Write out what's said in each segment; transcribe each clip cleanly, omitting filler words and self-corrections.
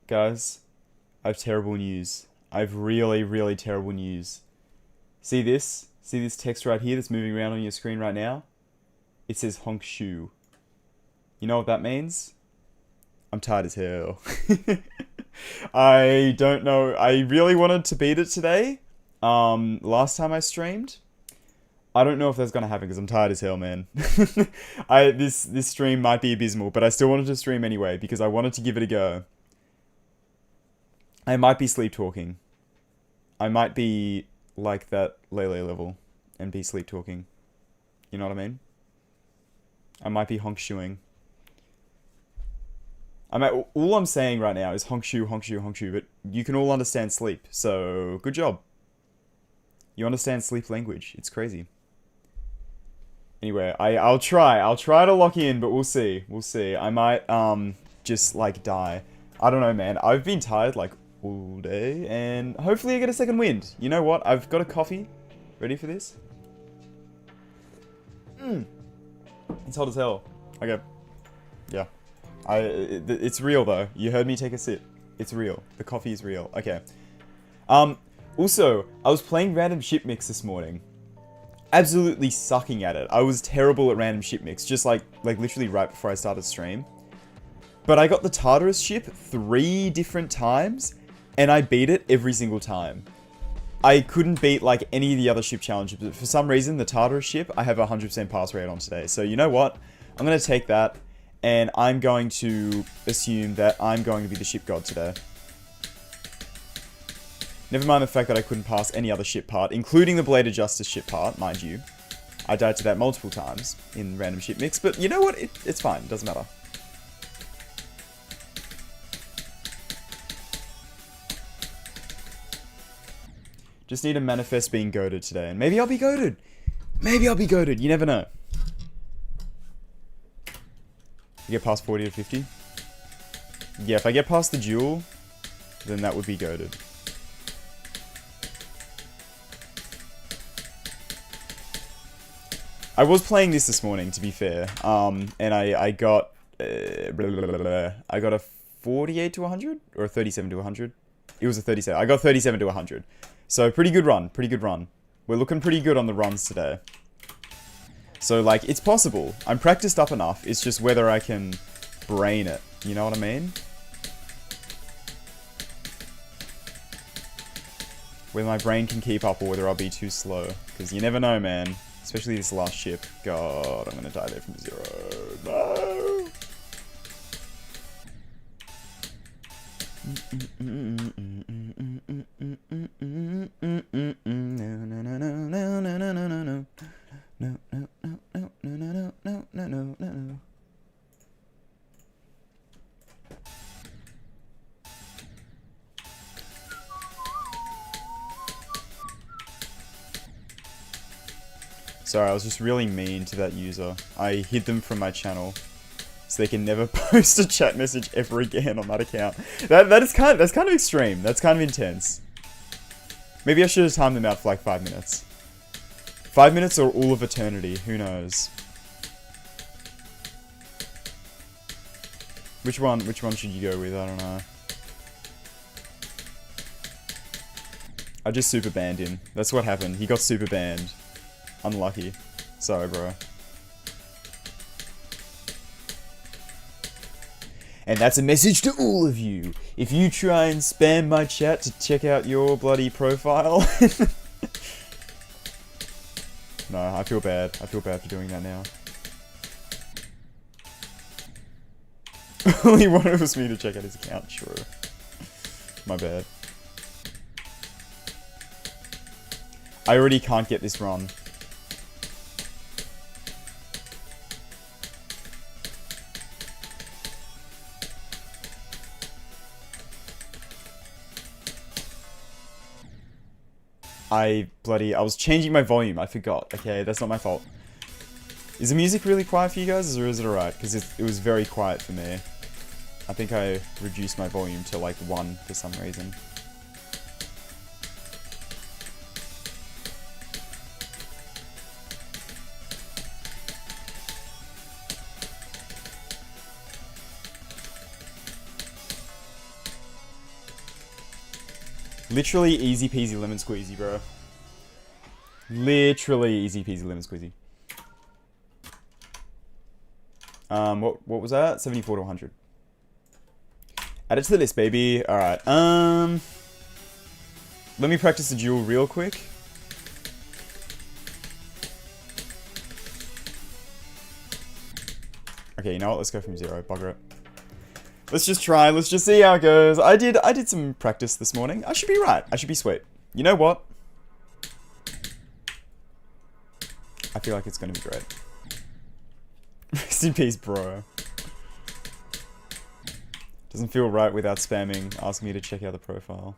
Guys, I have terrible news. I have really, really terrible news. See this? See this text right here that's moving around on your screen right now? It says honk shoe. You know what that means? I'm tired as hell. I don't know. I really wanted to beat it today. Last time I streamed. I don't know if that's gonna happen because I'm tired as hell, man. This stream might be abysmal, but I still wanted to stream anyway because I wanted to give it a go. I might be sleep talking. I might be like that Lele level and be sleep talking. You know what I mean? I might be honk shoeing. All I'm saying right now is honk shoe, honk shoe, honk shoe, but you can all understand sleep, so good job. You understand sleep language. It's crazy. Anyway, I'll try to lock in, but we'll see. We'll see. I might just like die. I don't know, man. I've been tired like all day, and hopefully I get a second wind. You know what? I've got a coffee. Ready for this? It's hot as hell. Okay. Yeah. It's real though. You heard me take a sip. It's real. The coffee is real. Okay. Also, I was playing random ship mix this morning. Absolutely sucking at it. I was terrible at random ship mix, just like literally right before I started stream. But I got the Tartarus ship 3 different times, and I beat it every single time. I couldn't beat like any of the other ship challenges, but for some reason the Tartarus ship I have a 100% pass rate on today. So you know what? I'm gonna take that, and I'm going to assume that I'm going to be the ship god today. Never mind the fact that I couldn't pass any other ship part, including the Blade of Justice ship part, mind you. I died to that multiple times in random ship mix, but you know what? It's fine. It doesn't matter. Just need to manifest being goated today, and maybe I'll be goated. Maybe I'll be goated. You never know. You get past 40 to 50? Yeah, if I get past the duel, then that would be goated. I was playing this morning, to be fair, and I got I got a 48 to 100 or a 37 to 100. It was a 37. I got 37 to 100. So pretty good run, pretty good run. We're looking pretty good on the runs today. So like, it's possible. I'm practiced up enough. It's just whether I can brain it. You know what I mean? Whether my brain can keep up or whether I'll be too slow. Because you never know, man. Especially this last ship. God, I'm gonna die there from 0. No! No. Sorry, I was just really mean to that user. I hid them from my channel, so they can never post a chat message ever again on that account. That's kind of extreme. That's kind of intense. Maybe I should have timed them out for like 5 minutes. 5 minutes or all of eternity, who knows? Which one should you go with? I don't know. I just super banned him. That's what happened. He got super banned. Unlucky. Sorry, bro. And that's a message to all of you. If you try and spam my chat to check out your bloody profile... No, I feel bad. I feel bad for doing that now. Only one of us me to check out his account, true. My bad. I already can't get this run. I was changing my volume, I forgot. Okay, that's not my fault. Is the music really quiet for you guys, or is it alright? Because it was very quiet for me. I think I reduced my volume to like 1 for some reason. Literally easy peasy lemon squeezy, bro. Literally easy peasy lemon squeezy. What was that? 74 to 100. Add it to the list, baby. Alright, let me practice the duel real quick. Okay, you know what? Let's go from 0. Bugger it. Let's just try. Let's just see how it goes. I did some practice this morning. I should be right. I should be sweet. You know what? I feel like it's going to be great. Rest in peace, bro. Doesn't feel right without spamming, asking me to check out the profile.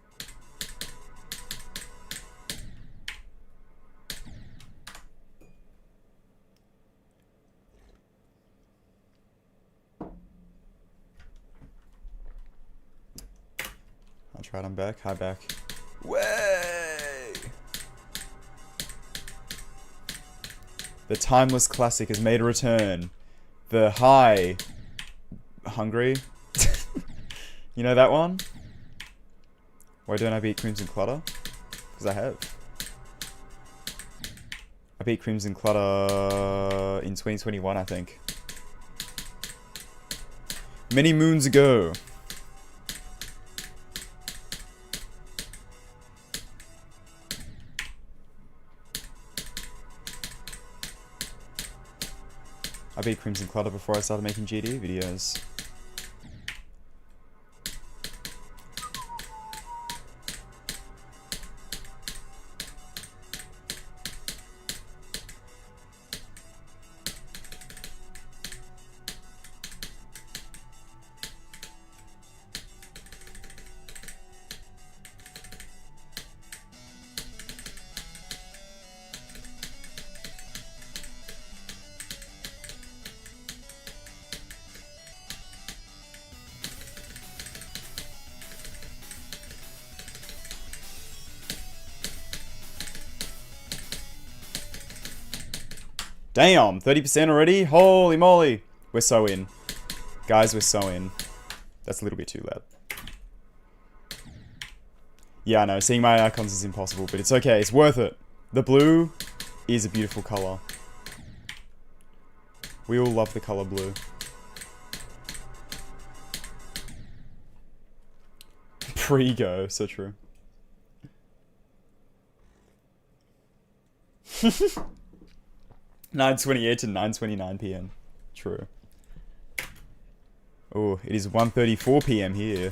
I'll try it, I'm back. Hi, back. Way! The timeless classic has made a return. The high... Hungry? You know that one? Why don't I beat Crimson Clutter? Because I have. I beat Crimson Clutter in 2021, I think. Many moons ago. I beat Crimson Clutter before I started making GD videos. Damn, 30% already? Holy moly. We're so in. Guys, we're so in. That's a little bit too loud. Yeah, I know. Seeing my icons is impossible, but it's okay. It's worth it. The blue is a beautiful color. We all love the color blue. Pre-go. So true. 9:28 to 9:29 p.m. True. Oh, it is 1:34 p.m. here.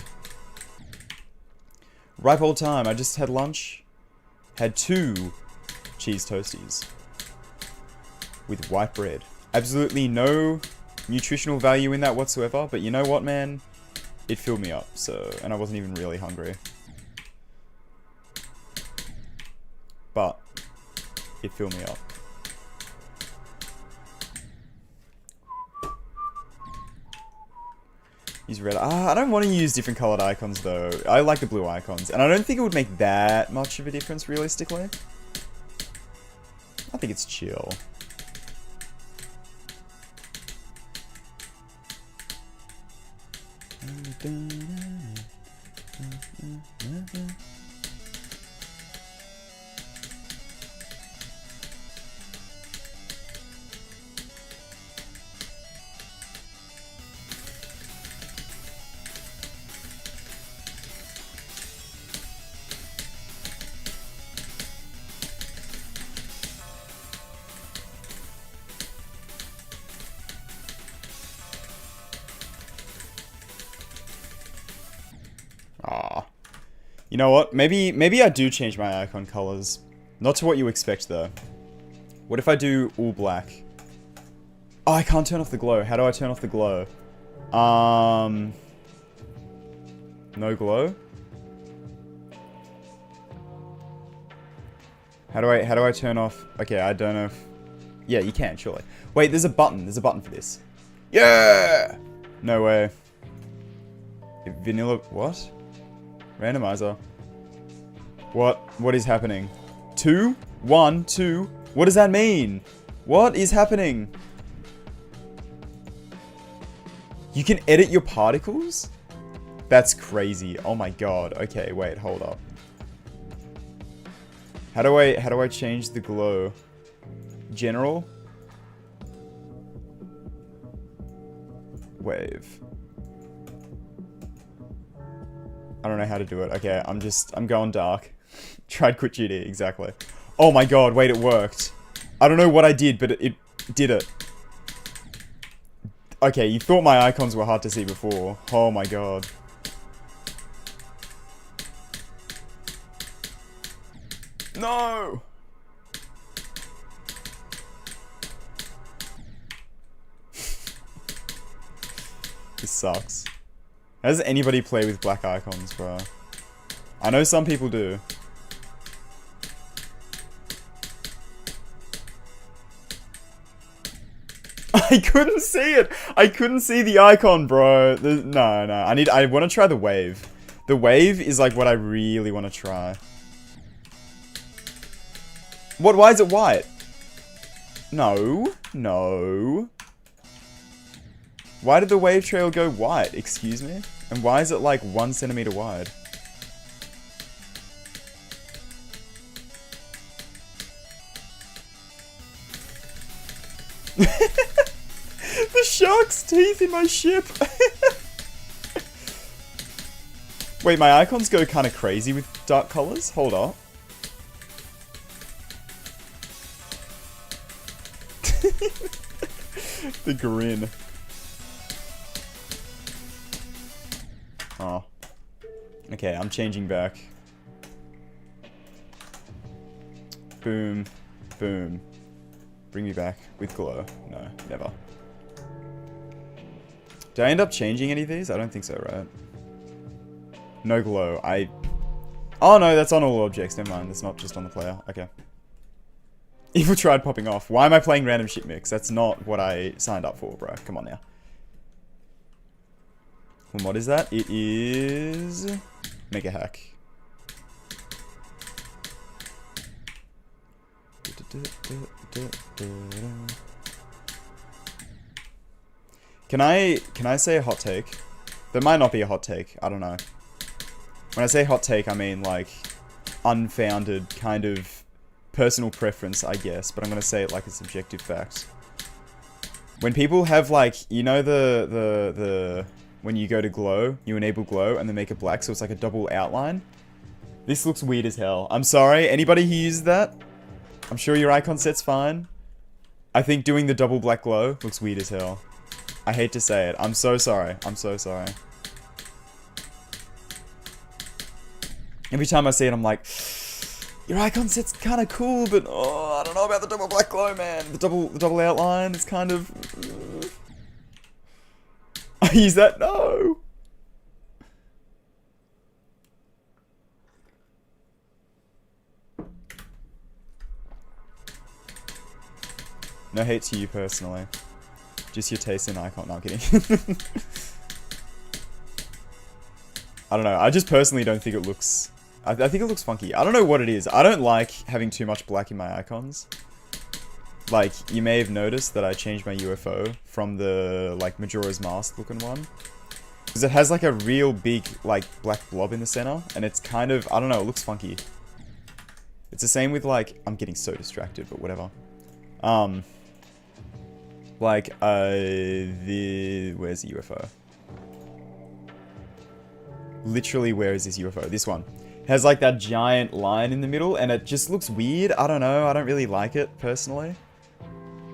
Ripe old time. I just had lunch. Had 2 cheese toasties. With white bread. Absolutely no nutritional value in that whatsoever. But you know what, man? It filled me up. So, and I wasn't even really hungry. But it filled me up. Use red. I don't want to use different colored icons though. I like the blue icons. And I don't think it would make that much of a difference realistically. I think it's chill. You know what? Maybe I do change my icon colors. Not to what you expect though. What if I do all black? Oh, I can't turn off the glow. How do I turn off the glow? No glow? How do I turn off? Okay, I don't know if... Yeah, you can, surely. Wait, there's a button. There's a button for this. Yeah! No way. Vanilla... What? Randomizer. What is happening? 2? 1, 2. What does that mean? What is happening? You can edit your particles? That's crazy. Oh my god. Okay, wait, hold up. How do I change the glow? General? Wave. I don't know how to do it. Okay, I'm going dark. Tried quit GD, exactly. Oh my god, wait, it worked. I don't know what I did, but it did it. Okay, you thought my icons were hard to see before. Oh my god. No! This sucks. How does anybody play with black icons, bro? I know some people do. I couldn't see it! I couldn't see the icon, bro. No. I want to try the wave. The wave is like what I really want to try. What? Why is it white? No. Why did the wave trail go white? Excuse me? And why is it like 1 centimeter wide? The shark's teeth in my ship! Wait, my icons go kind of crazy with dark colors? Hold up. The grin. Oh. Okay, I'm changing back. Boom. Boom. Bring me back with glow. No, never. Did I end up changing any of these? I don't think so, right? No glow. Oh no, that's on all objects. Never mind. That's not just on the player. Okay. Evil Tride popping off. Why am I playing random shit mix? That's not what I signed up for, bro. Come on now. And what is that? It is... Mega Hack. Can I say a hot take? There might not be a hot take. I don't know. When I say hot take, I mean like unfounded kind of personal preference, I guess. But I'm gonna say it like a subjective fact. When people have like, you know the when you go to glow, you enable glow and then make it black, so it's like a double outline. This looks weird as hell. I'm sorry, anybody who uses that? I'm sure your icon set's fine. I think doing the double black glow looks weird as hell. I hate to say it. I'm so sorry. I'm so sorry. Every time I see it, I'm like, your icon set's kind of cool, but oh, I don't know about the double black glow, man. The double outline is kind of... I use that? No! No hate to you personally. Just your taste in icon. No, I'm kidding. I don't know. I just personally don't think it looks... I think it looks funky. I don't know what it is. I don't like having too much black in my icons. Like, you may have noticed that I changed my UFO from the, like, Majora's Mask looking one. Because it has, like, a real big, like, black blob in the center. And it's kind of... I don't know. It looks funky. It's the same with, like... I'm getting so distracted, but whatever. Like, where's the UFO? Literally, where is this UFO? This one. It has, like, that giant line in the middle, and it just looks weird. I don't know. I don't really like it, personally.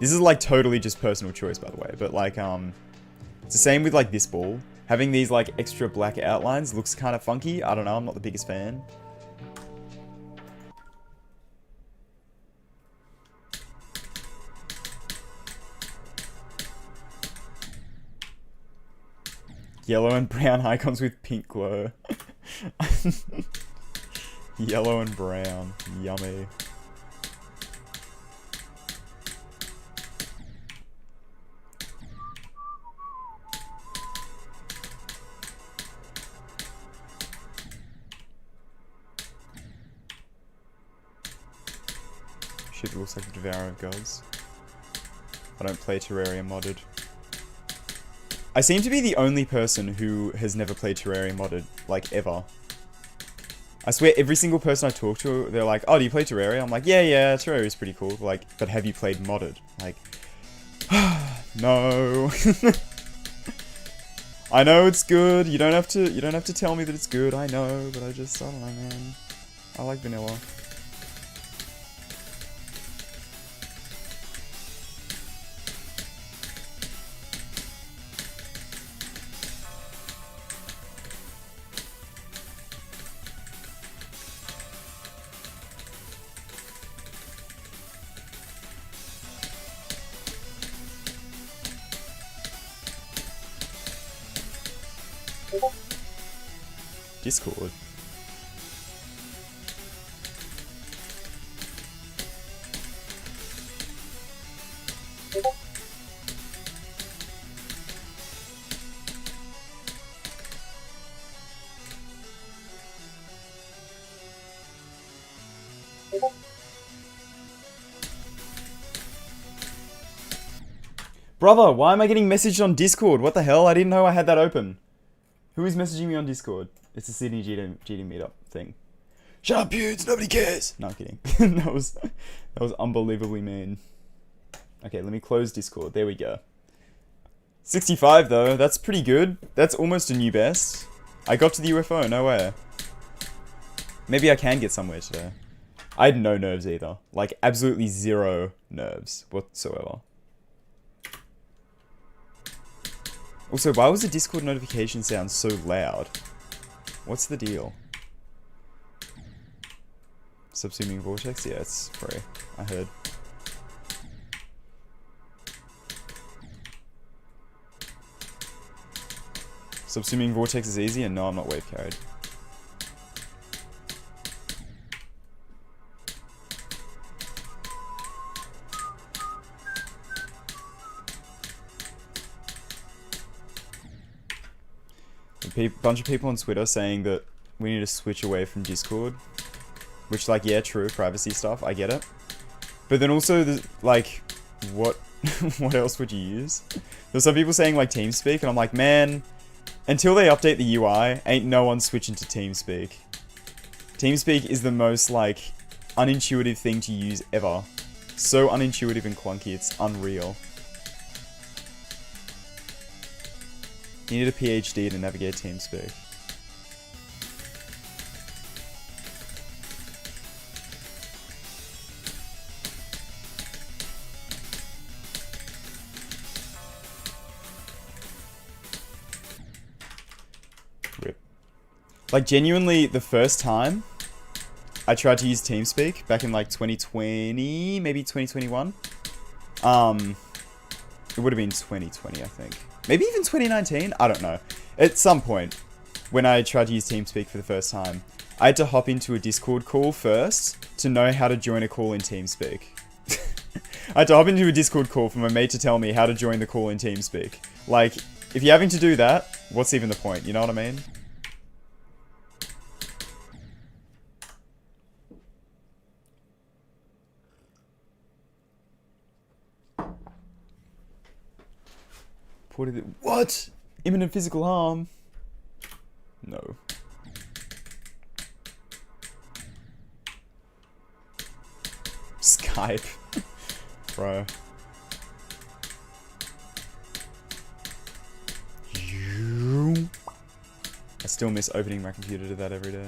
This is, like, totally just personal choice, by the way. But, like, it's the same with, like, this ball. Having these, like, extra black outlines looks kind of funky. I don't know. I'm not the biggest fan. Yellow and brown icons with pink glow. Yellow and brown. Yummy. Shit, looks like the Devourer of Gods. I don't play Terraria modded. I seem to be the only person who has never played Terraria modded, like, ever. I swear every single person I talk to, they're like, oh, do you play Terraria? I'm like, yeah, Terraria is pretty cool. Like, but have you played modded? Like, no. I know it's good. You don't have to tell me that it's good. I know, but I don't know, man. I like vanilla. Discord. Brother, why am I getting messaged on Discord? What the hell? I didn't know I had that open. Who is messaging me on Discord? It's a Sydney GD meetup thing. Shut up, dudes. Nobody cares. No, I'm kidding. that was unbelievably mean. Okay, let me close Discord. There we go. 65 though. That's pretty good. That's almost a new best. I got to the UFO. No way. Maybe I can get somewhere today. I had no nerves either. Like, absolutely zero nerves whatsoever. Also, why was the Discord notification sound so loud? What's the deal? Subsuming Vortex? Yeah, it's free. I heard. Subsuming Vortex is easy, and no, I'm not wave carried. A bunch of people on Twitter saying that we need to switch away from Discord. Which, like, yeah, true, privacy stuff, I get it. But then also, like, what what else would you use? There's some people saying, like, TeamSpeak, and I'm like, man, until they update the UI, ain't no one switching to TeamSpeak. TeamSpeak is the most, like, unintuitive thing to use ever. So unintuitive and clunky, it's unreal. You need a PhD to navigate TeamSpeak. Rip. Like, genuinely, the first time I tried to use TeamSpeak back in, like, 2020, maybe 2021. It would have been 2020, I think. Maybe even 2019? I don't know. At some point, when I tried to use TeamSpeak for the first time, I had to hop into a Discord call first to know how to join a call in TeamSpeak. I had to hop into a Discord call for my mate to tell me how to join the call in TeamSpeak. Like, if you're having to do that, what's even the point? You know what I mean? What? Imminent physical harm? No. Skype. Bro. I still miss opening my computer to that every day.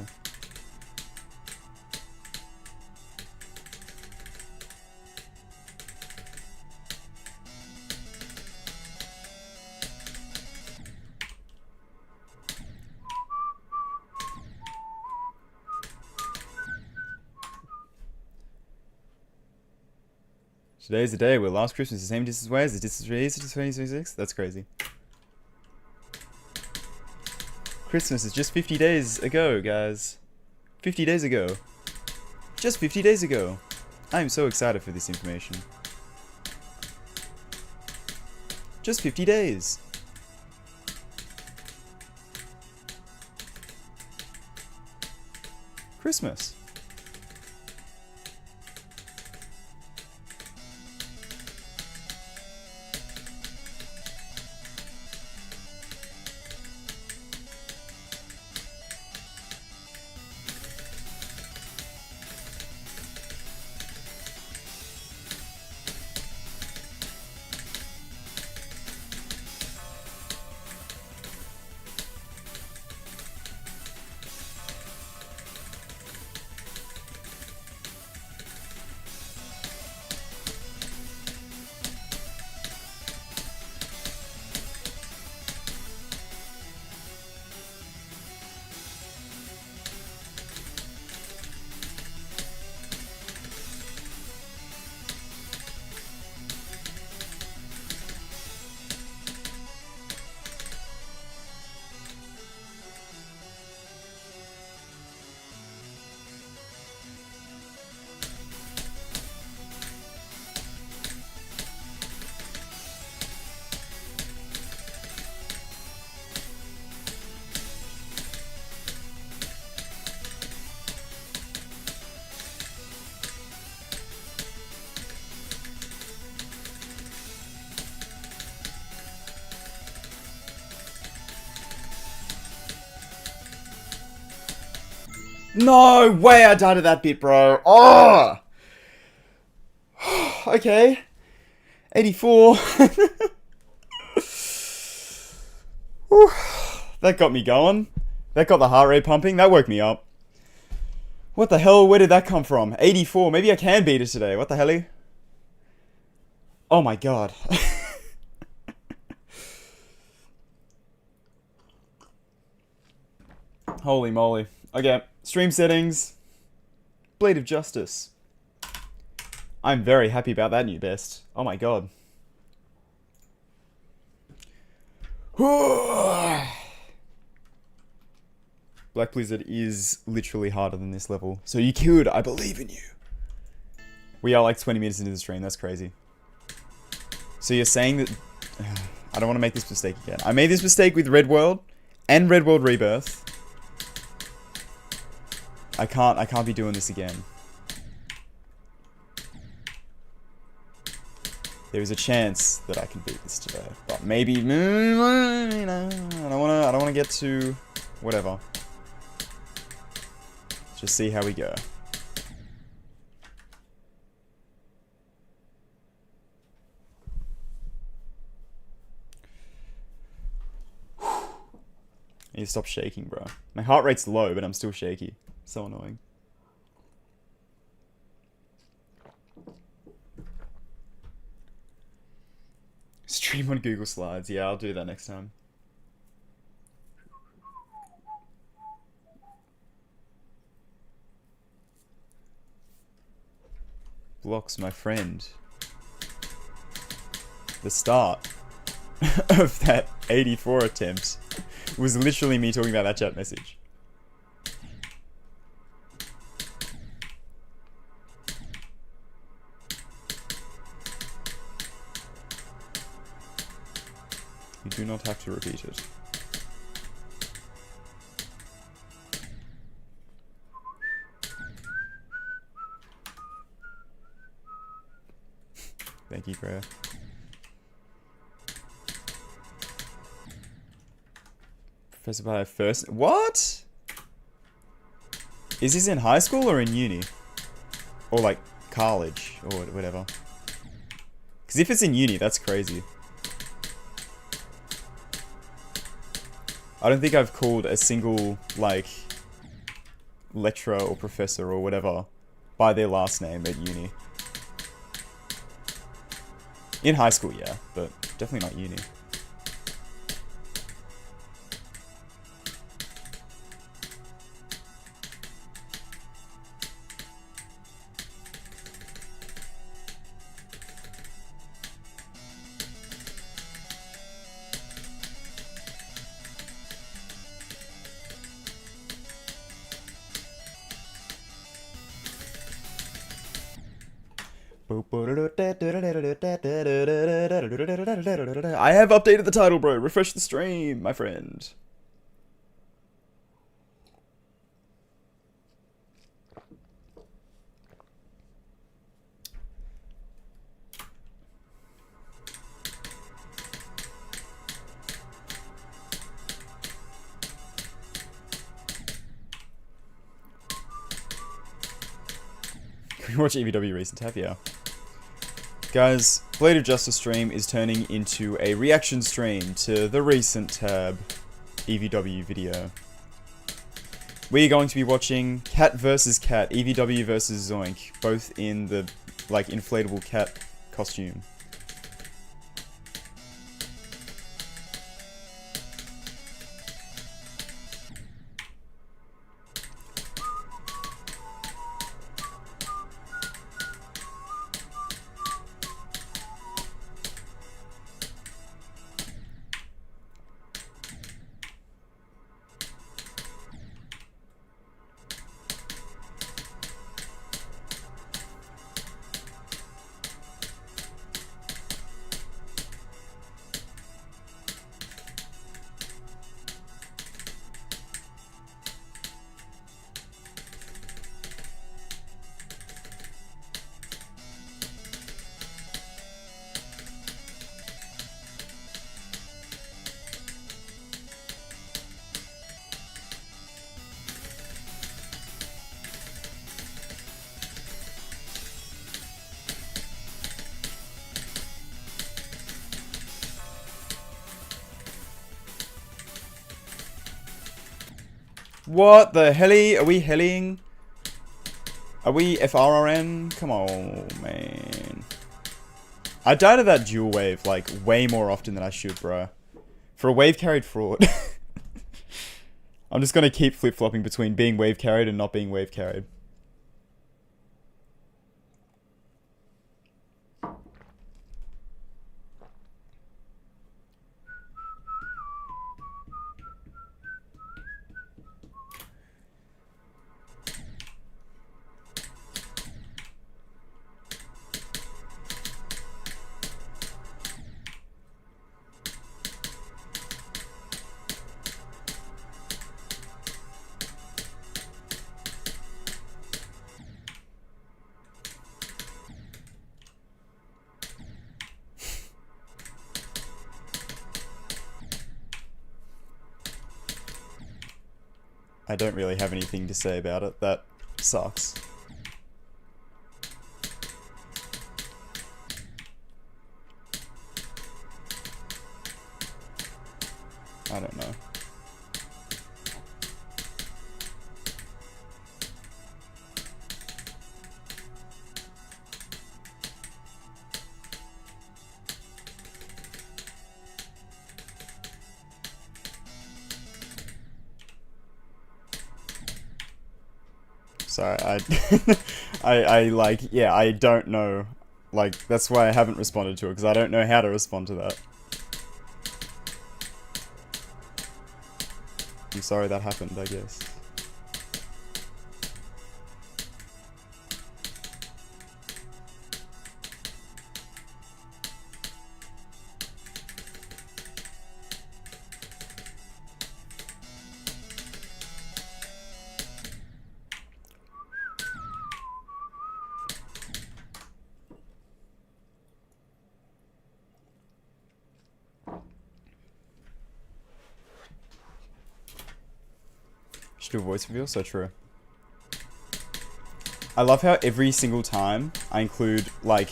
Today's the day where last Christmas is the same distance away as the distance away is to 2026. That's crazy. Christmas is just 50 days ago, guys. 50 days ago. Just 50 days ago. I am so excited for this information. Just 50 days. Christmas. No way I died at that bit, bro. Oh! Okay. 84. Whew. That got me going. That got the heart rate pumping. That woke me up. What the hell? Where did that come from? 84. Maybe I can beat it today. What the hell? Oh my god. Holy moly. Okay. Stream settings. Blade of Justice. I'm very happy about that new best. Oh my god. Black Blizzard is literally harder than this level. So you could. I believe in you. We are like 20 minutes into the stream. That's crazy. So you're saying that... I don't want to make this mistake again. I made this mistake with Red World and Red World Rebirth. I can't be doing this again. There is a chance that I can beat this today, but maybe I don't wanna get to whatever. Let's just see how we go. I need to stop shaking, bro. My heart rate's low, but I'm still shaky. So annoying. Stream on Google Slides. Yeah, I'll do that next time. Blocks my friend. The start of that 84 attempt was literally me talking about that chat message. You do not have to repeat it. Thank you, Greer. Professor by first... What? Is this in high school or in uni? Or like college or whatever? Because if it's in uni, that's crazy. I don't think I've called a single, like, lecturer or professor or whatever by their last name at uni. In high school, yeah, but definitely not uni. I have updated the title, bro. Refresh the stream, my friend. Can we watch EVW recent tab? Yeah. Guys, Blade of Justice stream is turning into a reaction stream to the recent tab EVW video. We're going to be watching Cat vs. Cat, EVW versus Zoink, both in the, like, inflatable cat costume. What the heli? Are we heliing? Are we FRRN? Come on, man. I died of that dual wave, like, way more often than I should, bro. For a wave carried fraud. I'm just gonna keep flip-flopping between being wave carried and not being wave carried. I don't really have anything to say about it. That sucks. I don't know. Sorry, I like, yeah, I don't know. Like, that's why I haven't responded to it, because I don't know how to respond to that. I'm sorry that happened, I guess. Should do a voice reveal, so true. I love how every single time I include, like,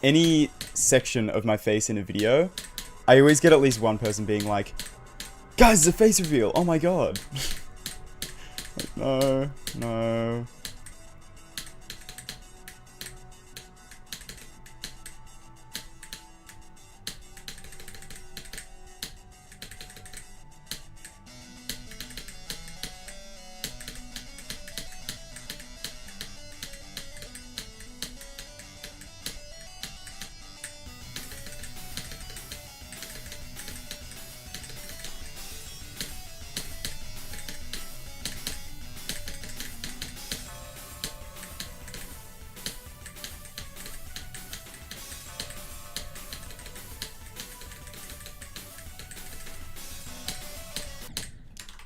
any section of my face in a video, I always get at least one person being like, guys, it's a face reveal, oh my god. Like, no, no.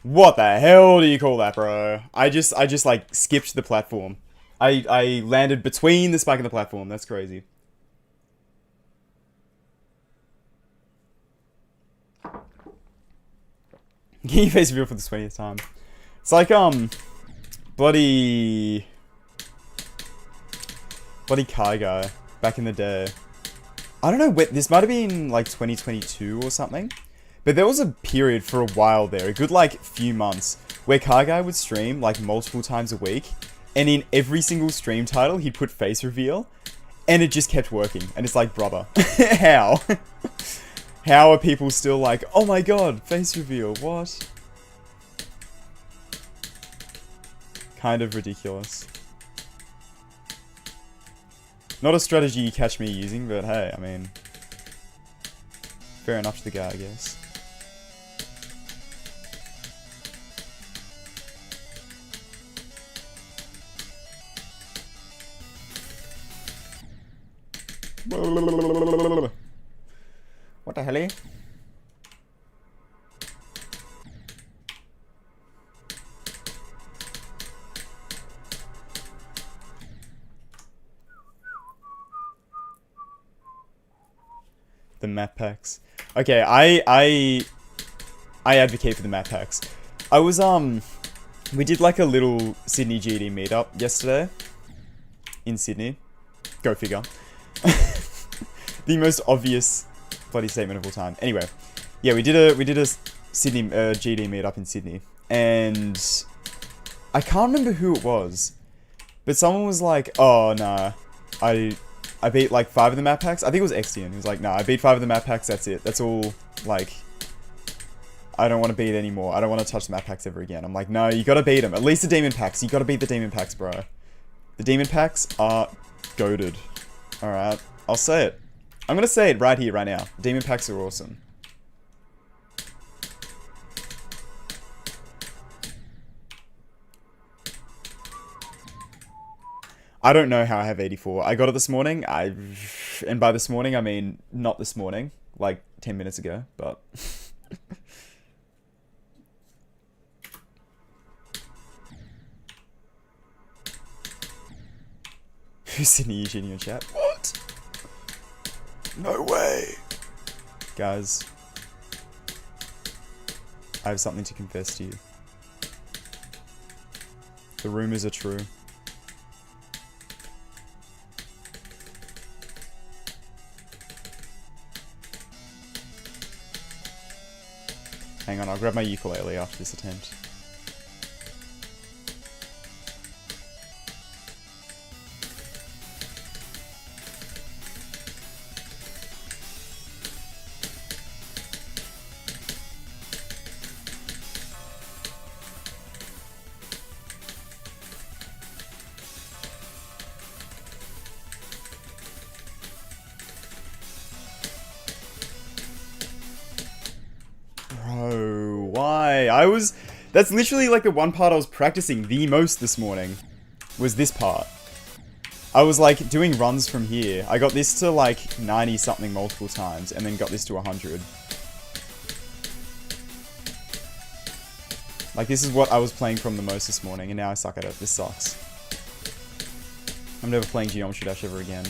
What the hell do you call that, bro? I just like skipped the platform. I landed between the spike and the platform. That's crazy. Can you face reveal for the 20th time? It's like bloody Kai guy back in the day. I don't know, this might have been like 2022 or something. But there was a period for a while there, a good like few months, where Car Guy would stream like multiple times a week, and in every single stream title he'd put face reveal, and it just kept working. And it's like, brother, how? How are people still like, oh my god, face reveal, what? Kind of ridiculous. Not a strategy you catch me using, but hey, I mean, fair enough to the guy, I guess. What the hell? The map packs. Okay, I advocate for the map packs. I was we did like a little Sydney GD meetup yesterday in Sydney. Go figure. The most obvious bloody statement of all time. Anyway, yeah, we did a Sydney GD meetup in Sydney, and I can't remember who it was, but someone was like, oh, nah, I beat like 5 of the map packs. I think it was Extian. He was like, nah, I beat 5 of the map packs, that's it. That's all, like, I don't want to beat anymore. I don't want to touch the map packs ever again. I'm like, no, you gotta beat them. At least the demon packs. You gotta beat the demon packs, bro. The demon packs are goated. Alright, I'll say it. I'm gonna say it right here, right now. Demon packs are awesome. I don't know how I have 84. I got it this morning. And by this morning, I mean not this morning. Like 10 minutes ago, but... Who's Sydney Eugene in your chat? What? No way! Guys, I have something to confess to you. The rumors are true. Hang on, I'll grab my ukulele after this attempt. Bro, why? That's literally like the one part I was practicing the most this morning, was this part. I was like doing runs from here. I got this to like 90 something multiple times and then got this to 100. Like this is what I was playing from the most this morning and now I suck at it. This sucks. I'm never playing Geometry Dash ever again.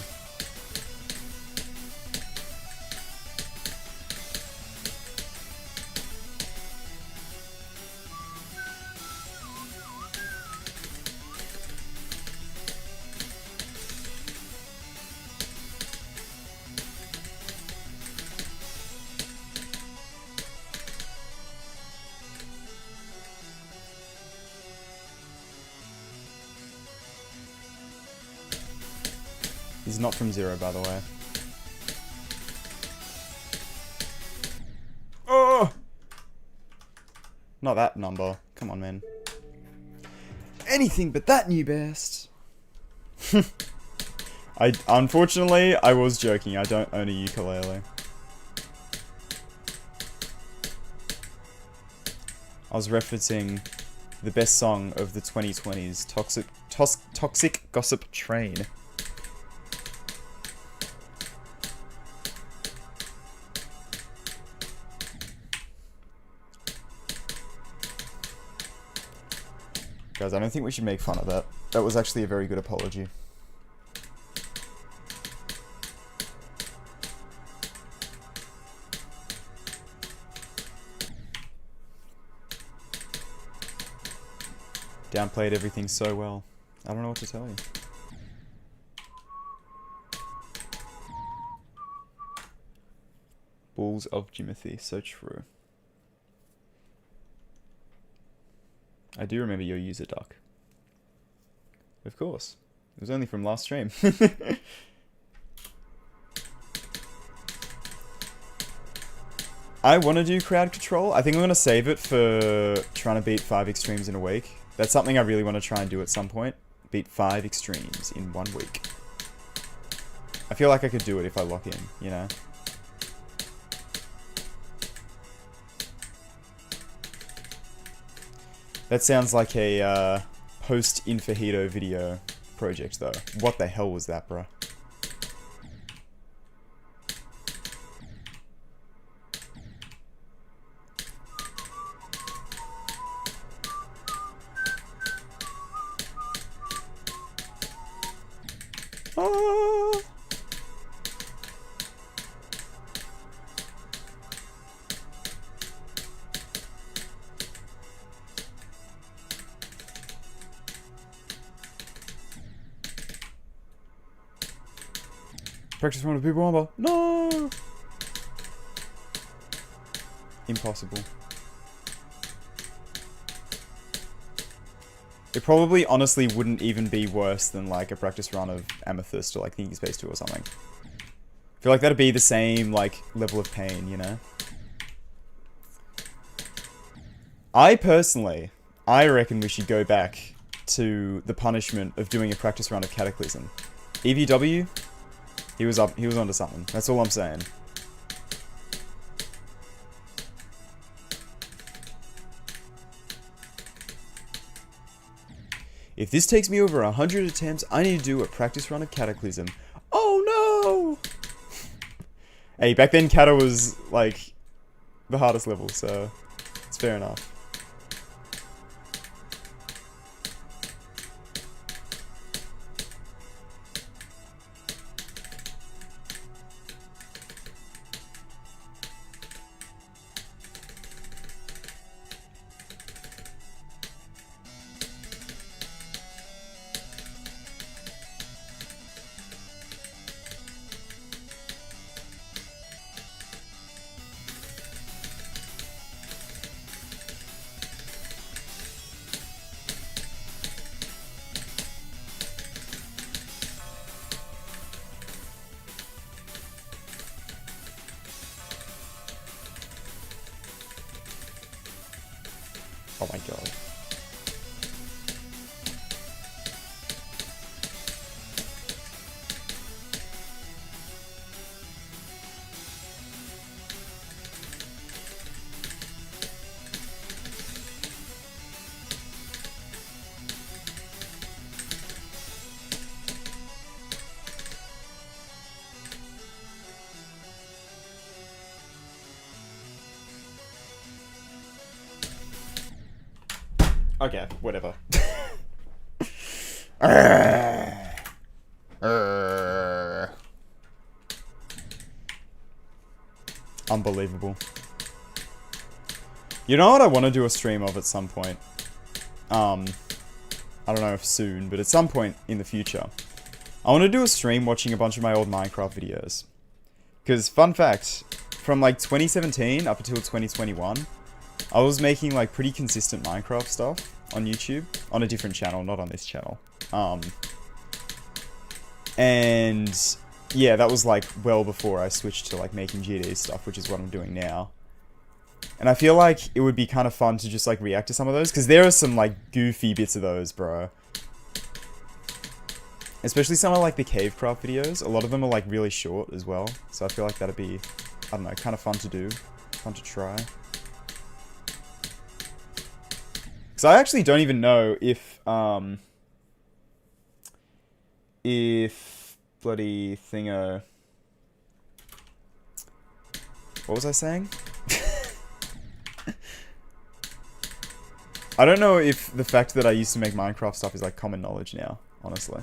He's not from Zero, by the way. Oh! Not that number. Come on, man. Anything but that new best. Unfortunately, I was joking. I don't own a ukulele. I was referencing the best song of the 2020s, Toxic Gossip Train. Guys, I don't think we should make fun of that. That was actually a very good apology. Downplayed everything so well. I don't know what to tell you. Balls of Jimothy, so true. I do remember your user duck. Of course. It was only from last stream. I want to do crowd control. I think I'm going to save it for trying to beat 5 extremes in a week. That's something I really want to try and do at some point. Beat 5 extremes in 1 week. I feel like I could do it if I lock in, you know? That sounds like a post-Infajito video project, though. What the hell was that, bro? Ah. Practice one of the people on. No! Impossible. It probably honestly wouldn't even be worse than like a practice run of Amethyst or like Thinking Space 2 or something. I feel like that'd be the same like level of pain, you know? I reckon we should go back to the punishment of doing a practice run of Cataclysm. EVW, he was onto something. That's all I'm saying. If this takes me over 100 attempts, I need to do a practice run of Cataclysm. Oh no! Hey, back then Cata was, like, the hardest level, so it's fair enough. Oh my god. Okay, whatever. Unbelievable. You know what I want to do a stream of at some point? I don't know if soon, but at some point in the future. I want to do a stream watching a bunch of my old Minecraft videos. Because, fun fact, from like 2017 up until 2021, I was making like pretty consistent Minecraft stuff on YouTube, on a different channel, not on this channel. And yeah, that was like well before I switched to like making GD stuff, which is what I'm doing now. And I feel like it would be kind of fun to just like react to some of those, because there are some like goofy bits of those, bro. Especially some of like the Cavecraft videos. A lot of them are like really short as well, so I feel like that'd be, I don't know, kind of fun to do, fun to try. Because I actually don't even know if bloody thingo... What was I saying? I don't know if the fact that I used to make Minecraft stuff is like common knowledge now, honestly.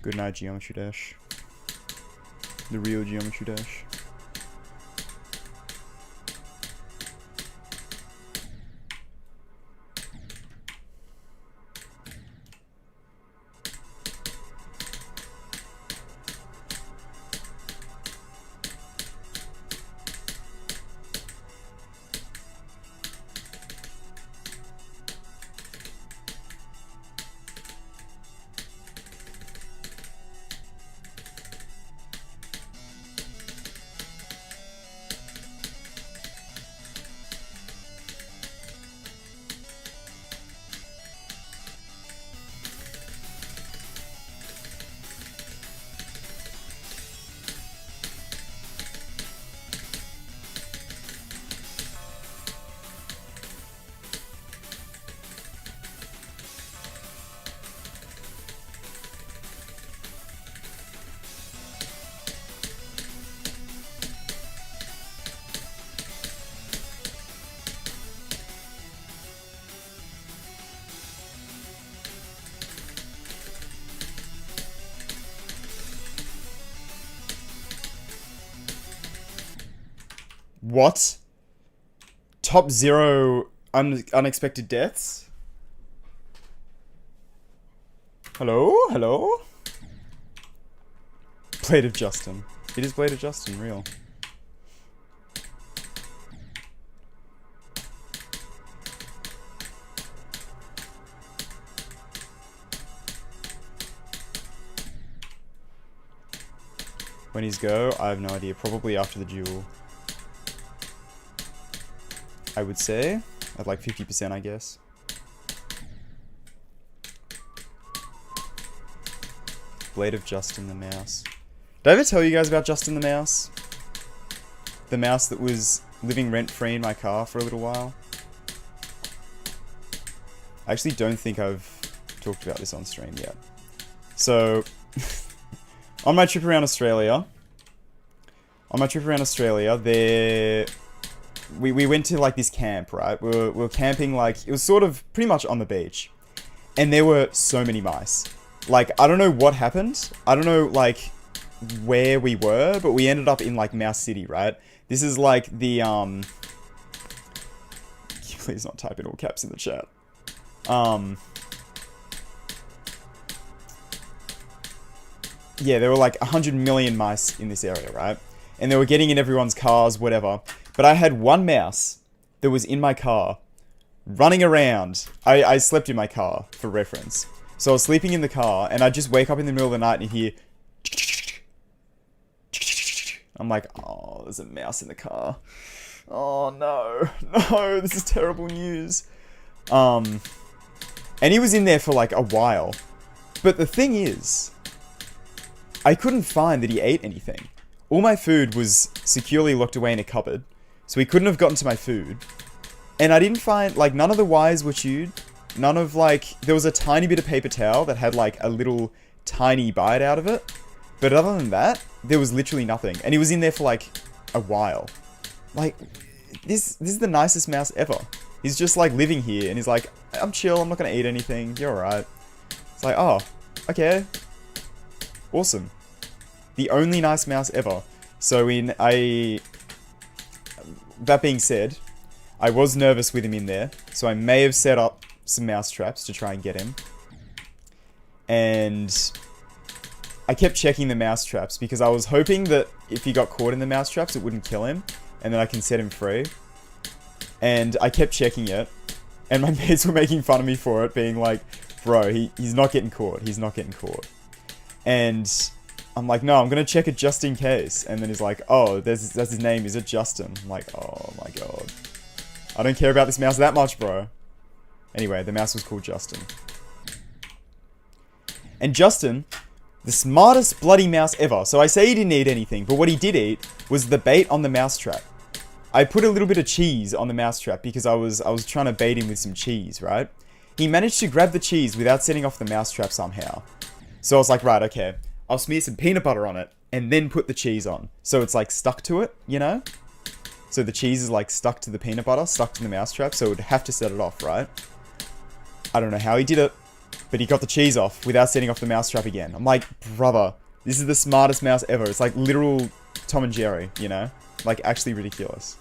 Good night, Geometry Dash. The real Geometry Dash. What? Top 0 unexpected deaths? Hello? Hello? Blade of Justin. It is Blade of Justin, real. When he's go, I have no idea. Probably after the duel. I would say. At like 50%, I guess. Blade of Justin the mouse. Did I ever tell you guys about Justin the mouse? The mouse that was living rent-free in my car for a little while. I actually don't think I've talked about this on stream yet. So, on my trip around Australia, we went to like this camp, right? We were camping like, it was sort of pretty much on the beach. And there were so many mice. Like, I don't know what happened. I don't know, like, where we were, but we ended up in, like, Mouse City, right? This is, like, the, Please not type in all caps in the chat. Yeah, there were, like, 100 million mice in this area, right? And they were getting in everyone's cars, whatever. But I had one mouse that was in my car, running around. I slept in my car, for reference. So I was sleeping in the car, and I'd just wake up in the middle of the night and hear... I'm like, oh, there's a mouse in the car. Oh, no. No, this is terrible news. And he was in there for, like, a while. But the thing is, I couldn't find that he ate anything. All my food was securely locked away in a cupboard, so he couldn't have gotten to my food. And I didn't find, like, none of the wires were chewed. None of, like, there was a tiny bit of paper towel that had, like, a little tiny bite out of it. But other than that, there was literally nothing. And he was in there for, like, a while. Like, this is the nicest mouse ever. He's just, like, living here, and he's like, I'm chill, I'm not gonna eat anything, you're alright. It's like, oh, okay. Awesome. The only nice mouse ever. So that being said, I was nervous with him in there, so I may have set up some mouse traps to try and get him. And I kept checking the mouse traps because I was hoping that if he got caught in the mouse traps, it wouldn't kill him, and then I can set him free. And I kept checking it, and my mates were making fun of me for it, being like, bro, he's not getting caught, he's not getting caught. And I'm like, no, I'm gonna check it just in case. And then he's like, oh, that's his name, is it Justin? I'm like, oh my god. I don't care about this mouse that much, bro. Anyway, the mouse was called Justin. And Justin, the smartest bloody mouse ever. So I say he didn't eat anything, but what he did eat was the bait on the mousetrap. I put a little bit of cheese on the mousetrap because I was trying to bait him with some cheese, right? He managed to grab the cheese without setting off the mousetrap somehow. So I was like, right, okay, I'll smear some peanut butter on it and then put the cheese on. So it's like stuck to it, you know? So the cheese is like stuck to the peanut butter, stuck to the mousetrap, so it would have to set it off, right? I don't know how he did it, but he got the cheese off without setting off the mousetrap again. I'm like, brother, this is the smartest mouse ever. It's like literal Tom and Jerry, you know? Like, actually ridiculous.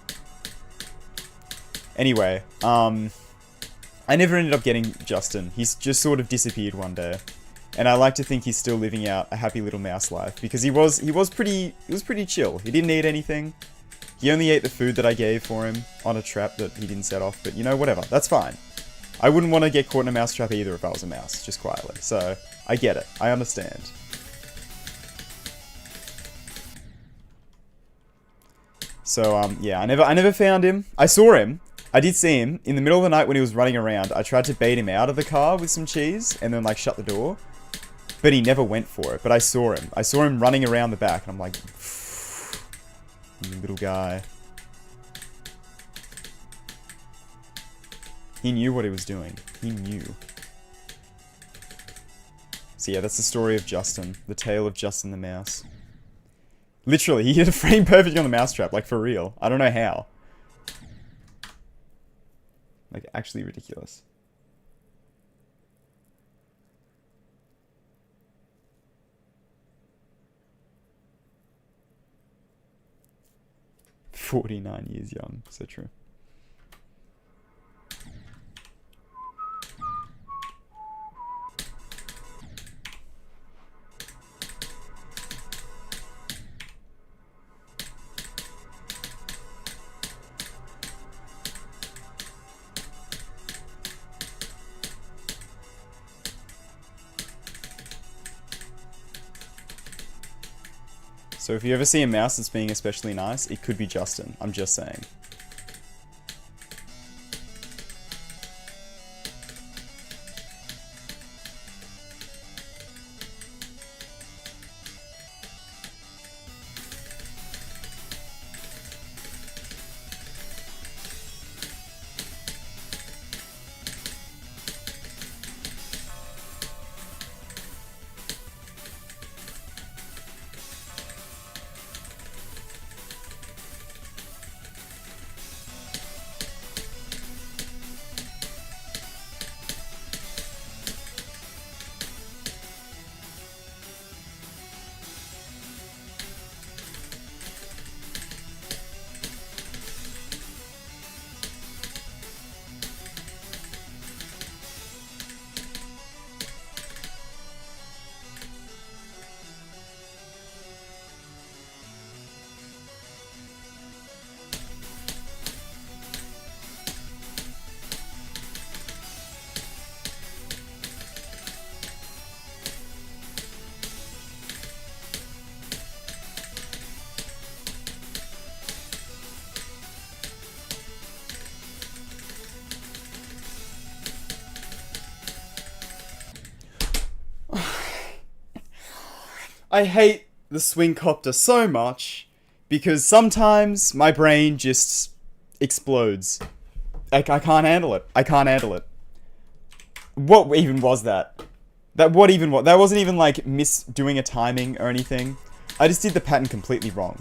Anyway, I never ended up getting Justin. He's just sort of disappeared one day. And I like to think he's still living out a happy little mouse life. Because he was pretty chill. He didn't eat anything. He only ate the food that I gave for him on a trap that he didn't set off. But, you know, whatever. That's fine. I wouldn't want to get caught in a mouse trap either if I was a mouse, just quietly. So, I get it. I understand. So, yeah, I never found him. I saw him. I did see him in the middle of the night when he was running around. I tried to bait him out of the car with some cheese and then, like, shut the door. But he never went for it. But I saw him. I saw him running around the back, and I'm like, you little guy. He knew what he was doing. He knew. So yeah, that's the story of Justin. The tale of Justin the mouse. Literally, he hit a frame perfect on the mousetrap, like for real. I don't know how. Like, actually ridiculous. 49 years young. So true. So if you ever see a mouse that's being especially nice, it could be Justin. I'm just saying. I hate the swing copter so much because sometimes my brain just explodes. I can't handle it. I can't handle it. What even was that? That wasn't even like doing a timing or anything. I just did the pattern completely wrong.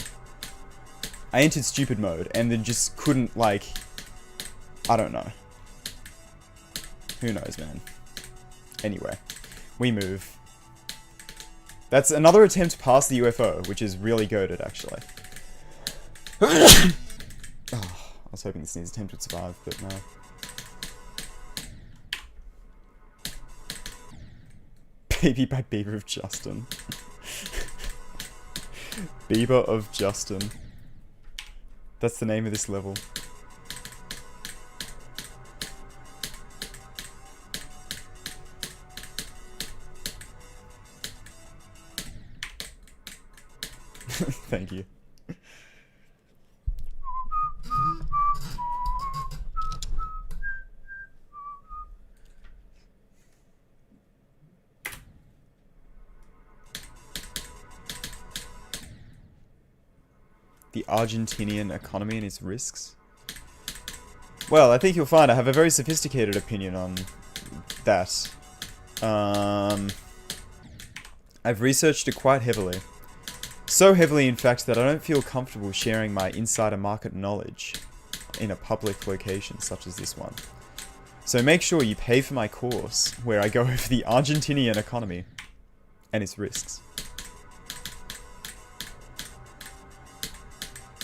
I entered stupid mode and then just couldn't like... I don't know. Who knows, man. Anyway, we move. That's another attempt past the UFO, which is really goated, actually. Oh, I was hoping this next attempt would survive, but no. Baby by Beaver of Justin. Beaver of Justin. That's the name of this level. Thank you. The Argentinian economy and its risks? Well, I think you'll find I have a very sophisticated opinion on that. I've researched it quite heavily. So heavily, in fact, that I don't feel comfortable sharing my insider market knowledge in a public location such as this one. So make sure you pay for my course, where I go over the Argentinian economy and its risks.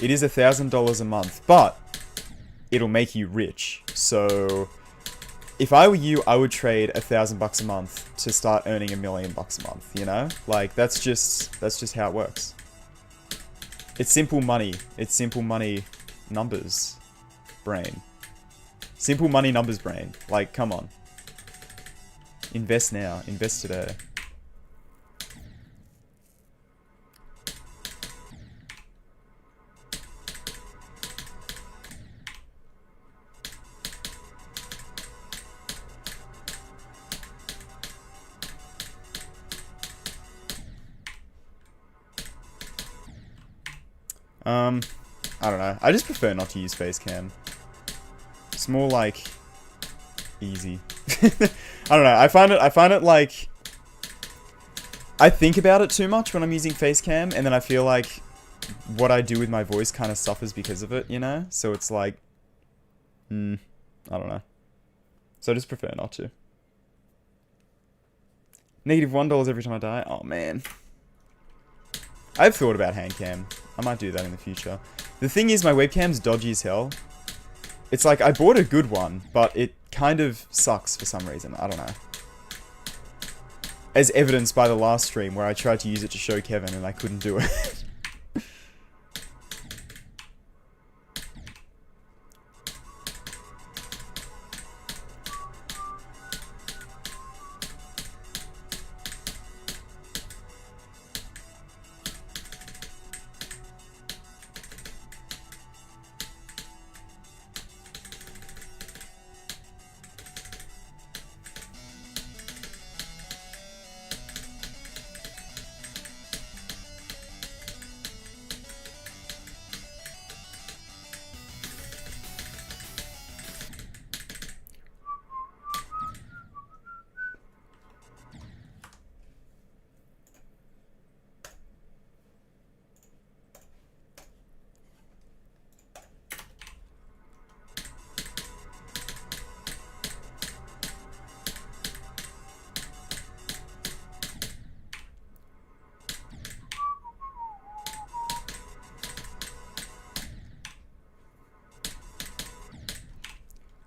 It is $1,000 a month, but it'll make you rich. So if I were you, I would trade $1,000 a month to start earning $1 million a month, you know? Like, that's just how it works. It's simple money. It's simple money numbers brain. Simple money numbers brain. Like, come on. Invest now. Invest today. I don't know. I just prefer not to use face cam. It's more like easy. I don't know. I find it like I think about it too much when I'm using face cam, and then I feel like what I do with my voice kind of suffers because of it, you know? So it's like I don't know. So I just prefer not to. -$1 every time I die. Oh man. I've thought about hand cam. I might do that in the future. The thing is, my webcam's dodgy as hell. It's like, I bought a good one, but it kind of sucks for some reason. I don't know. As evidenced by the last stream where I tried to use it to show Kevin and I couldn't do it.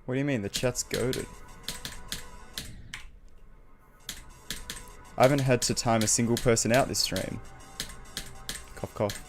What do you mean? The chat's goated. I haven't had to time a single person out this stream. Cough, cough.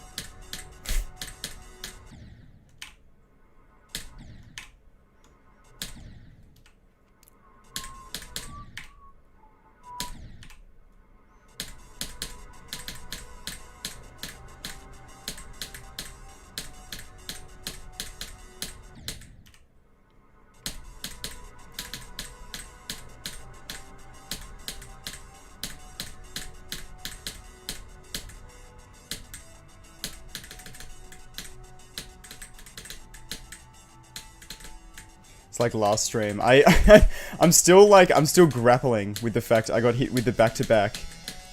Like last stream, I'm still grappling with the fact I got hit with the back-to-back.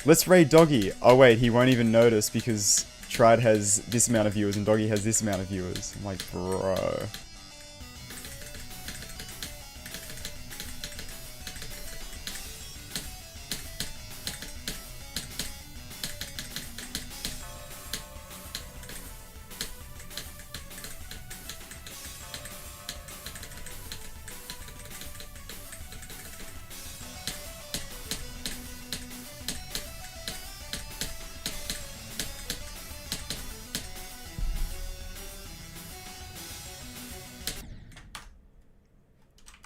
Let's raid Doggy. Oh wait, he won't even notice because Tride has this amount of viewers and Doggy has this amount of viewers. I'm like, bro.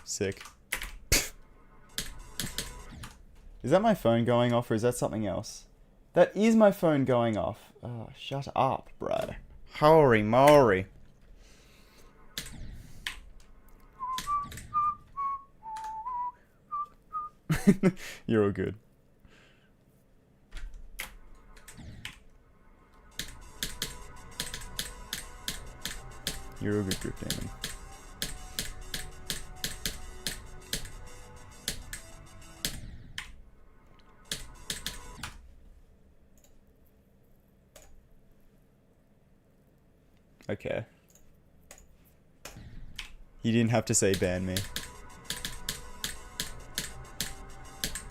Sick. Is that my phone going off or is that something else? That is my phone going off. Oh, shut up, bro. Holy moly. You're all good. You're a good group, Damon. Okay. You didn't have to say ban me.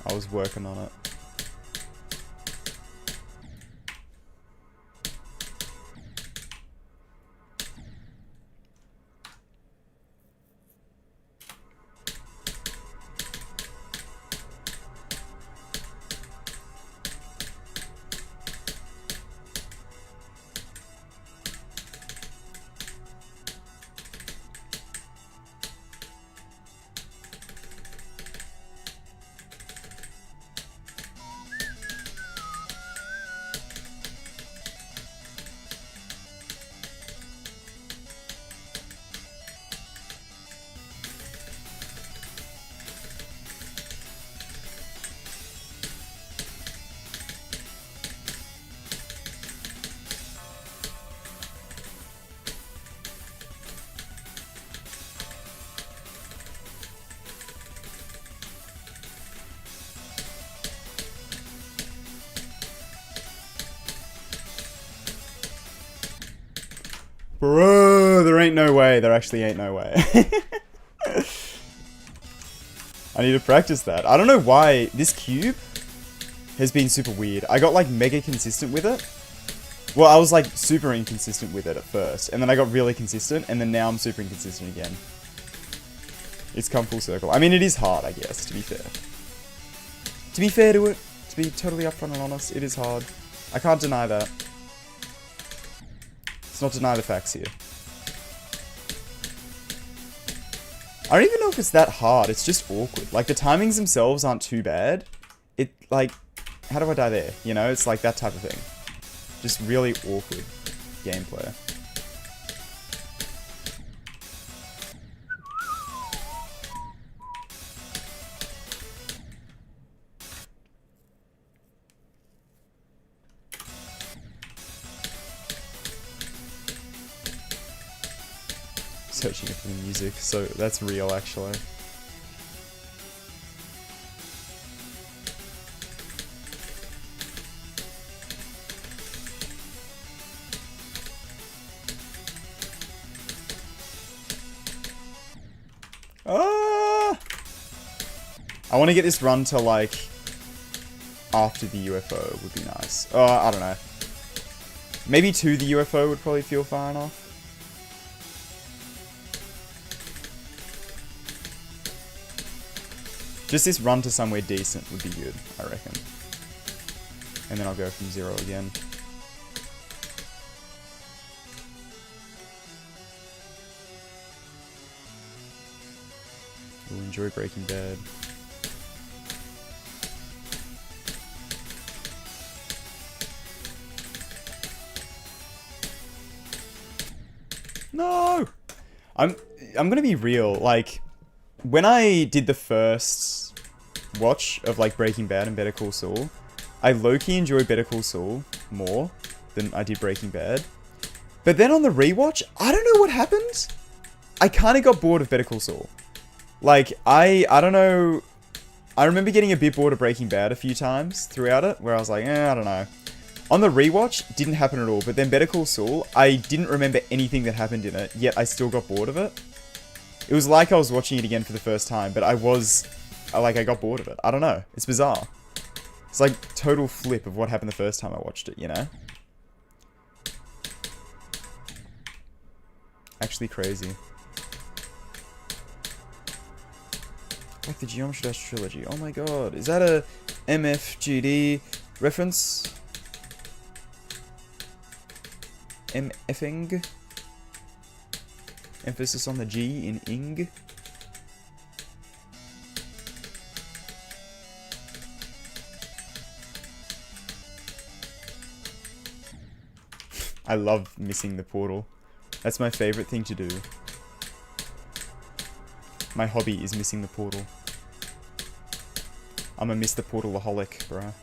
I was working on it. Bro, there ain't no way. There actually ain't no way. I need to practice that. I don't know why this cube has been super weird. I got like mega consistent with it. Well, I was like super inconsistent with it at first, and then I got really consistent, and then now I'm super inconsistent again. It's come full circle. I mean, it is hard, I guess, to be fair. To be fair to it, to be totally upfront and honest, it is hard. I can't deny that. Let's not deny the facts here. I don't even know if it's that hard, it's just awkward. Like, the timings themselves aren't too bad. It, like, how do I die there? You know, it's like that type of thing. Just really awkward gameplay. Searching for the music, so that's real actually. I want to get this run to like after the UFO would be nice. I don't know. Maybe to the UFO would probably feel far enough. Just this run to somewhere decent would be good, I reckon. And then I'll go from 0 again. We'll enjoy Breaking Bad. No! I'm gonna be real, like, when I did the first watch of, like, Breaking Bad and Better Call Saul, I low-key enjoyed Better Call Saul more than I did Breaking Bad. But then on the rewatch, I don't know what happened. I kind of got bored of Better Call Saul. Like, I don't know. I remember getting a bit bored of Breaking Bad a few times throughout it, where I was like, I don't know. On the rewatch, didn't happen at all, but then Better Call Saul, I didn't remember anything that happened in it, yet I still got bored of it. It was like I was watching it again for the first time, but I got bored of it. I don't know. It's bizarre. It's like total flip of what happened the first time I watched it, you know? Actually crazy. Like the Geometry Dash trilogy. Oh my god. Is that a MFGD reference? MFing? Emphasis on the G in ing. I love missing the portal. That's my favorite thing to do. My hobby is missing the portal. I'm a miss the portal-aholic, bruh.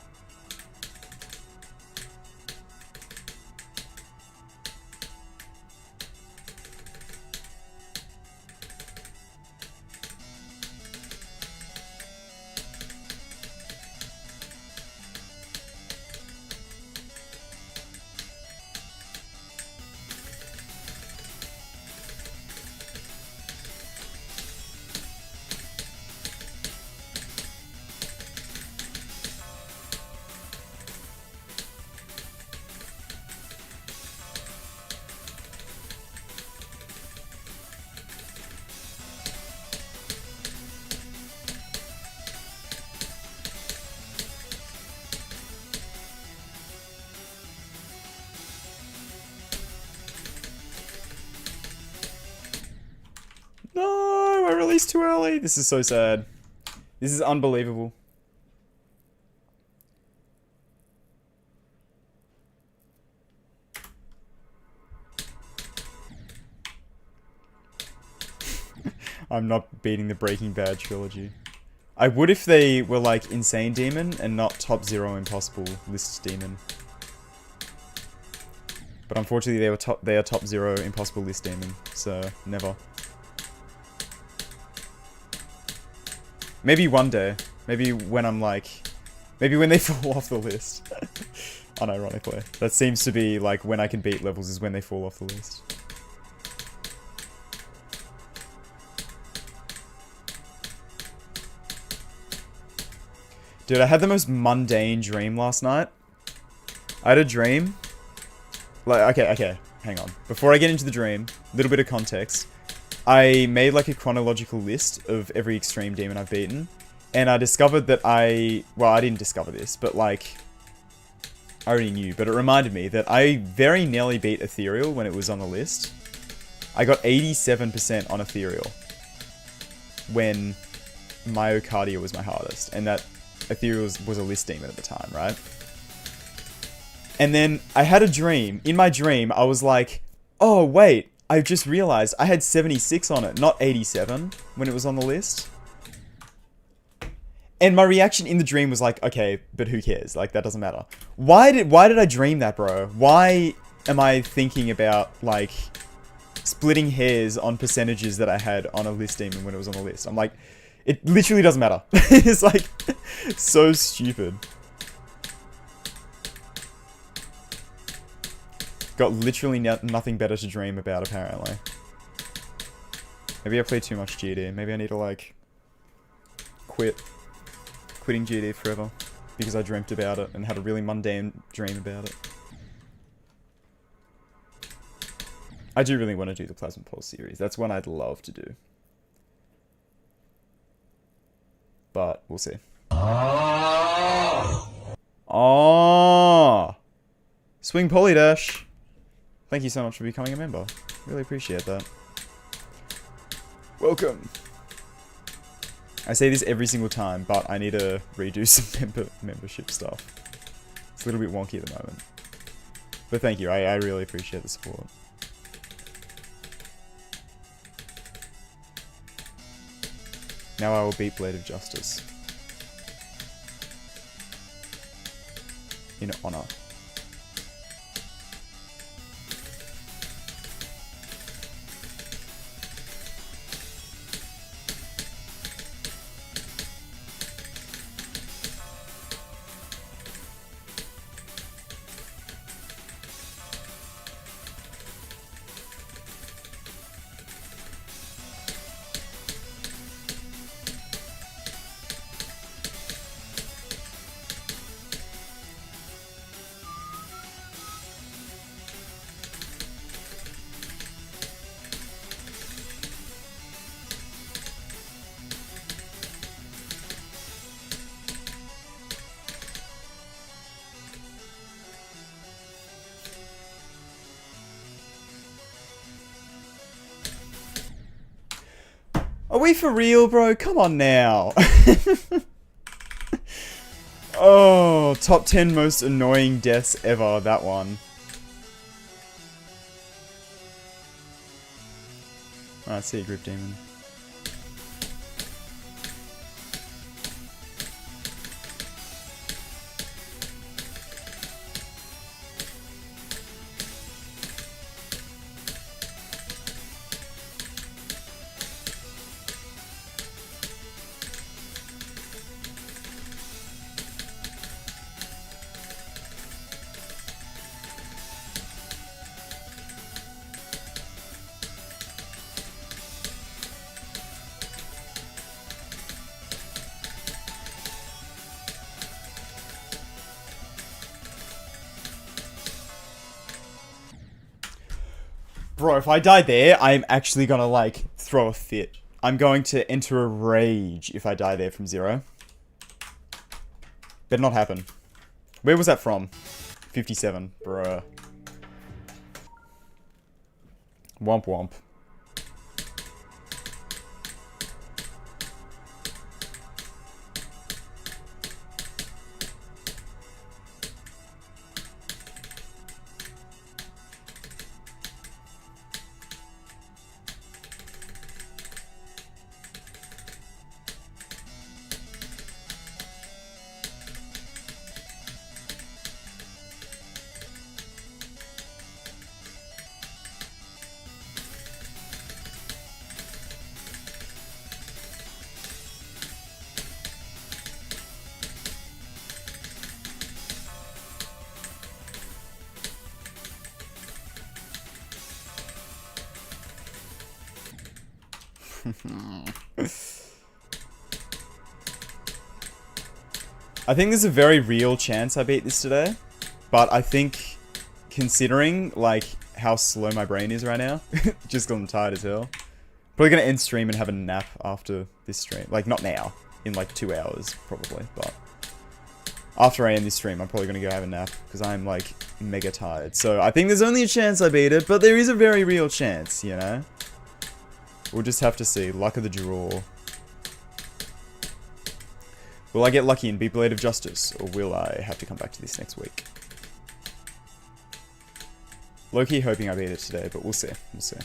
No, I released too early. This is so sad. This is unbelievable. I'm not beating the Breaking Bad trilogy. I would if they were like Insane Demon and not Top Zero Impossible List Demon. But unfortunately they are Top Zero Impossible List Demon, so never. Maybe one day. Maybe when I'm like... Maybe when they fall off the list. Unironically. That seems to be like when I can beat levels is when they fall off the list. Dude, I had the most mundane dream last night. I had a dream Like, okay, hang on. Before I get into the dream, a little bit of context. I made like a chronological list of every extreme demon I've beaten. And I discovered that well, I didn't discover this, but like, I already knew, but it reminded me that I very nearly beat Ethereal when it was on the list. I got 87% on Ethereal when Myocardia was my hardest, and that Ethereal was a list demon at the time, right? And then I had a dream. In my dream, I was like, oh wait, I just realized I had 76 on it, not 87 when it was on the list. And my reaction in the dream was like, okay, but who cares? Like, that doesn't matter. Why did I dream that, bro? Why am I thinking about, like, splitting hairs on percentages that I had on a list demon when it was on the list? I'm like, it literally doesn't matter. It's like, so stupid. Got literally nothing better to dream about, apparently. Maybe I played too much GD. Maybe I need to, like, quitting GD forever. Because I dreamt about it and had a really mundane dream about it. I do really want to do the Plasma Pulse series. That's one I'd love to do. But, we'll see. Oh! Swing Polydash! Thank you so much for becoming a member. Really appreciate that. Welcome! I say this every single time, but I need to redo some membership stuff. It's a little bit wonky at the moment. But thank you, I really appreciate the support. Now I will beat Blade of Justice. In honor. Are we for real, bro? Come on now. Oh, top 10 most annoying deaths ever, that one. Alright, see you, Grip Demon. Bro, if I die there, I'm actually gonna, like, throw a fit. I'm going to enter a rage if I die there from 0. Better not happen. Where was that from? 57, bruh. Womp womp. I think there's a very real chance I beat this today, but I think considering, like, how slow my brain is right now, just 'cause I'm tired as hell. Probably gonna end stream and have a nap after this stream. Like, not now. In, like, 2 hours, probably. But after I end this stream, I'm probably gonna go have a nap, because I'm, like, mega tired. So, I think there's only a chance I beat it, but there is a very real chance, you know? We'll just have to see. Luck of the draw. Will I get lucky and beat Blade of Justice, or will I have to come back to this next week? Low-key hoping I beat it today, but we'll see. We'll see.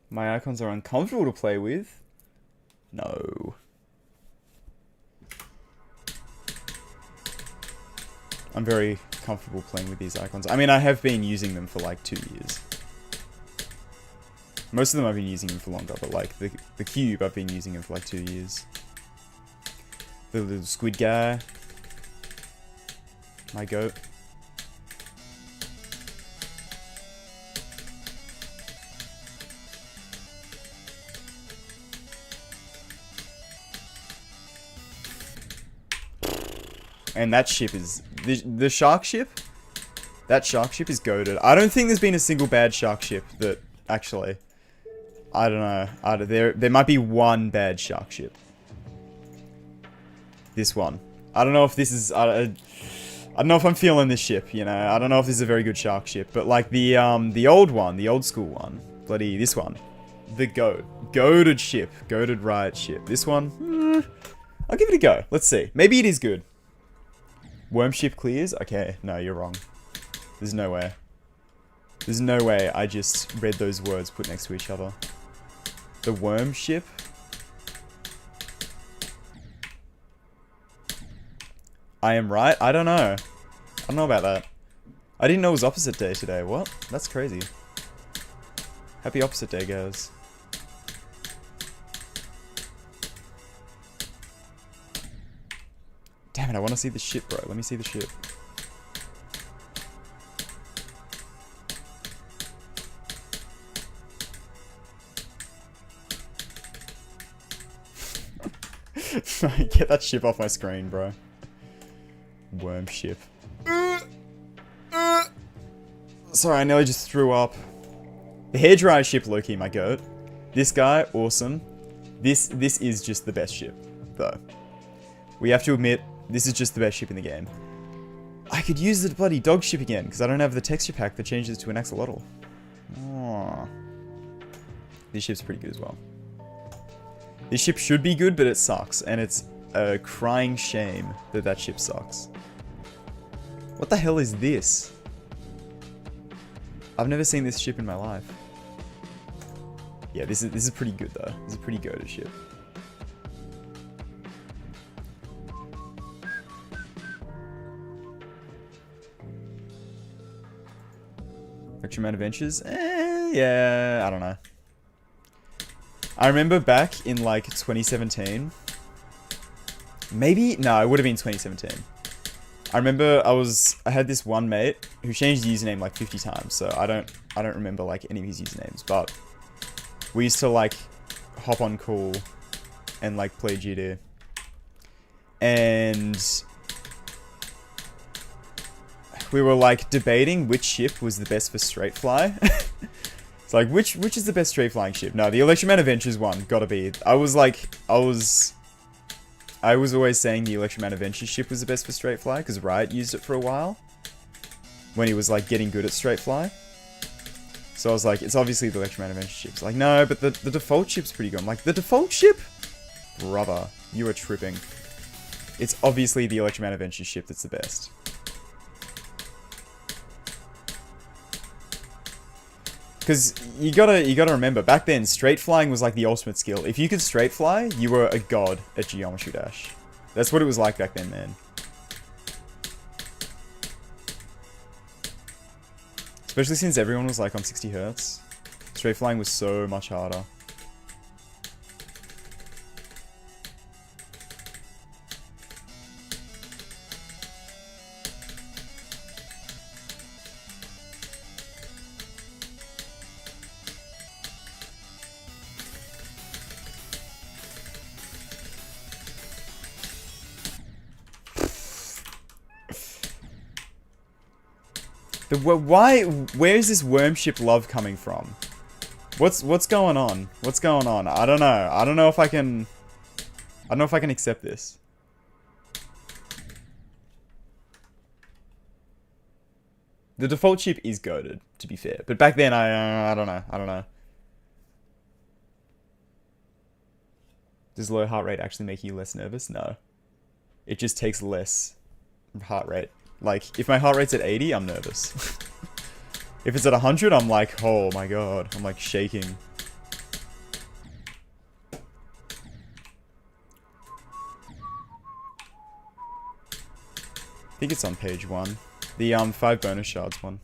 My icons are uncomfortable to play with? No. I'm very comfortable playing with these icons. I mean, I have been using them for like 2 years. Most of them I've been using them for longer, but like the cube, I've been using it for like 2 years. The little squid guy. My goat. And that ship is... The shark ship? That shark ship is goated. I don't think there's been a single bad shark ship that... Actually... I don't know. There might be one bad shark ship. This one. I don't know if this is... I don't know if I'm feeling this ship, you know? I don't know if this is a very good shark ship. But like the old one, the old school one. Bloody... This one. The goat. Goated ship. Goated riot ship. This one... I'll give it a go. Let's see. Maybe it is good. Worm ship clears? Okay, no, you're wrong. There's no way. There's no way I just read those words put next to each other. The worm ship? I am right? I don't know. I don't know about that. I didn't know it was opposite day today. What? That's crazy. Happy opposite day, guys. Damn it, I want to see the ship, bro. Let me see the ship. Get that ship off my screen, bro. Worm ship. Sorry, I nearly just threw up. The hairdryer ship, Loki, my goat. This guy, awesome. This is just the best ship, though. We have to admit, this is just the best ship in the game. I could use the bloody dog ship again, because I don't have the texture pack that changes to an axolotl. Aww. This ship's pretty good as well. This ship should be good, but it sucks, and it's a crying shame that that ship sucks. What the hell is this? I've never seen this ship in my life. Yeah, this is pretty good though. This is a pretty goated ship. Electroman Adventures? Yeah, I don't know. I remember back in like 2017. Maybe? No, it would have been 2017. I remember I had this one mate who changed his username like 50 times, so I don't remember like any of his usernames, but we used to like hop on call and like play GD. And we were like debating which ship was the best for straight fly. It's like, which is the best straight flying ship? No, the Electroman Adventures one, gotta be. I was always saying the Electroman Adventures ship was the best for straight fly, because Riot used it for a while. When he was like getting good at straight fly. So I was like, it's obviously the Electroman Adventures ship. It's like, no, but the default ship's pretty good. I'm like, the default ship? Brother, you are tripping. It's obviously the Electroman Adventures ship that's the best. Because you gotta remember, back then, straight flying was like the ultimate skill. If you could straight fly, you were a god at Geometry Dash. That's what it was like back then, man. Especially since everyone was like on 60 Hz. Straight flying was so much harder. Why? Where is this worm ship love coming from? What's going on? What's going on? I don't know. I don't know if I can accept this. The default ship is goated, to be fair. But back then, I don't know. I don't know. Does low heart rate actually make you less nervous? No. It just takes less heart rate. Like, if my heart rate's at 80, I'm nervous. If it's at 100, I'm like, oh my god. I'm like shaking. I think it's on page 1. The 5 bonus shards one.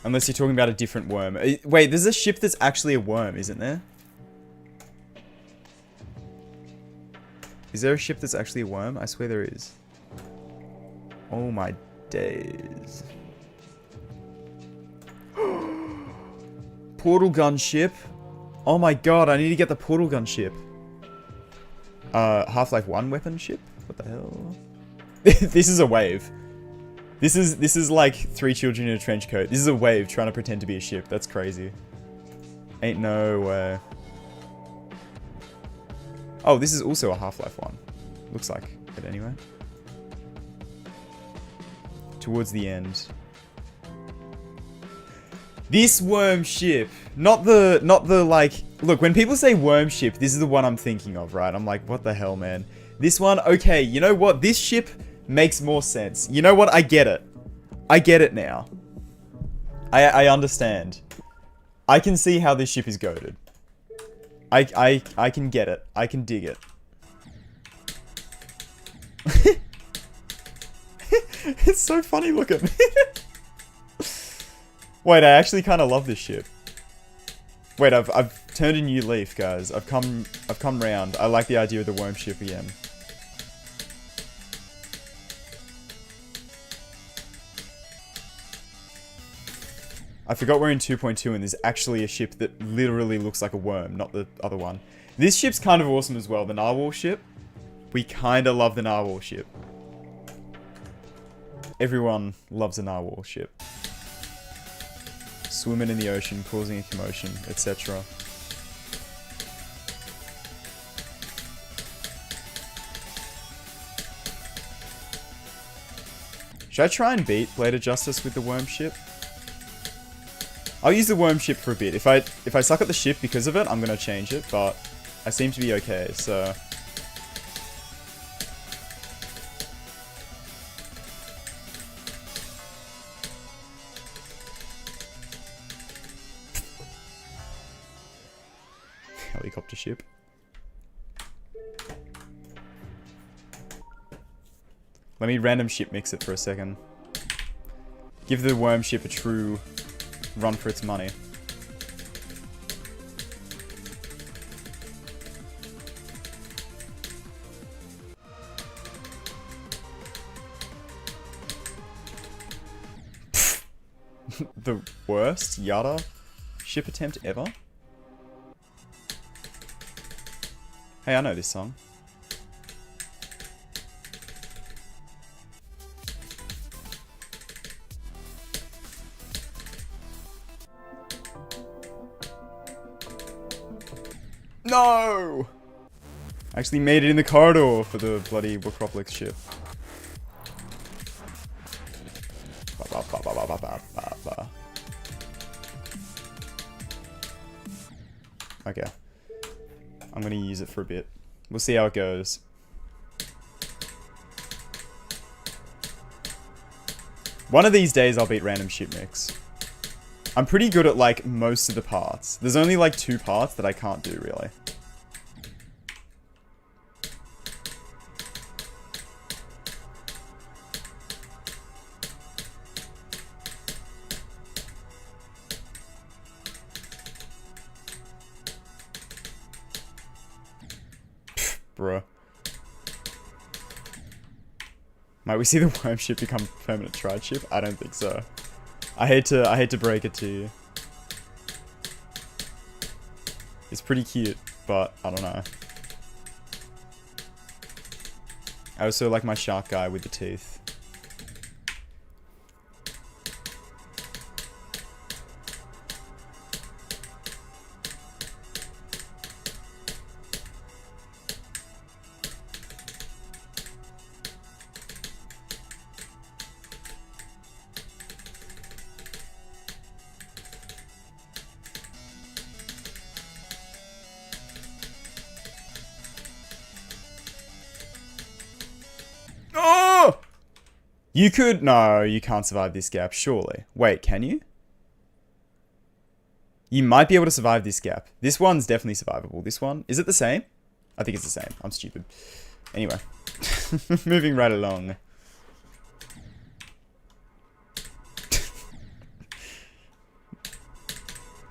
Unless you're talking about a different worm. Wait, there's a ship that's actually a worm, isn't there? Is there a ship that's actually a worm? I swear there is. Oh my days. Portal gun ship. Oh my god, I need to get the portal gun ship. Half-Life 1 weapon ship? What the hell? This is a wave. This is like 3 children in a trench coat. This is a wave trying to pretend to be a ship. That's crazy. Ain't no way. Oh, this is also a Half-Life 1. Looks like it anyway. Towards the end. This worm ship. Not the like... Look, when people say worm ship, this is the one I'm thinking of, right? I'm like, what the hell, man? This one, okay, you know what? This ship makes more sense. You know what? I get it. I get it now. I understand. I can see how this ship is goated. I can get it. I can dig it. It's so funny looking. Wait, I actually kind of love this ship. Wait, I've turned a new leaf, guys. I've come round. I like the idea of the worm ship again. I forgot we're in 2.2 and there's actually a ship that literally looks like a worm, not the other one. This ship's kind of awesome as well, the narwhal ship. We kind of love the narwhal ship. Everyone loves a narwhal ship. Swimming in the ocean, causing a commotion, etc. Should I try and beat Blade of Justice with the worm ship? I'll use the worm ship for a bit. If I suck at the ship because of it, I'm gonna change it, but I seem to be okay, so... Helicopter ship. Let me random ship mix it for a second. Give the worm ship a true run for its money. The worst Yada ship attempt ever? Hey, I know this song. No! I actually made it in the corridor for the bloody Wacropolis ship. Okay. I'm gonna use it for a bit. We'll see how it goes. One of these days I'll beat random ship mix. I'm pretty good at like most of the parts. There's only like 2 parts that I can't do really. Bruh. Might we see the worm ship become permanent Tride ship? I don't think so. I hate to break it to you. It's pretty cute, but I don't know. I also like my shark guy with the teeth. Oh! You could... No, you can't survive this gap, surely. Wait, can you? You might be able to survive this gap. This one's definitely survivable. This one... Is it the same? I think it's the same. I'm stupid. Anyway. Moving right along.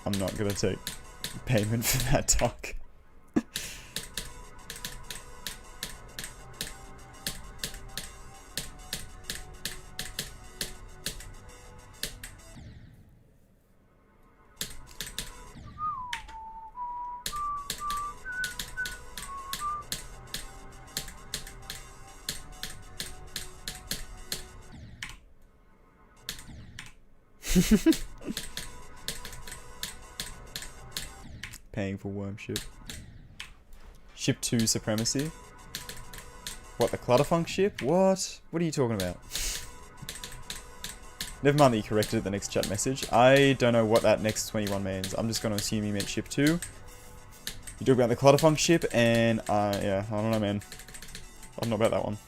I'm not gonna take payment for that talk. Paying for worm ship. Ship 2 supremacy? What, the Clutterfunk ship? What? What are you talking about? Never mind that you corrected it the next chat message. I don't know what that next 21 means. I'm just going to assume you meant ship 2. You talk about the Clutterfunk ship and, yeah, I don't know, man. I don't know about that one.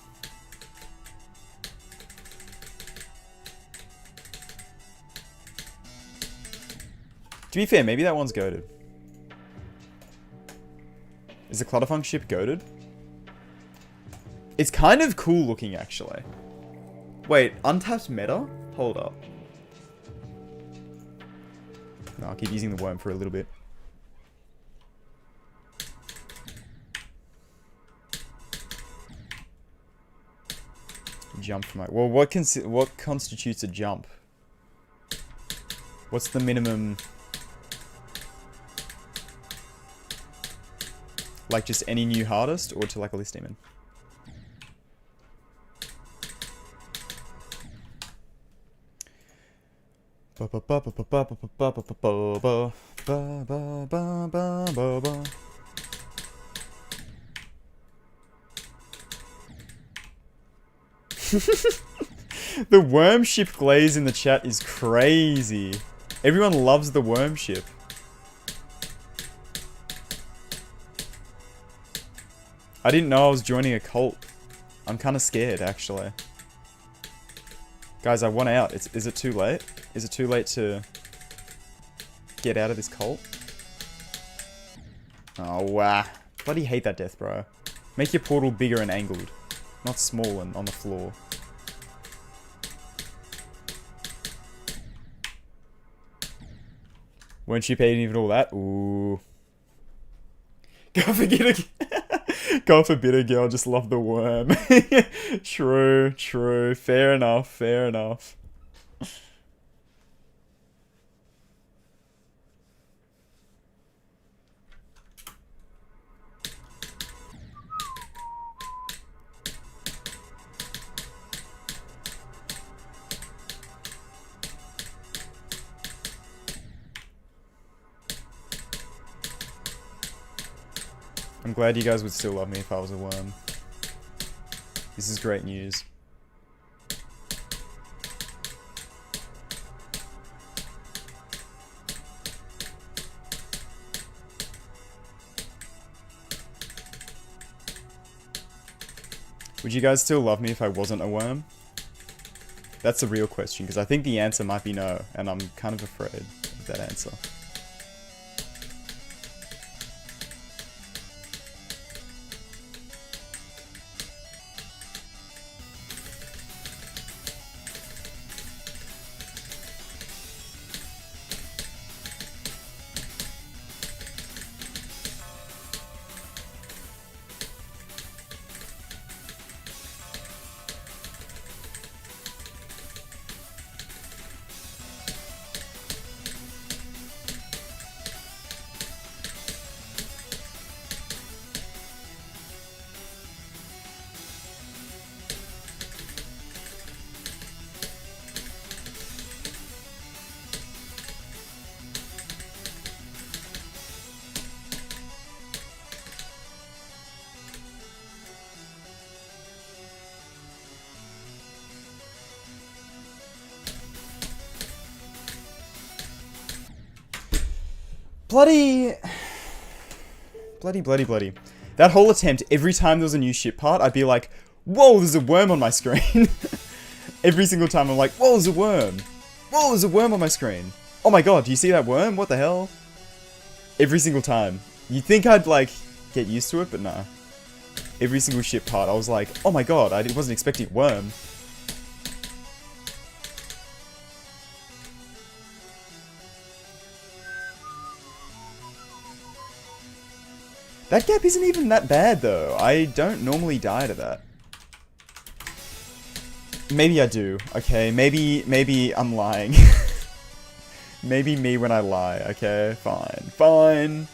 To be fair, maybe that one's goated. Is the Clutterfunk ship goated? It's kind of cool looking, actually. Wait, untapped meta? Hold up. No, I'll keep using the worm for a little bit. Jump from my... Well, what constitutes a jump? What's the minimum... Like just any new hardest, or to like a list demon? The worm ship glaze in the chat is crazy. Everyone loves the worm ship. I didn't know I was joining a cult. I'm kind of scared, actually. Guys, I want out. Is it too late? Is it too late to get out of this cult? Oh, wow. Bloody hate that death, bro. Make your portal bigger and angled. Not small and on the floor. Weren't you paid even all that? Ooh. God forbid a girl just love the worm. True, true. Fair enough, fair enough. I'm glad you guys would still love me if I was a worm. This is great news. Would you guys still love me if I wasn't a worm? That's the real question, because I think the answer might be no, and I'm kind of afraid of that answer. Bloody. Bloody. That whole attempt, every time there was a new ship part, I'd be like, whoa, there's a worm on my screen. Every single time I'm like, whoa, there's a worm. Whoa, there's a worm on my screen. Oh my god, do you see that worm? What the hell? Every single time. You'd think I'd, like, get used to it, but nah. Every single ship part, I was like, oh my god, I wasn't expecting a worm. That gap isn't even that bad, though. I don't normally die to that. Maybe I do. Okay, maybe I'm lying. Maybe me when I lie. Okay, fine.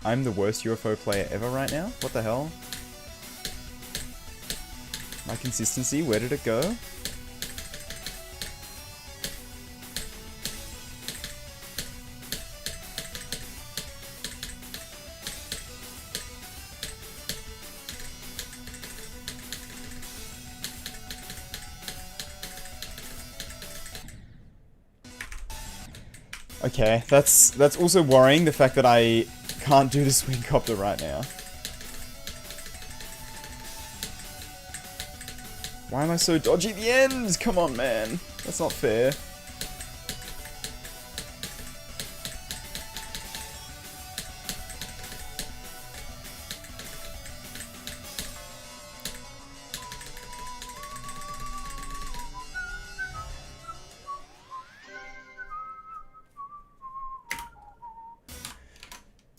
I'm the worst UFO player ever right now? What the hell? My consistency, where did it go? Okay, that's also worrying, the fact that I can't do the swing copter right now. Why am I so dodgy at the end? Come on, man. That's not fair.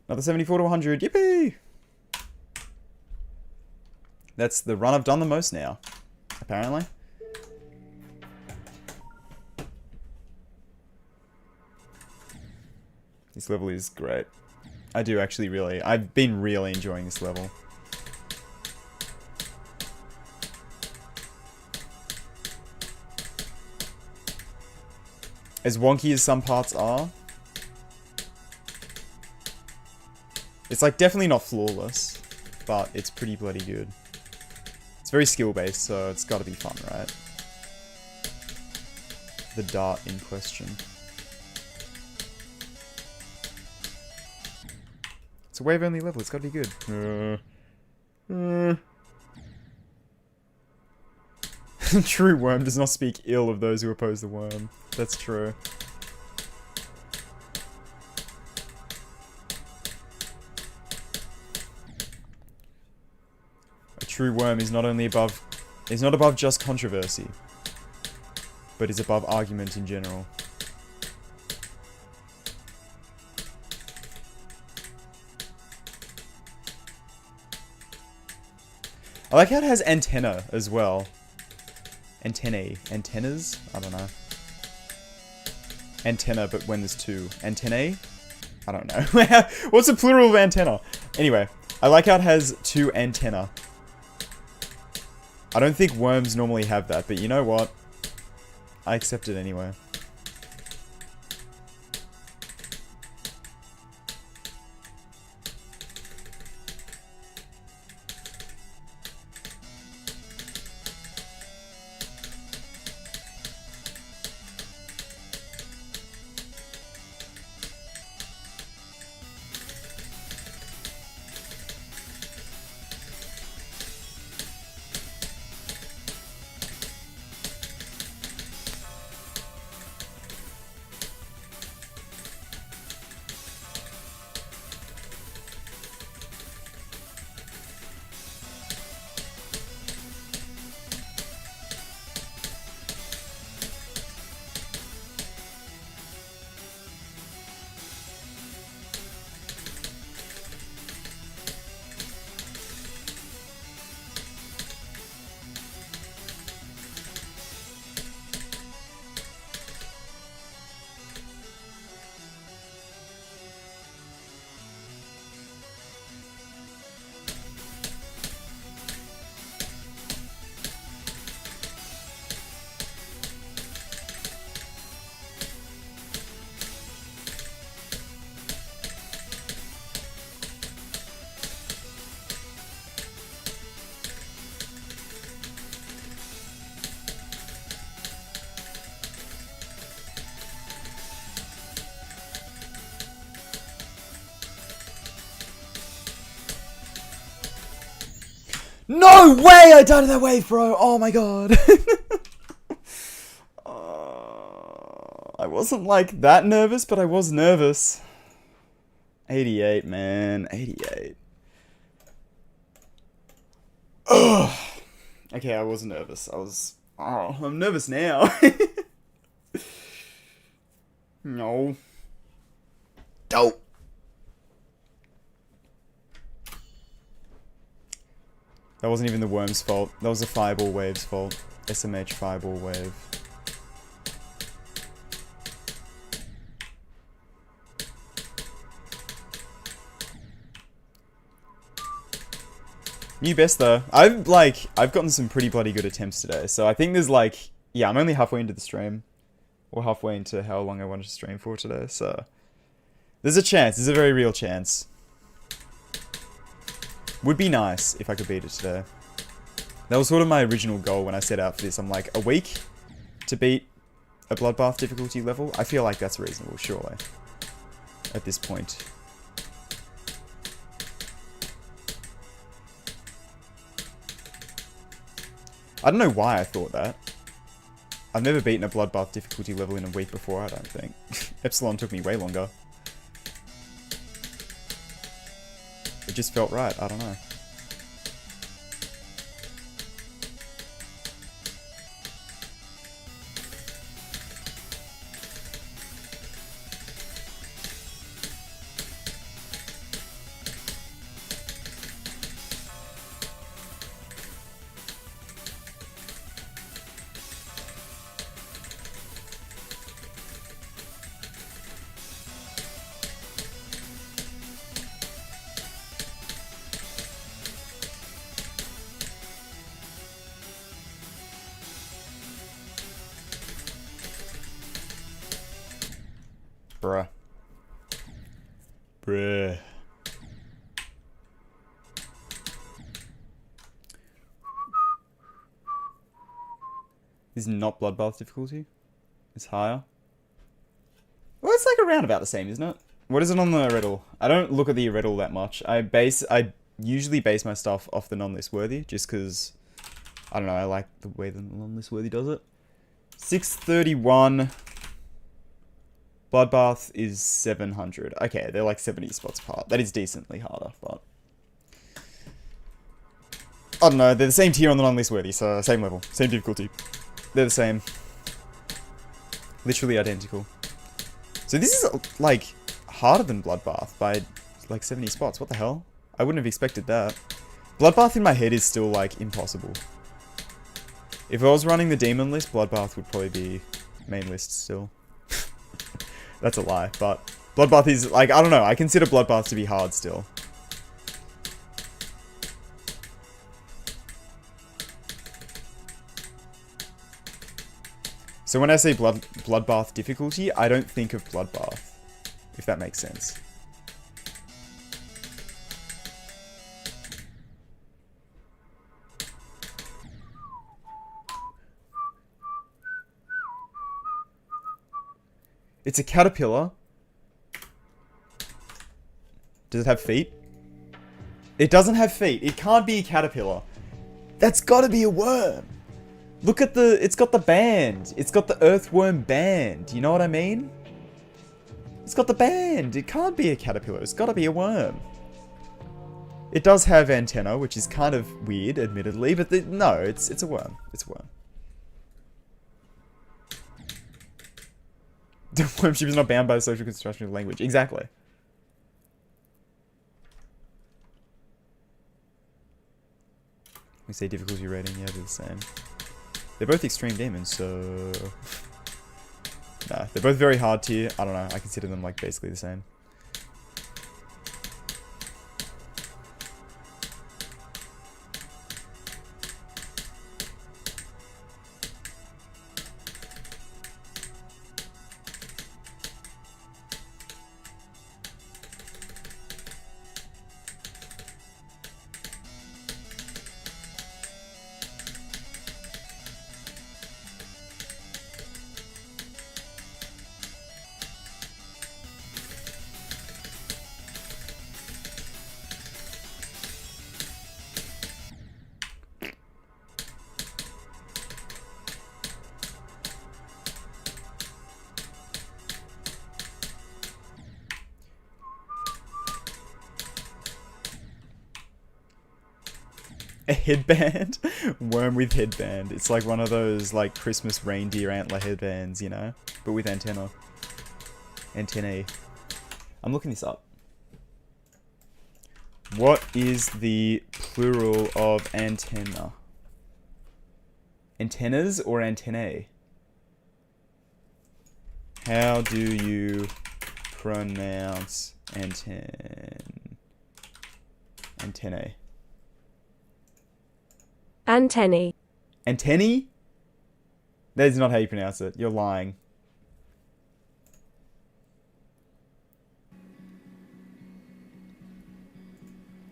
Another 74 to 100. Yippee! That's the run I've done the most now, apparently. This level is great. I do actually really... I've been really enjoying this level. As wonky as some parts are, it's like definitely not flawless, but it's pretty bloody good. It's very skill based, so it's gotta be fun, right? The dart in question. It's a wave only level, it's gotta be good. True worm does not speak ill of those who oppose the worm. That's true. A true worm is not above just controversy, but is above argument in general. I like how it has antenna as well. Antennas? I don't know. Antenna, but when there's two. Antennae? I don't know. What's the plural of antenna? Anyway, I like how it has two antenna. I don't think worms normally have that, but you know what? I accept it anyway. No way! I died of that wave, bro! Oh my god. I wasn't like that nervous, but I was nervous. 88, man. 88. Ugh. Okay, I was nervous. Oh, I'm nervous now. No. Dope. That wasn't even the worm's fault. That was the fireball wave's fault. SMH fireball wave. New best though. I've gotten some pretty bloody good attempts today. So I think there's like, yeah, I'm only halfway into the stream. Or halfway into how long I wanted to stream for today. So there's a chance. There's a very real chance. Would be nice if I could beat it today. That was sort of my original goal when I set out for this. I'm like, a week to beat a Bloodbath difficulty level? I feel like that's reasonable, surely. At this point. I don't know why I thought that. I've never beaten a Bloodbath difficulty level in a week before, I don't think. Epsilon took me way longer. It just felt right, I don't know. Bruh. Bruh. This is not Bloodbath difficulty. It's higher. Well, it's like around about the same, isn't it? What is it on the Riddle? I don't look at the Riddle that much. I usually base my stuff off the non-list worthy, just because, I don't know, I like the way the non-list worthy does it. 631... Bloodbath is 700. Okay, they're like 70 spots apart. That is decently harder, but... I don't know, they're the same tier on the non-list worthy, so same level, same difficulty. They're the same. Literally identical. So this is, like, harder than Bloodbath by, like, 70 spots. What the hell? I wouldn't have expected that. Bloodbath in my head is still, like, impossible. If I was running the demon list, Bloodbath would probably be main list still. That's a lie, but Bloodbath is, like, I don't know, I consider Bloodbath to be hard still. So when I say Bloodbath difficulty, I don't think of Bloodbath, if that makes sense. It's a caterpillar. Does it have feet? It doesn't have feet. It can't be a caterpillar. That's gotta be a worm. Look at the... It's got the band. It's got the earthworm band. You know what I mean? It's got the band. It can't be a caterpillar. It's gotta be a worm. It does have antenna, which is kind of weird, admittedly, but no, it's a worm. It's a worm. The wormship is not bound by the social construction of language. Exactly. We say difficulty rating, yeah, they're the same. They're both extreme demons, so... Nah, they're both very hard tier. I don't know, I consider them like basically the same. A headband? Worm with headband. It's like one of those like Christmas reindeer antler headbands, you know? But with antenna. Antennae. I'm looking this up. What is the plural of antenna? Antennas or antennae? How do you pronounce antennae? Antennae. Antennae? That is not how you pronounce it. You're lying.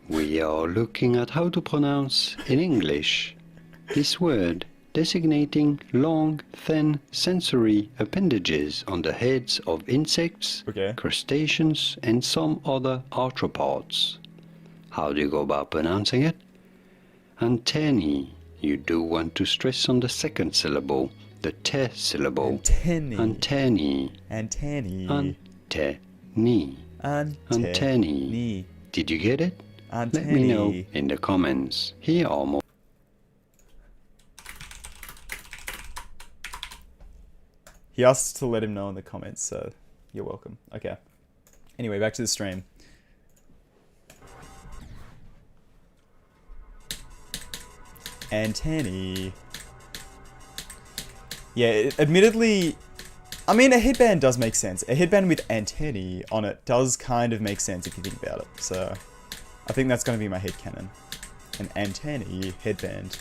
We are looking at how to pronounce in English this word designating long, thin sensory appendages on the heads of insects, Okay. crustaceans, and some other arthropods. How do you go about pronouncing it? Antennae. You do want to stress on the second syllable, the te syllable. Antennae. Antennae. Antennae. Antennae. Antennae. Did you get it? Antennae. Let me know in the comments. Here are more. He asked to let him know in the comments, so you're welcome. Okay. Anyway, back to the stream. Antennae. Yeah, admittedly, I mean, a headband does make sense. A headband with antennae on it does kind of make sense if you think about it. So, I think that's going to be my headcanon. An antennae headband.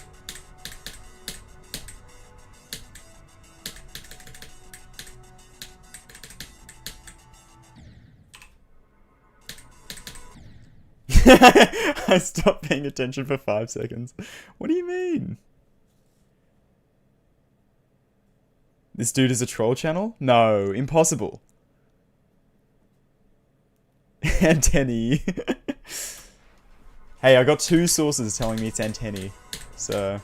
I stopped paying attention for 5 seconds. What do you mean? This dude is a troll channel? No, impossible. Antennae. Hey, I got 2 sources telling me it's antennae. So...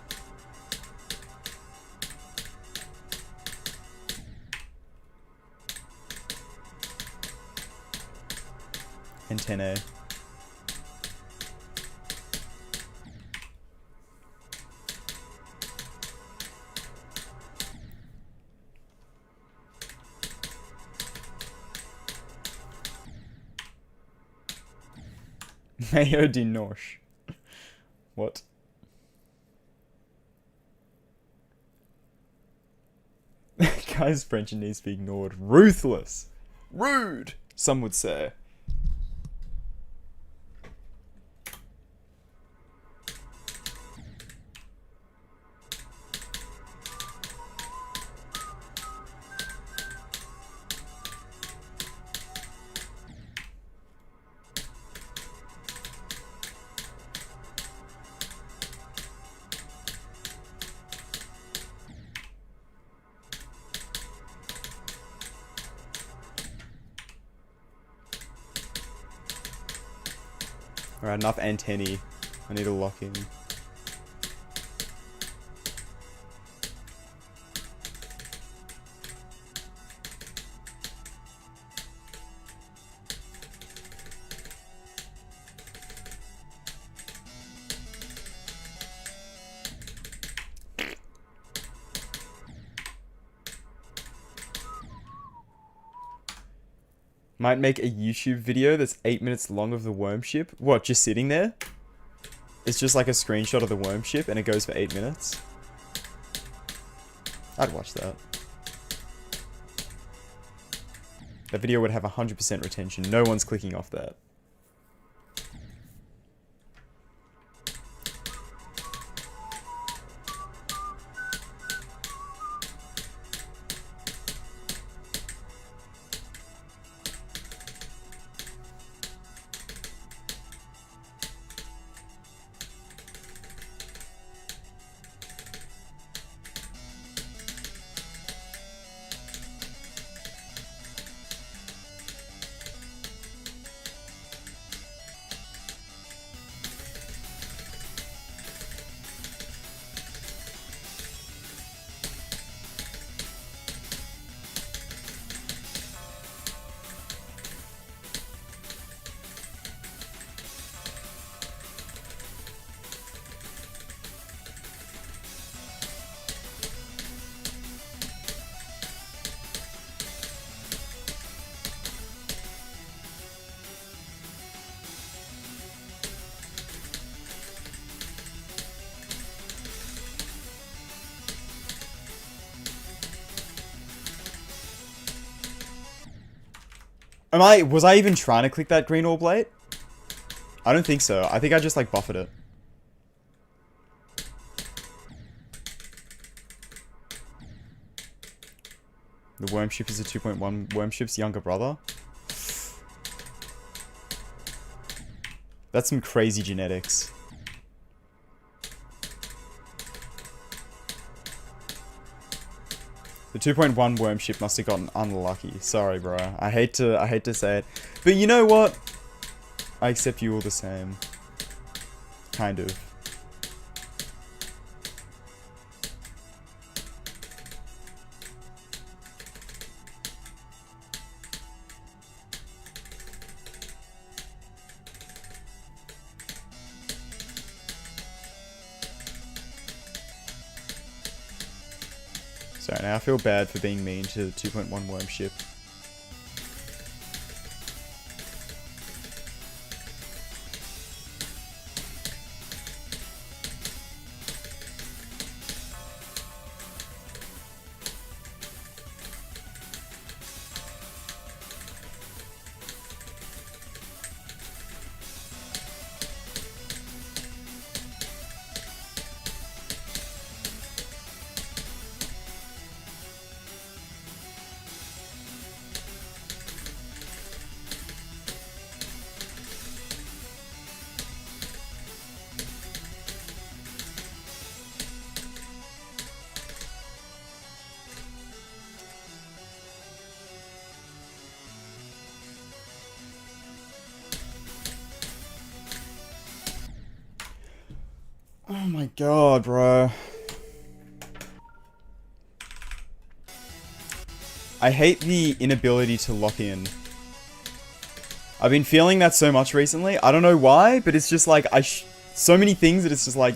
antennae. Mayo du Norche. What? Guy's French needs to be ignored. Ruthless. Rude, some would say. Alright, enough antennae. I need to lock in. Might make a YouTube video that's 8 minutes long of the worm ship. What, just sitting there? It's just like a screenshot of the worm ship and it goes for 8 minutes? I'd watch that. That video would have 100% retention. No one's clicking off that. Was I even trying to click that green orb late? I don't think so. I think I just like buffered it. The worm ship is a 2.1 worm ship's younger brother. That's some crazy genetics. The 2.1 worm ship must have gotten unlucky. Sorry, bro. I hate to say it. But you know what? I accept you all the same. Kind of. Sorry, now I feel bad for being mean to the 2.1 worm ship. Oh my god, bro. I hate the inability to lock in. I've been feeling that so much recently. I don't know why, but it's just like, so many things that it's just like...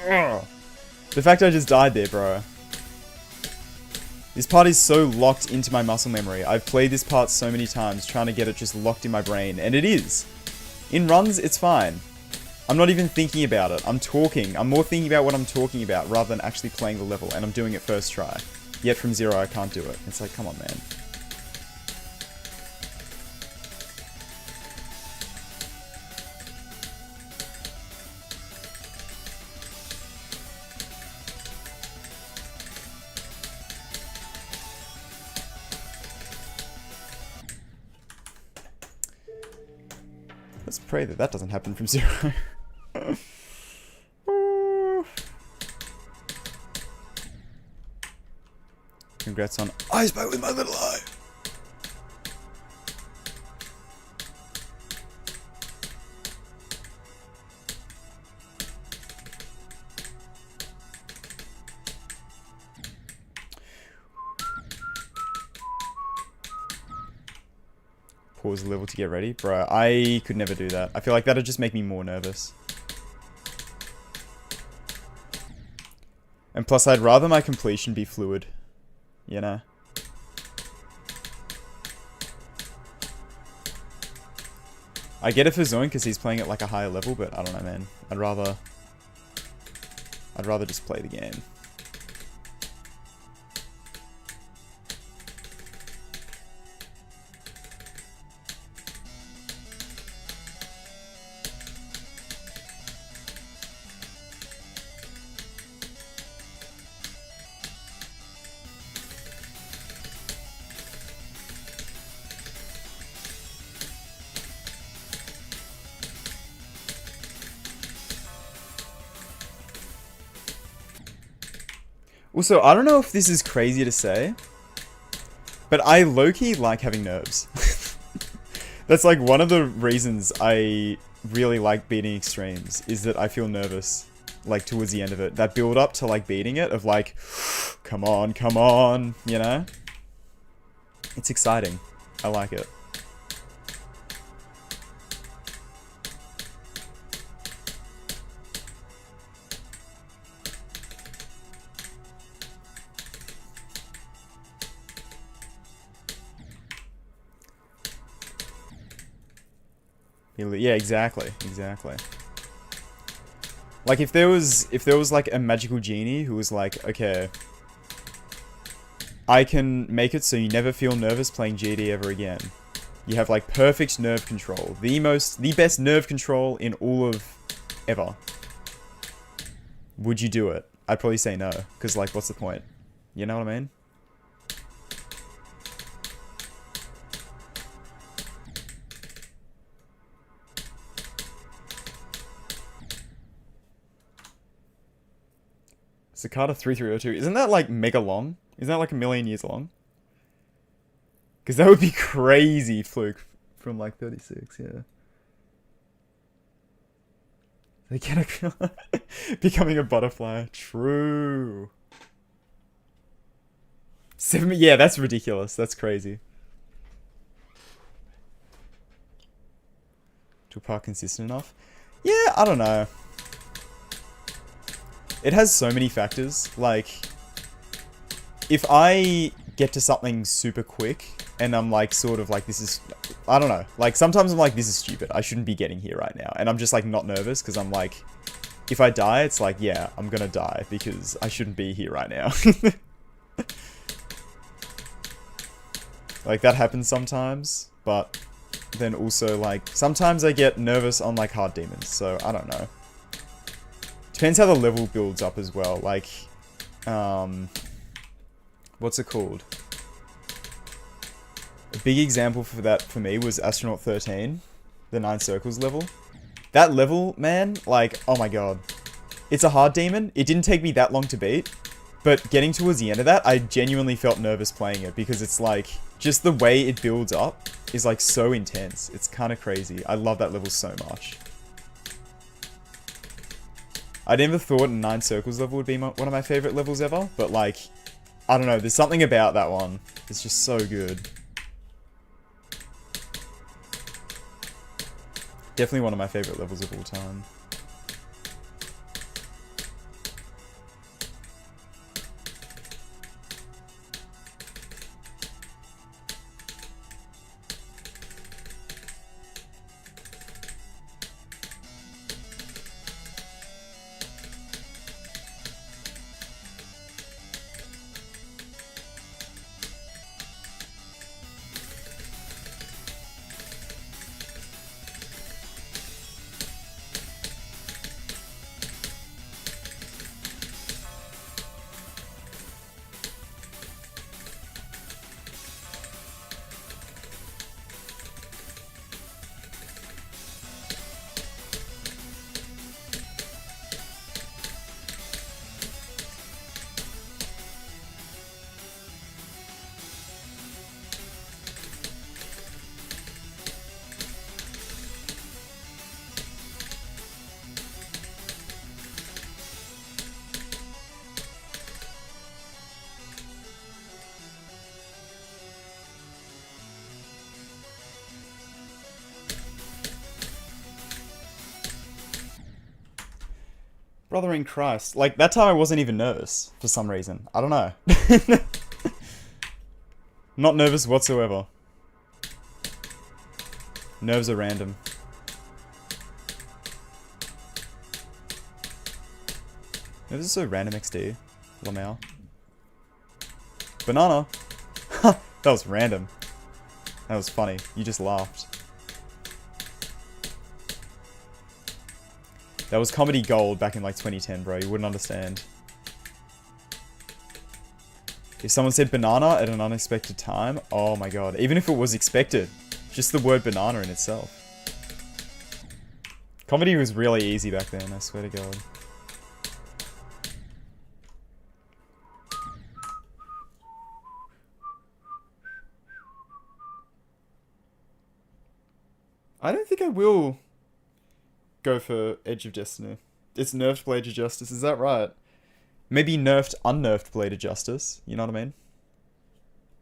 Ugh. The fact I just died there, bro. This part is so locked into my muscle memory. I've played this part so many times, trying to get it just locked in my brain, and it is. In runs, it's fine. I'm not even thinking about it. I'm talking. I'm more thinking about what I'm talking about rather than actually playing the level, and I'm doing it first try. Yet from zero, I can't do it. It's like, come on, man. Let's pray that that doesn't happen from zero. Congrats on I Spy with my little eye. Pause the level to get ready. Bro, I could never do that. I feel like that'd just make me more nervous. And plus, I'd rather my completion be fluid. You know? I get it for Zoin because he's playing at like a higher level, but I don't know, man. I'd rather just play the game. Also, I don't know if this is crazy to say, but I low-key like having nerves. That's like one of the reasons I really like beating extremes, is that I feel nervous, like towards the end of it. That build up to like beating it, of like, come on, you know? It's exciting. I like it. Yeah, exactly. Like if there was like a magical genie who was like, okay, I can make it so you never feel nervous playing GD ever again. You have like perfect nerve control. The best nerve control in all of ever. Would you do it? I'd probably say no, because like, what's the point? You know what I mean? Cicada 3302. Isn't that like mega long? Isn't that like a million years long? Because that would be crazy, Fluke. From like 36, yeah. They get becoming a butterfly. True. Yeah, that's ridiculous. That's crazy. Tupac consistent enough? Yeah, I don't know. It has so many factors. Like, if I get to something super quick and I'm like, sort of like, this is, I don't know. Like, sometimes I'm like, this is stupid. I shouldn't be getting here right now. And I'm just like not nervous because I'm like, if I die, it's like, yeah, I'm gonna die because I shouldn't be here right now. Like, that happens sometimes, but then also like, sometimes I get nervous on like hard demons. So I don't know. Depends how the level builds up as well. Like, what's it called? A big example for that for me was Astronaut 13, the 9 Circles level. That level, man, like, oh my god. It's a hard demon. It didn't take me that long to beat, but getting towards the end of that, I genuinely felt nervous playing it because it's like, just the way it builds up is like so intense. It's kind of crazy. I love that level so much. I never thought 9 Circles level would be one of my favorite levels ever, but like, I don't know, there's something about that one. It's just so good. Definitely one of my favorite levels of all time. Brother in Christ. Like, that time I wasn't even nervous, for some reason. I don't know. Not nervous whatsoever. Nerves are random. Nerves are so random, XD. Lamau. Banana. That was random. That was funny. You just laughed. That was comedy gold back in like 2010, bro. You wouldn't understand. If someone said banana at an unexpected time, oh my god. Even if it was expected. Just the word banana in itself. Comedy was really easy back then, I swear to god. I don't think I will go for Edge of Destiny. It's nerfed Blade of Justice, is that right? Maybe nerfed, unnerfed Blade of Justice, you know what I mean?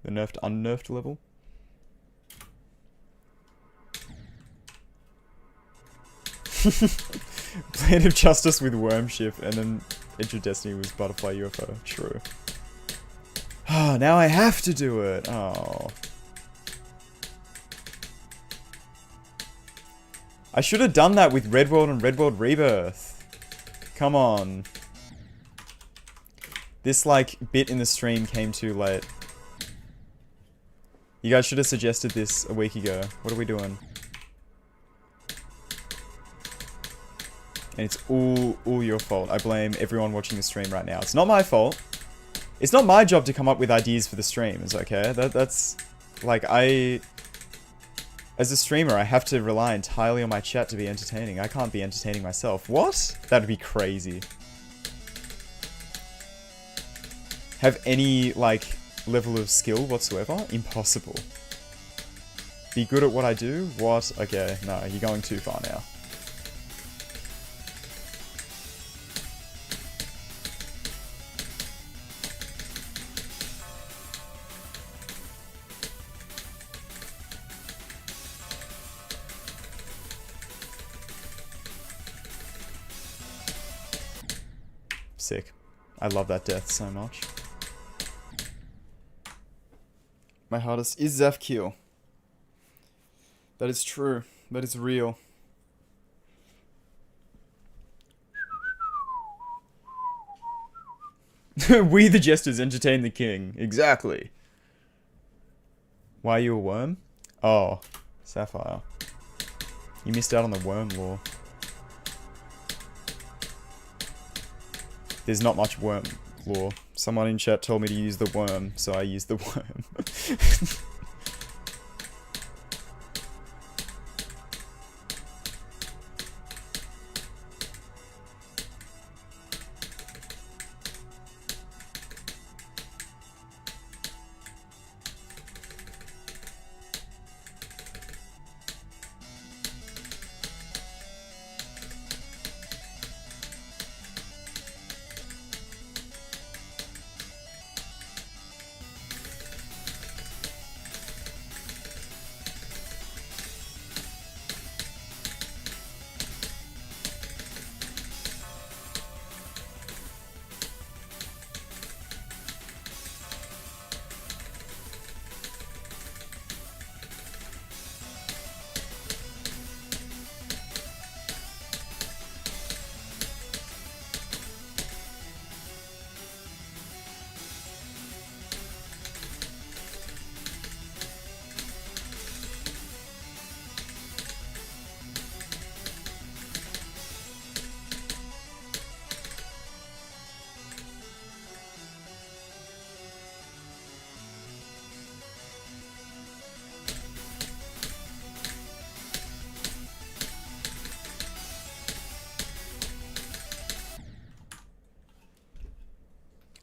The nerfed, unnerfed level. Blade of Justice with Worm Shift, and then Edge of Destiny was Butterfly UFO. True. Ah, now I have to do it. Oh. I should have done that with Red World and Red World Rebirth. Come on. This, like, bit in the stream came too late. You guys should have suggested this a week ago. What are we doing? And it's all your fault. I blame everyone watching the stream right now. It's not my fault. It's not my job to come up with ideas for the streams, okay? That's... Like, as a streamer, I have to rely entirely on my chat to be entertaining. I can't be entertaining myself. What? That'd be crazy. Have any, like, level of skill whatsoever? Impossible. Be good at what I do? What? Okay, no, you're going too far now. Sick. I love that death so much. My hardest is Zaphkiel. That is true. That is real. We the jesters entertain the king. Exactly. Why are you a worm? Oh, Sapphire. You missed out on the worm lore. There's not much worm lore. Someone in chat told me to use the worm, so I used the worm.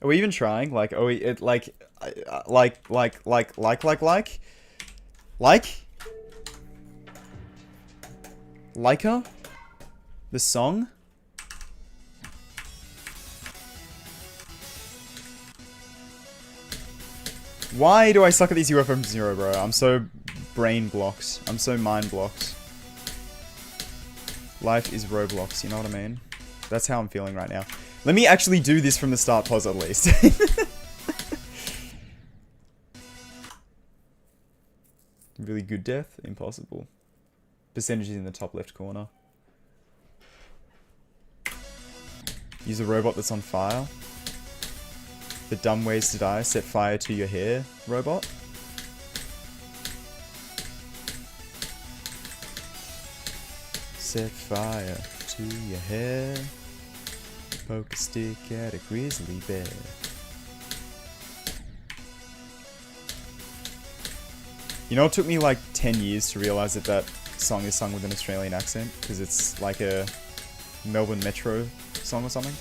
Are we even trying? Like, are we, it, like, Leica? The song? Why do I suck at these UFO from Zero, bro? I'm so brain blocked. I'm so mind blocked. Life is Roblox, you know what I mean? That's how I'm feeling right now. Let me actually do this from the start pause at least. Really good death? Impossible. Percentages in the top left corner. Use a robot that's on fire. The dumb ways to die. Set fire to your hair, robot. Set fire to your hair. Poke a stick at a grizzly bear. You know, it took me like 10 years to realize that that song is sung with an Australian accent, because it's like a Melbourne Metro song or something.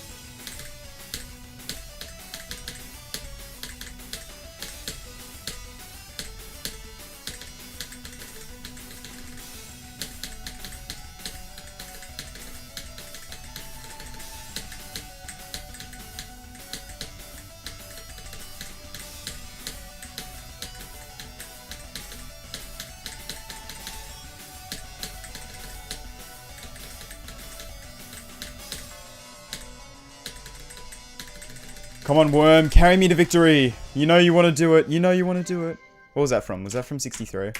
Come on, Worm, carry me to victory. You know you want to do it. You know you want to do it. What was that from? Was that from 63?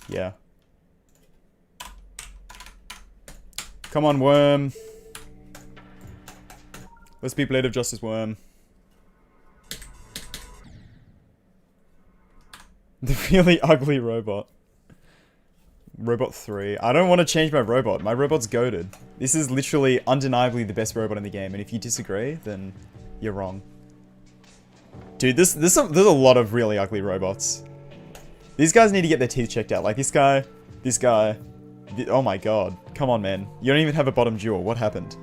Yeah. Come on, Worm. Let's be Blade of Justice, Worm. The really ugly robot. Robot 3. I don't want to change my robot. My robot's goated. This is literally undeniably the best robot in the game, and if you disagree, then you're wrong. Dude, there's a lot of really ugly robots. These guys need to get their teeth checked out. Like this guy. Oh my god. Come on, man. You don't even have a bottom jaw. What happened?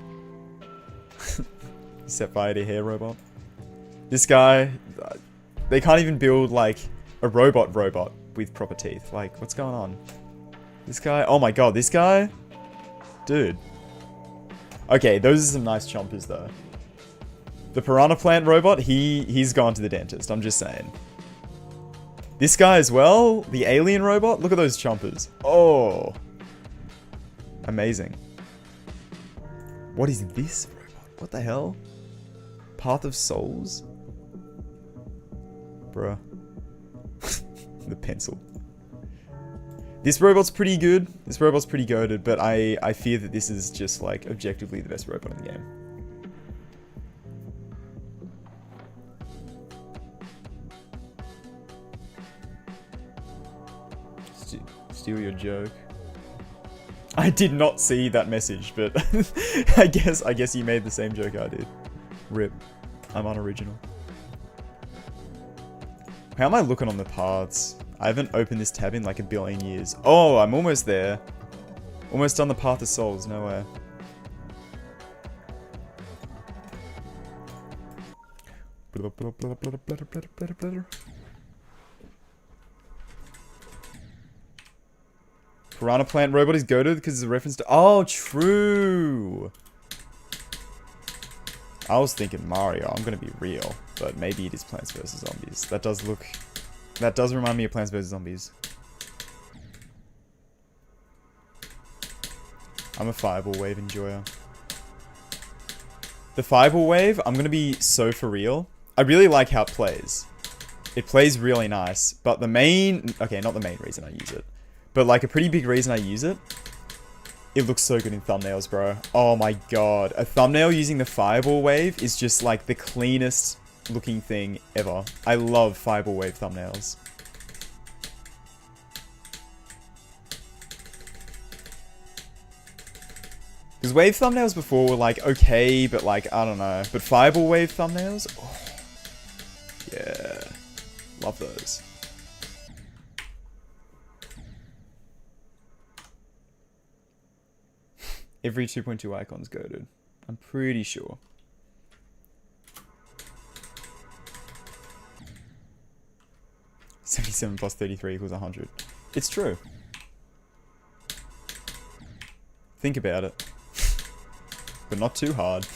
Set fire to your hair, robot. This guy. They can't even build, like, a robot with proper teeth. Like, what's going on? This guy. Oh my god, this guy? Dude. Okay, those are some nice chompers, though. The piranha plant robot, he's gone to the dentist. I'm just saying. This guy as well, the alien robot. Look at those chompers. Oh. Amazing. What is this robot? What the hell? Path of Souls? Bruh. The pencil. This robot's pretty good. This robot's pretty goated, but I fear that this is just, like, objectively the best robot in the game. Steal your joke. I did not see that message, but I guess you made the same joke I did. Rip. I'm unoriginal. How am I looking on the paths? I haven't opened this tab in like a billion years. Oh, I'm almost there. Almost done the Path of Souls. No way. Piranha plant robot is goated because it's a reference to... Oh, true! I was thinking Mario. I'm gonna be real. But maybe it is Plants vs. Zombies. That does look... That does remind me of Plants vs. Zombies. I'm a Fireball Wave enjoyer. The Fireball Wave, I'm gonna be so for real. I really like how it plays. It plays really nice, but the main... Okay, not the main reason I use it. But like a pretty big reason I use it. It looks so good in thumbnails, bro. Oh my god. A thumbnail using the Fireball Wave is just like the cleanest looking thing ever. I love Fireball Wave thumbnails. Because wave thumbnails before were like okay, but like, I don't know. But Fireball Wave thumbnails? Oh, yeah. Love those. Every 2.2 icon's goated. I'm pretty sure. "77 plus 33 equals 100. It's true. Think about it. But not too hard.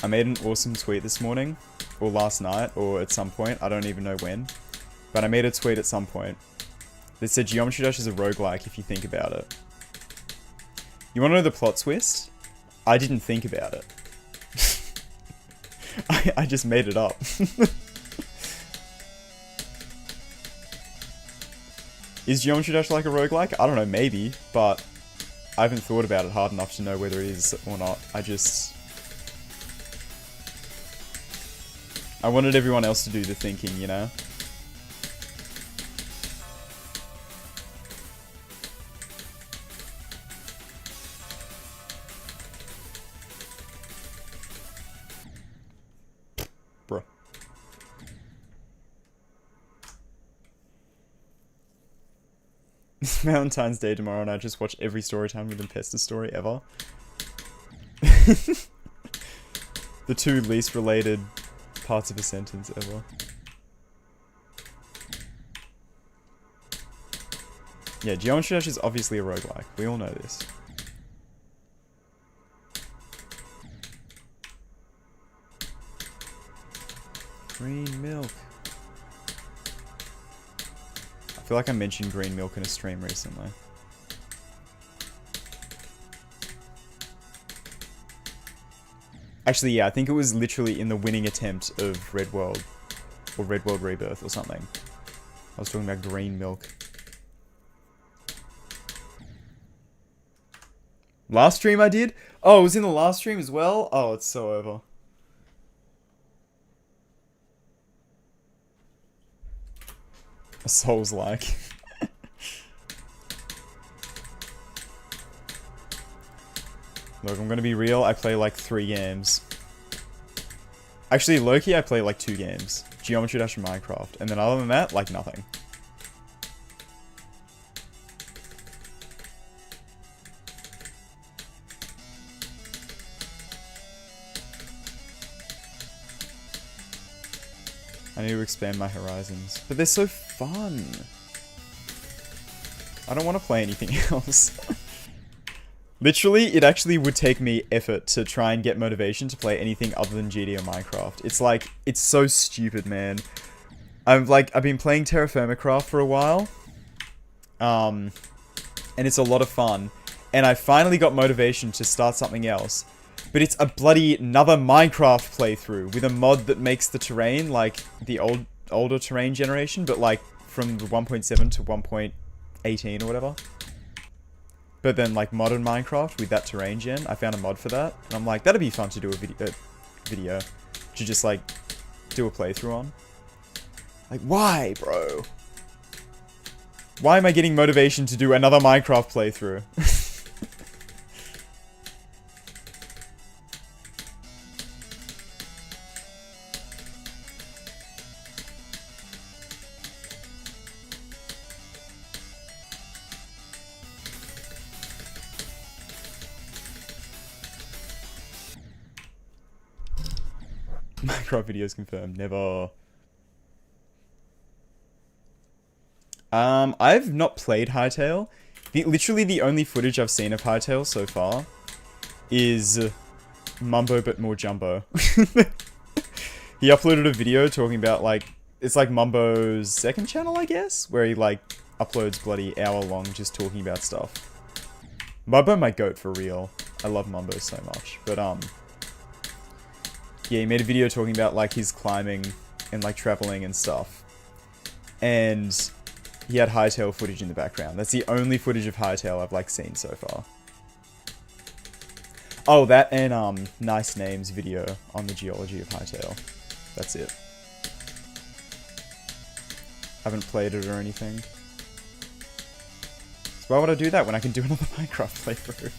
I made an awesome tweet this morning. Or last night. Or at some point. I don't even know when. But I made a tweet at some point that said Geometry Dash is a roguelike if you think about it. You want to know the plot twist? I didn't think about it. I just made it up. Is Geometry Dash like a roguelike? I don't know, maybe, but I haven't thought about it hard enough to know whether it is or not. I wanted everyone else to do the thinking, you know? Bruh. It's Valentine's Day tomorrow and I just watch every story time with Impesta story ever. The two least related parts of a sentence ever. Yeah, Geometry Dash is obviously a roguelike. We all know this. Green milk. I feel like I mentioned green milk in a stream recently. Actually, yeah, I think it was literally in the winning attempt of Red World. Or Red World Rebirth or something. I was talking about green milk. Last stream I did? Oh, it was in the last stream as well? Oh, it's so over. A Souls-like. Look, I'm gonna be real, I play like 3 games. Actually, low-key, I play like 2 games. Geometry Dash and Minecraft. And then other than that, like nothing. I need to expand my horizons. But they're so fun. I don't want to play anything else. Literally, it actually would take me effort to try and get motivation to play anything other than GD or Minecraft. It's like, it's so stupid, man. I've been playing Terra Firma for a while. And it's a lot of fun. And I finally got motivation to start something else. But it's a bloody another Minecraft playthrough with a mod that makes the terrain like the older terrain generation, but like from the 1.7 to 1.18 or whatever. But then like modern Minecraft with that terrain gen, I found a mod for that, and I'm like, that'd be fun to do a video to just like do a playthrough on. Like, why, bro? Why am I getting motivation to do another Minecraft playthrough? Minecraft videos confirmed. Never. I've not played Hytale. Literally the only footage I've seen of Hytale so far is Mumbo but more Jumbo. He uploaded a video talking about like, it's like Mumbo's second channel, I guess, where he like uploads bloody hour long just talking about stuff. Mumbo my goat for real. I love Mumbo so much. But yeah, he made a video talking about like his climbing and like traveling and stuff. And he had Hytale footage in the background. That's the only footage of Hytale I've like seen so far. Oh, that and Nice Names video on the geology of Hytale. That's it. Haven't played it or anything. So why would I do that when I can do another Minecraft playthrough?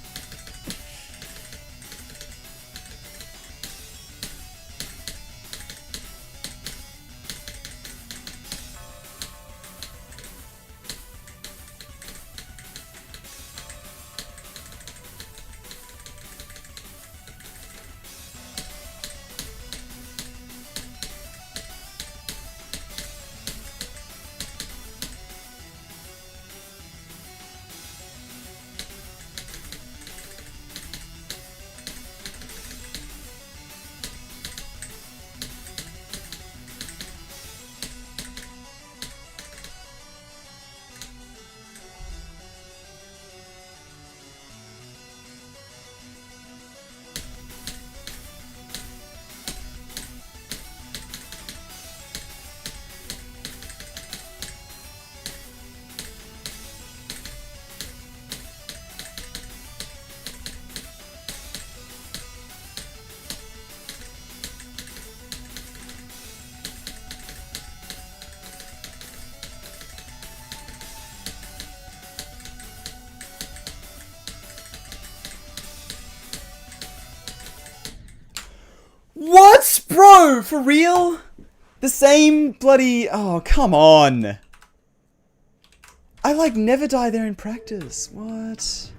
What? Bro, for real? The same bloody... Oh, come on. I, like, never die there in practice. What?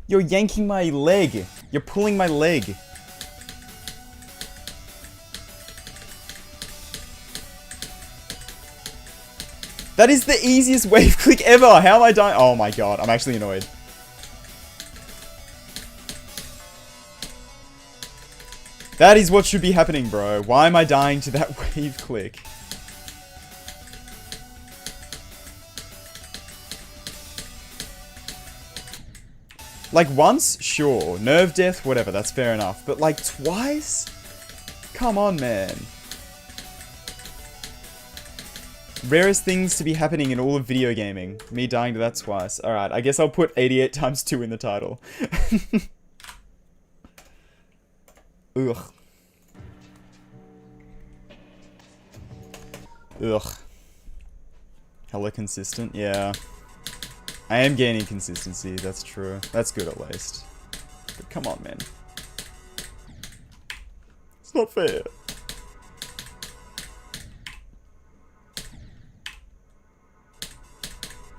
You're yanking my leg. You're pulling my leg. That is the easiest wave click ever. How am I dying? Oh my god, I'm actually annoyed. That is what should be happening, bro. Why am I dying to that wave click? Like once, sure. Nerve death, whatever, that's fair enough. But like twice? Come on, man. Rarest things to be happening in all of video gaming. Me dying to that twice. Alright, I guess I'll put 88 times 2 in the title. Ugh. Ugh. hella consistent. Yeah. I am gaining consistency, that's true. That's good at least. But come on, man. It's not fair.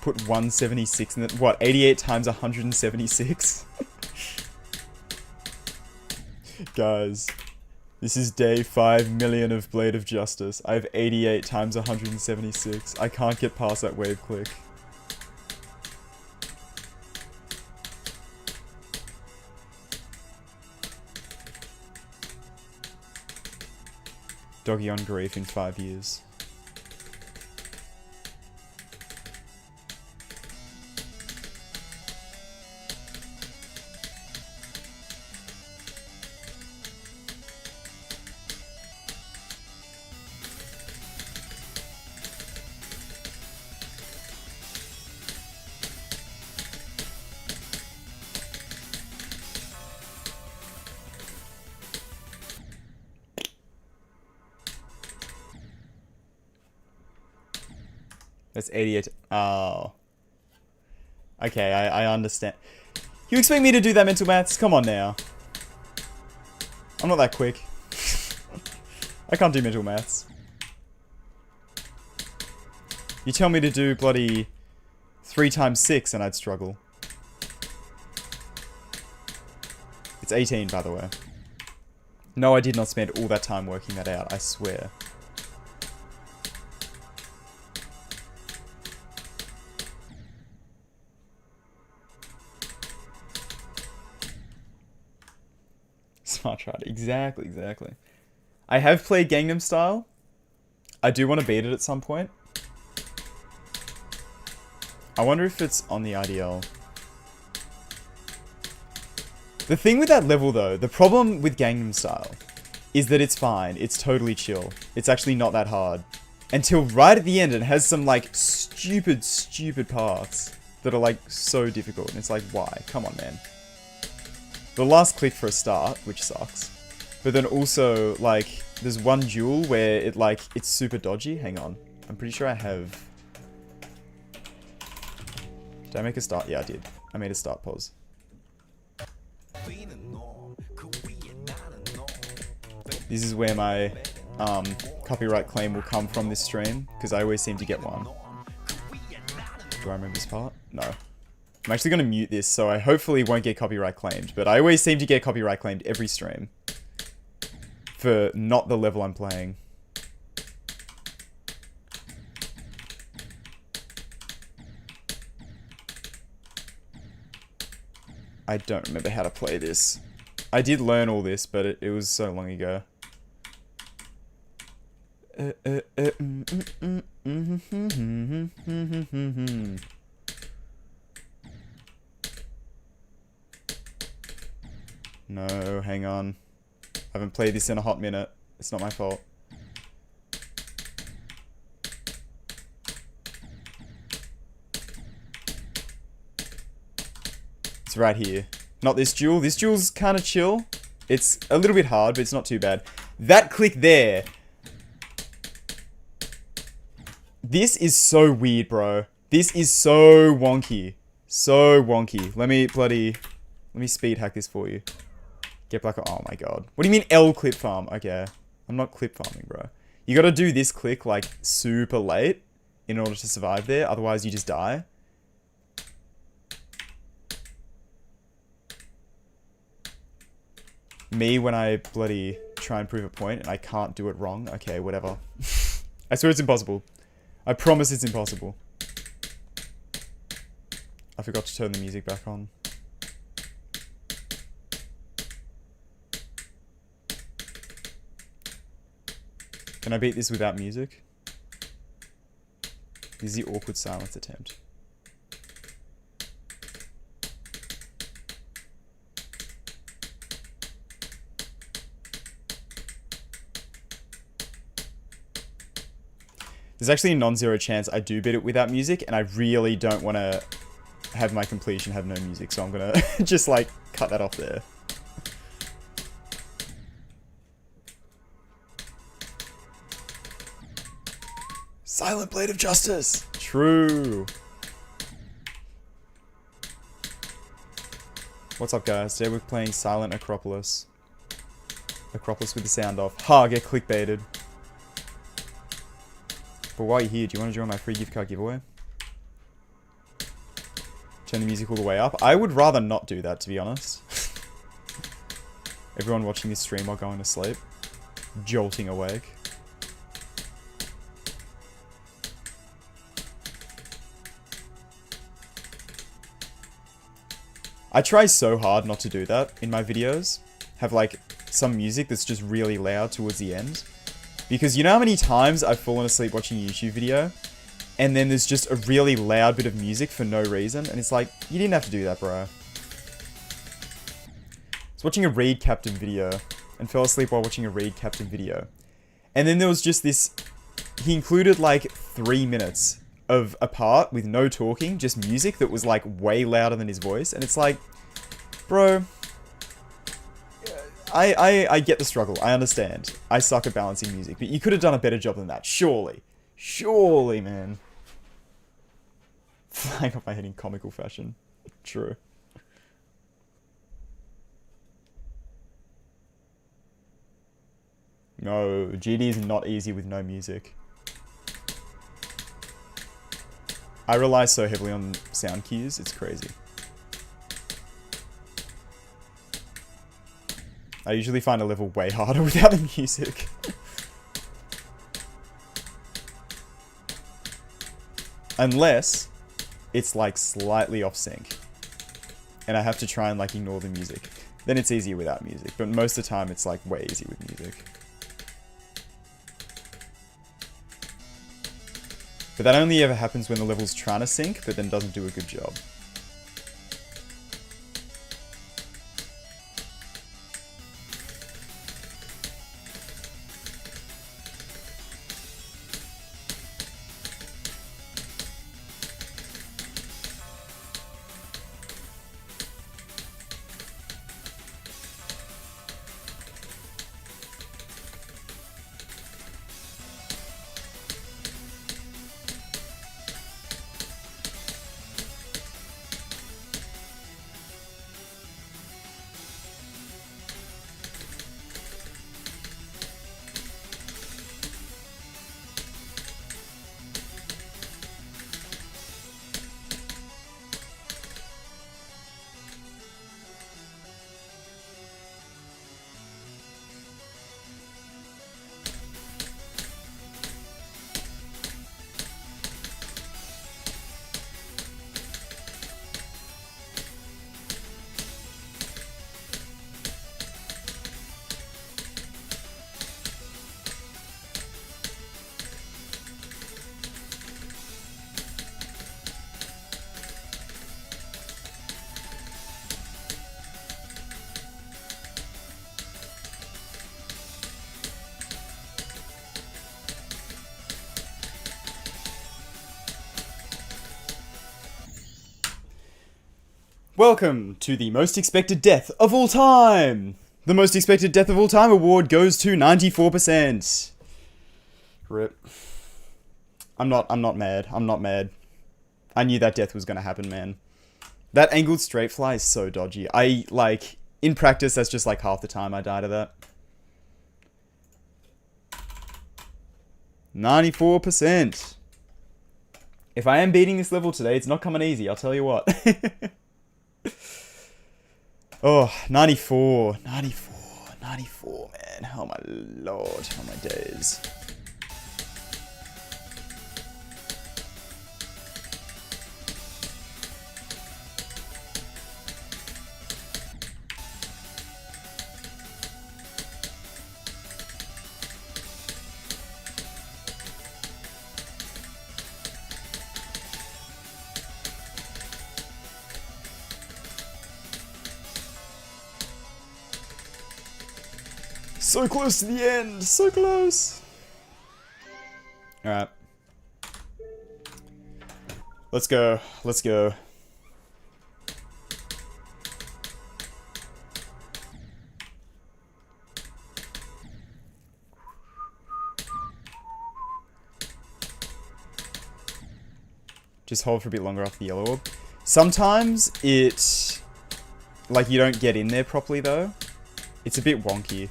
Put 176 in it. What, 88 times 176? Guys, this is day 5 million of Blade of Justice. I have 88 times 176. I can't get past that wave click. Doggy on grief in 5 years. That's 88. Oh. Okay, I understand. You expect me to do that mental maths? Come on now. I'm not that quick. I can't do mental maths. You tell me to do bloody 3 times 6 and I'd struggle. It's 18, by the way. No, I did not spend all that time working that out, I swear. Smart Tride. Exactly. I have played Gangnam Style. I do want to beat it at some point. I wonder if it's on the IDL. The thing with that level though, the problem with Gangnam Style is that it's fine. It's totally chill. It's actually not that hard. Until right at the end it has some like stupid paths that are like so difficult. And it's like, why? Come on, man. The last click for a start, which sucks. But then also, like, there's one duel where it, like, it's super dodgy. Hang on. I'm pretty sure I have... Did I make a start? Yeah, I did. I made a start pause. This is where my copyright claim will come from this stream, because I always seem to get one. Do I remember this part? No. I'm actually going to mute this, so I hopefully won't get copyright claimed. But I always seem to get copyright claimed every stream. For not the level I'm playing. I don't remember how to play this. I did learn all this, but it was so long ago. No, hang on. I haven't played this in a hot minute. It's not my fault. It's right here. Not this duel. This duel's kind of chill. It's a little bit hard, but it's not too bad. That click there. This is so weird, bro. This is so wonky. So wonky. Let me speed hack this for you. Get black. Oh my god. What do you mean L clip farm? Okay. I'm not clip farming, bro. You gotta do this click, like, super late in order to survive there. Otherwise, you just die. Me when I bloody try and prove a point and I can't do it wrong. Okay, whatever. I swear it's impossible. I promise it's impossible. I forgot to turn the music back on. Can I beat this without music? This is the awkward silence attempt. There's actually a non-zero chance I do beat it without music, and I really don't want to have my completion have no music, so I'm gonna just like cut that off there. Silent Blade of Justice! True. What's up, guys? Today we're playing Silent Acropolis. Acropolis with the sound off. Ha, get clickbaited. But while you're here, do you want to join my free gift card giveaway? Turn the music all the way up. I would rather not do that, to be honest. Everyone watching this stream while going to sleep. Jolting awake. I try so hard not to do that in my videos. Have like some music that's just really loud towards the end. Because you know how many times I've fallen asleep watching a YouTube video? And then there's just a really loud bit of music for no reason. And it's like, you didn't have to do that, bro. I was watching a Raid Captain video. And fell asleep while watching a Raid Captain video. And then there was just this... He included like 3 minutes of a part with no talking. Just music that was like way louder than his voice. And it's like, bro... I get the struggle. I understand. I suck at balancing music. But you could have done a better job than that. Surely. Surely, man. Flying off my head in comical fashion. True. No, GD is not easy with no music. I rely so heavily on sound cues, it's crazy. I usually find a level way harder without the music. Unless it's like slightly off sync. And I have to try and like ignore the music. Then it's easier without music. But most of the time it's like way easier with music. But that only ever happens when the level's trying to sync, but then doesn't do a good job. Welcome to the most expected death of all time! The most expected death of all time award goes to 94%. Rip. I'm not mad. I'm not mad. I knew that death was gonna happen, man. That angled straight fly is so dodgy. In practice, that's just like half the time I die to that. 94%. If I am beating this level today, it's not coming easy, I'll tell you what. Oh, 94, 94, 94, man. Oh my lord, oh my days. So close to the end! So close! Alright. Let's go. Let's go. Just hold for a bit longer after the yellow orb. Sometimes it... Like, you don't get in there properly, though. It's a bit wonky.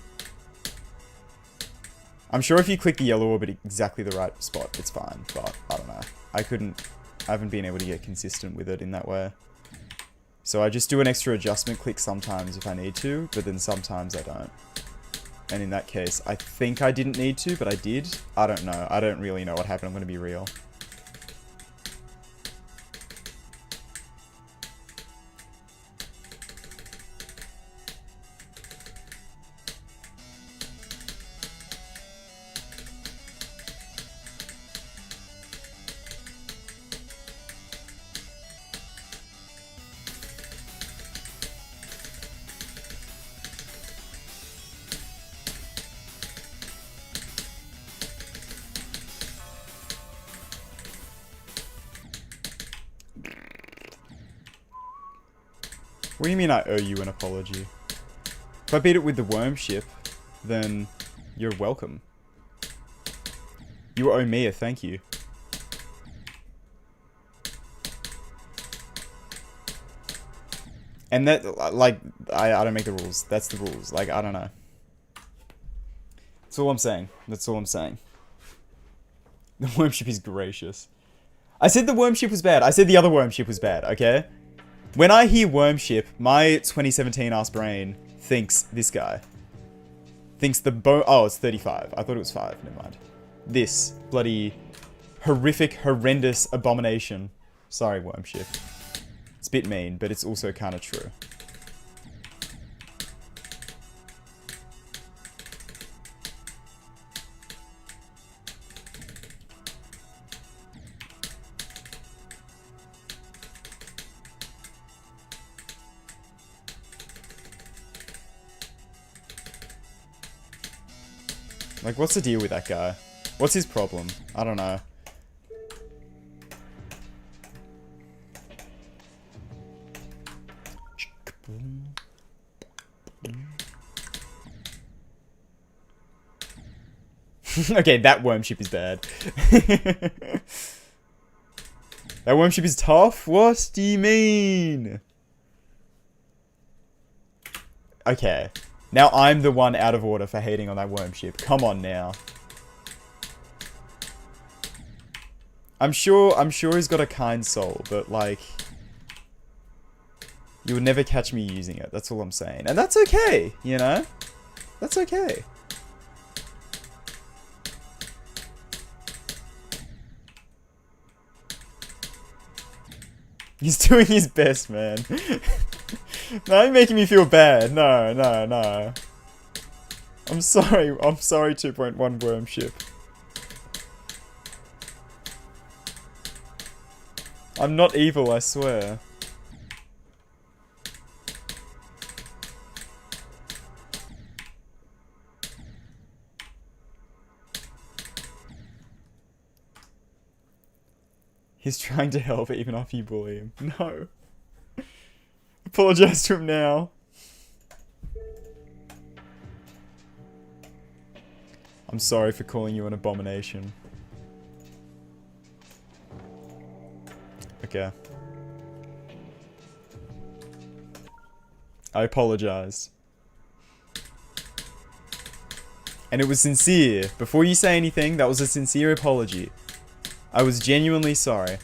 I'm sure if you click the yellow orb at exactly the right spot, it's fine. But, I don't know. I haven't been able to get consistent with it in that way. So I just do an extra adjustment click sometimes if I need to, but then sometimes I don't. And in that case, I think I didn't need to, but I did. I don't know. I don't really know what happened. I'm going to be real. What do you mean I owe you an apology? If I beat it with the worm ship, then you're welcome. You owe me a thank you. And that, like, I don't make the rules. That's the rules. Like, I don't know. That's all I'm saying. That's all I'm saying. The worm ship is gracious. I said the worm ship was bad. I said the other worm ship was bad, okay? When I hear worm ship, my 2017 ass brain thinks this guy. Thinks the oh, it's 35. I thought it was 5. Never mind. This bloody horrific, horrendous abomination. Sorry, worm ship. It's a bit mean, but it's also kind of true. Like, what's the deal with that guy? What's his problem? I don't know. Okay, that worm ship is bad. That worm ship is tough? What do you mean? Okay. Now I'm the one out of order for hating on that worm ship. Come on now. I'm sure he's got a kind soul, but like, you would never catch me using it. That's all I'm saying. And that's okay, you know? That's okay. He's doing his best, man. No, you're making me feel bad. No, no, no. I'm sorry 2.1 worm ship. I'm not evil, I swear. He's trying to help even after you bully him. No. Apologize to him now. I'm sorry for calling you an abomination. Okay. I apologized. And it was sincere. Before you say anything, that was a sincere apology. I was genuinely sorry.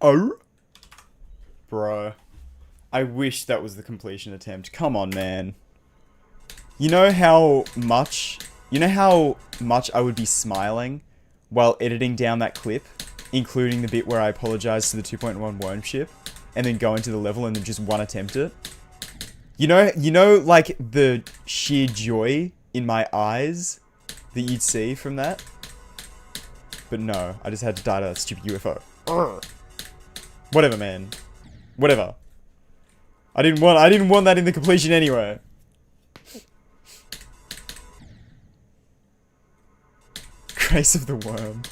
Oh? Bro. I wish that was the completion attempt. Come on, man. You know how much I would be smiling while editing down that clip, including the bit where I apologize to the 2.1 worm ship, and then go into the level and then just one attempt it? You know, like, the sheer joy in my eyes that you'd see from that? But no, I just had to die to that stupid UFO. Urgh. Whatever, man. Whatever. I didn't want that in the completion anyway. Grace of the worm.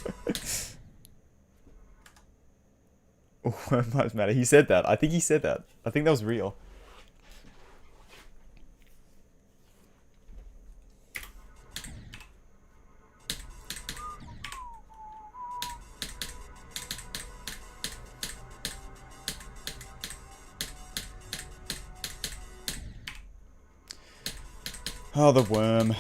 Worm lives matter. He said that. I think he said that. I think that was real. Oh, the worm.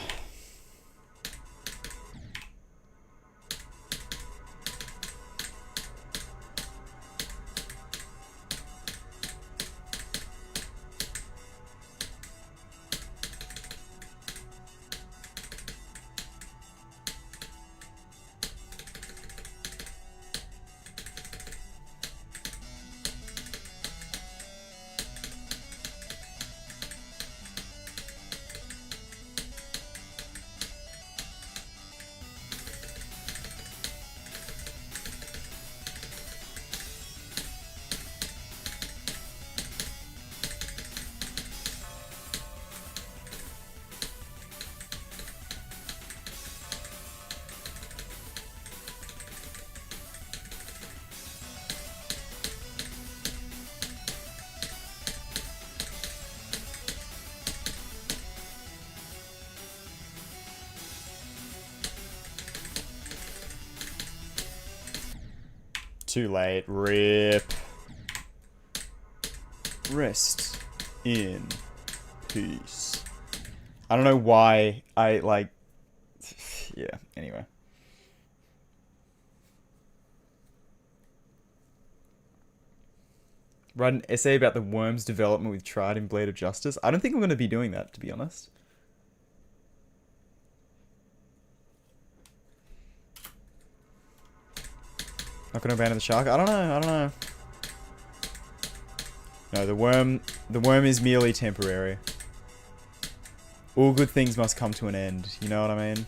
Too late. Rip. Rest in peace. I don't know why I, like... Yeah, anyway. Write an essay about the worm's development with Tride in Blade of Justice. I don't think I'm going to be doing that, to be honest. Not gonna abandon the shark? I don't know. No, the worm is merely temporary. All good things must come to an end, you know what I mean?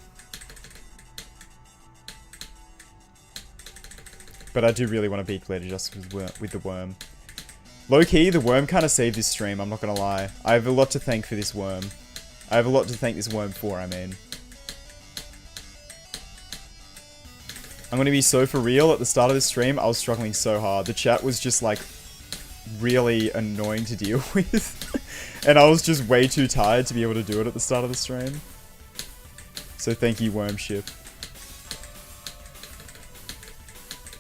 But I do really want to beat Blade of Justice with the worm. Low-key, the worm kind of saved this stream, I'm not gonna lie. I have a lot to thank for this worm. I have a lot to thank this worm for, I mean. I'm gonna be so for real, at the start of this stream, I was struggling so hard. The chat was just, like, really annoying to deal with. And I was just way too tired to be able to do it at the start of the stream. So thank you, Wormship.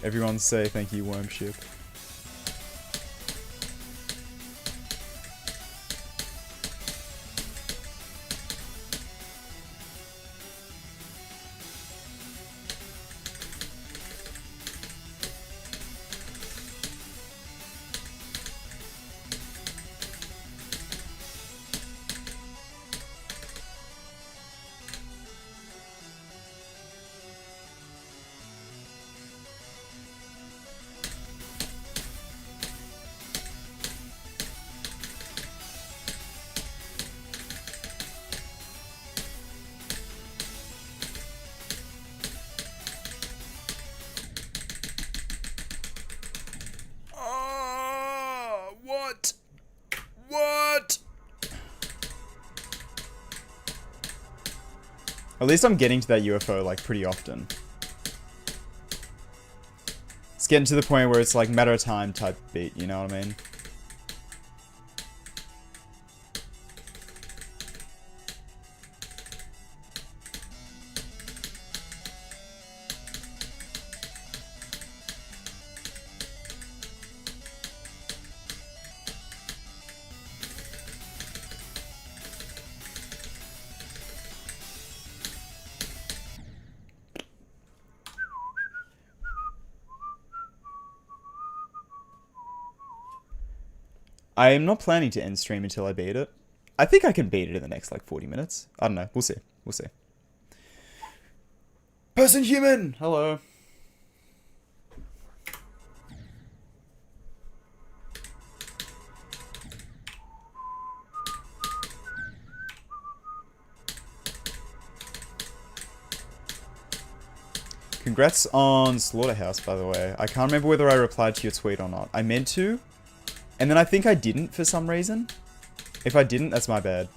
Everyone say thank you, Wormship. At least I'm getting to that UFO, like, pretty often. It's getting to the point where it's, like, matter of time type beat, you know what I mean? I am not planning to end stream until I beat it. I think I can beat it in the next like 40 minutes. I don't know. We'll see. We'll see. Person human! Hello. Congrats on Slaughterhouse, by the way. I can't remember whether I replied to your tweet or not. I meant to, and then I think I didn't for some reason. If I didn't, that's my bad.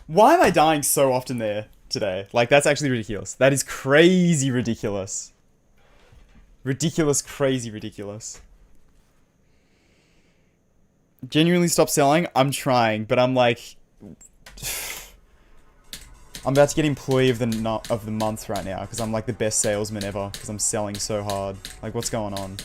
Why am I dying so often there today? Like, that's actually ridiculous. That is crazy ridiculous. Ridiculous, crazy ridiculous. Genuinely stop selling? I'm trying, but I'm like... I'm about to get employee of the month right now, because I'm like the best salesman ever, because I'm selling so hard. Like, what's going on?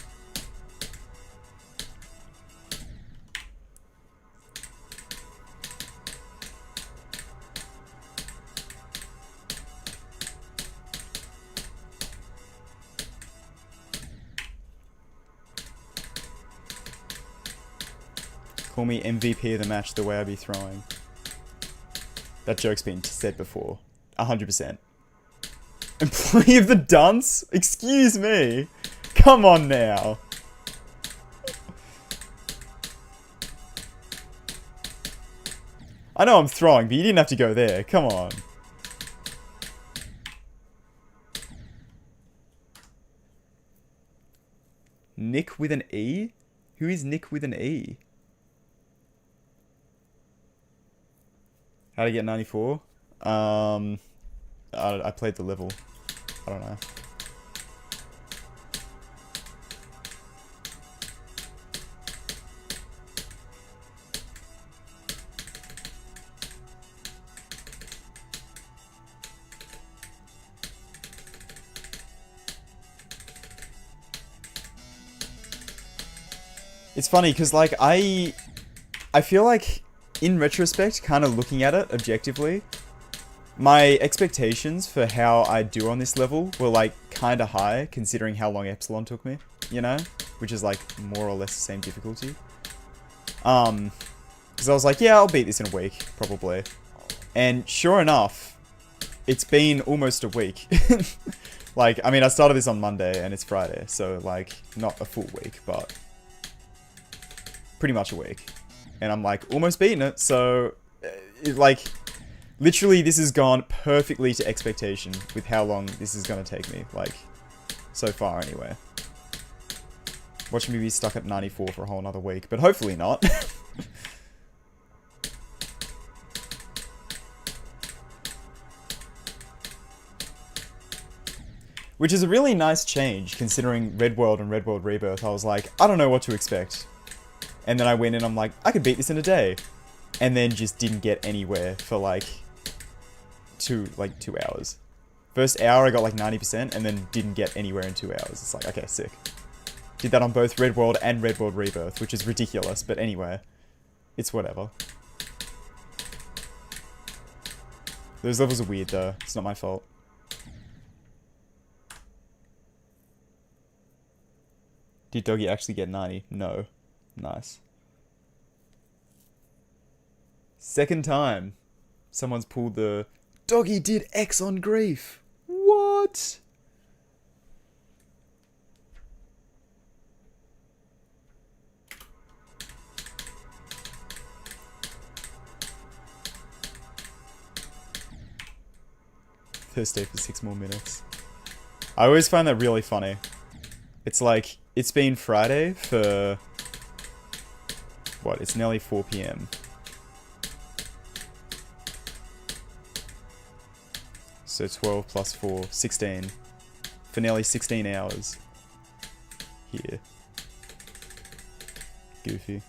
Call me MVP of the match the way I be throwing. That joke's been said before. 100%. Employee of the dunce? Excuse me. Come on now. I know I'm throwing, but you didn't have to go there. Come on. Nick with an E? Who is Nick with an E? How to get 94? I played the level. I don't know. It's funny because like I feel like in retrospect, kind of looking at it objectively, my expectations for how I do on this level were like kind of high considering how long Epsilon took me, you know? Which is like more or less the same difficulty. Because I was like, yeah, I'll beat this in a week, probably. And sure enough, it's been almost a week. Like, I mean, I started this on Monday and it's Friday, so like, not a full week, but pretty much a week. And I'm like, almost beaten it, so, like, literally this has gone perfectly to expectation with how long this is going to take me, like, so far anyway. Watching me be stuck at 94 for a whole another week, but hopefully not. Which is a really nice change, considering Red World and Red World Rebirth. I was like, I don't know what to expect. And then I went in, I'm like, I could beat this in a day. And then just didn't get anywhere for like 2 hours. First hour I got like 90% and then didn't get anywhere in 2 hours. It's like, okay, sick. Did that on both Red World and Red World Rebirth, which is ridiculous, but anyway. It's whatever. Those levels are weird though. It's not my fault. Did Doggy actually get 90? No. Nice. Second time someone's pulled the Doggy did X on grief. What? Thursday for 6 more minutes. I always find that really funny. It's like, it's been Friday for... What? It's nearly 4 p.m. So 12 plus 4, 16. For nearly 16 hours. Here. Goofy.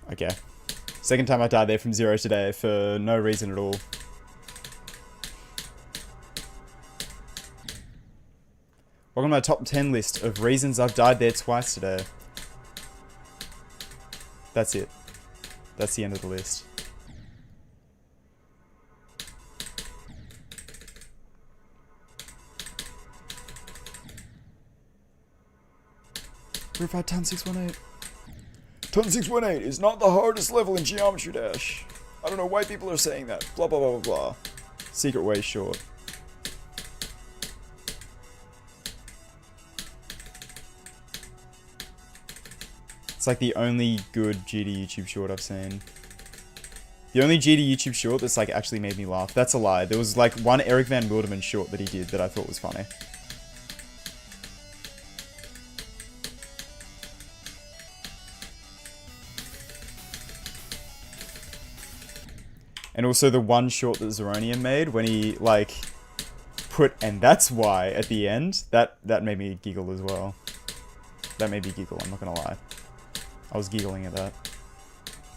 Okay. Second time I died there from 0 today for no reason at all. Welcome to my top 10 list of reasons I've died there twice today. That's it. That's the end of the list. Verified time 618. Ton 618 is not the hardest level in Geometry Dash. I don't know why people are saying that. Blah blah blah blah blah. Secret way short. It's like the only good GD YouTube short I've seen. The only GD YouTube short that's like actually made me laugh. That's a lie. There was like one Eric Van Wilderman short that he did that I thought was funny. And also the one short that Zeronium made when he, like, put "and that's why" at the end. That made me giggle as well. That made me giggle, I'm not gonna lie. I was giggling at that.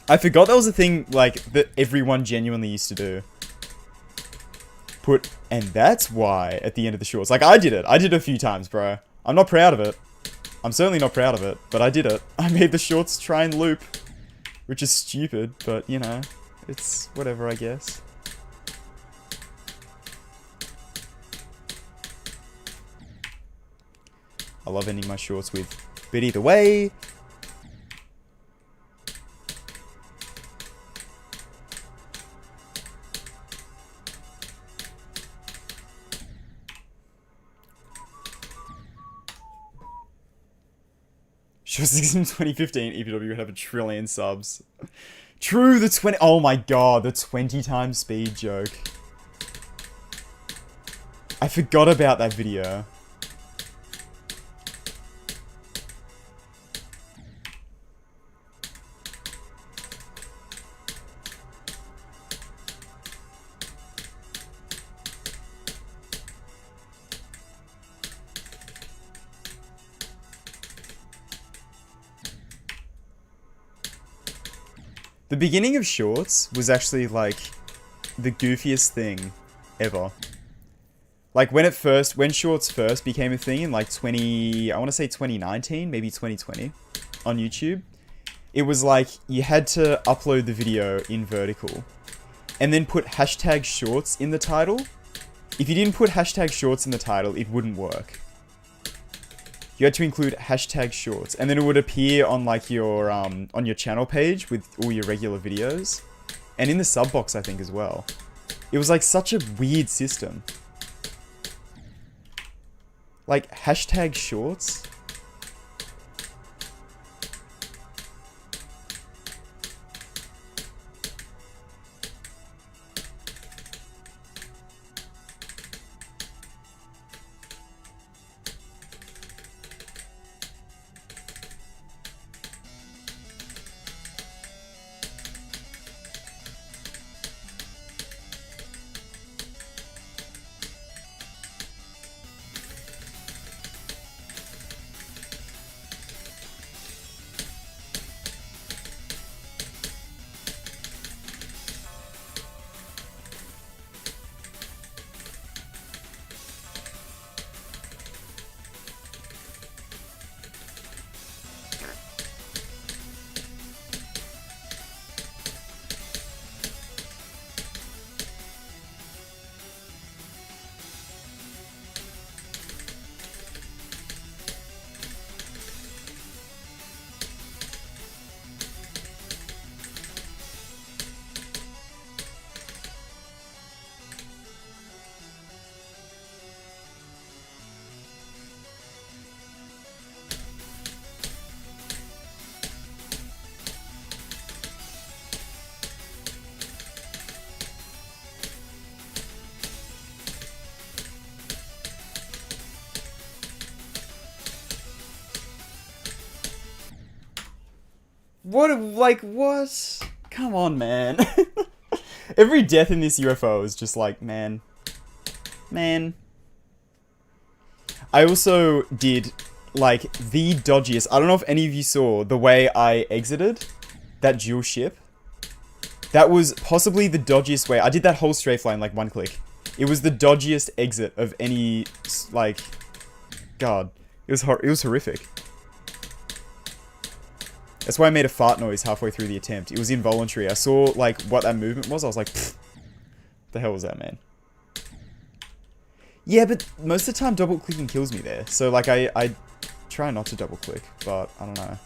I forgot that was a thing, like, that everyone genuinely used to do. Put "and that's why" at the end of the shorts. Like, I did it. I did it a few times, bro. I'm not proud of it. I'm certainly not proud of it, but I did it. I made the shorts try and loop. Which is stupid, but, you know. It's whatever, I guess. I love ending my shorts with, but either way. Shorts in 2015, EPW would have 1 trillion subs. True, the 20... Oh my god, the 20 times speed joke. I forgot about that video. The beginning of shorts was actually, like, the goofiest thing ever. Like, when shorts first became a thing in, like, I want to say 2019, maybe 2020, on YouTube, it was like, you had to upload the video in vertical, and then put hashtag shorts in the title. If you didn't put hashtag shorts in the title, it wouldn't work. You had to include hashtag shorts, and then it would appear on like your on your channel page with all your regular videos, and in the sub box I think as well. It was like such a weird system. Like hashtag shorts. What, like, what? Come on, man. Every death in this UFO is just like, man. Man. I also did, like, the dodgiest. I don't know if any of you saw the way I exited that dual ship. That was possibly the dodgiest way. I did that whole strafe line like one click. It was the dodgiest exit of any, like, God. It was horrific. That's why I made a fart noise halfway through the attempt. It was involuntary. I saw, like, what that movement was. I was like, what the hell was that, man? Yeah, but most of the time double clicking kills me there. So, like, I try not to double click, but I don't know.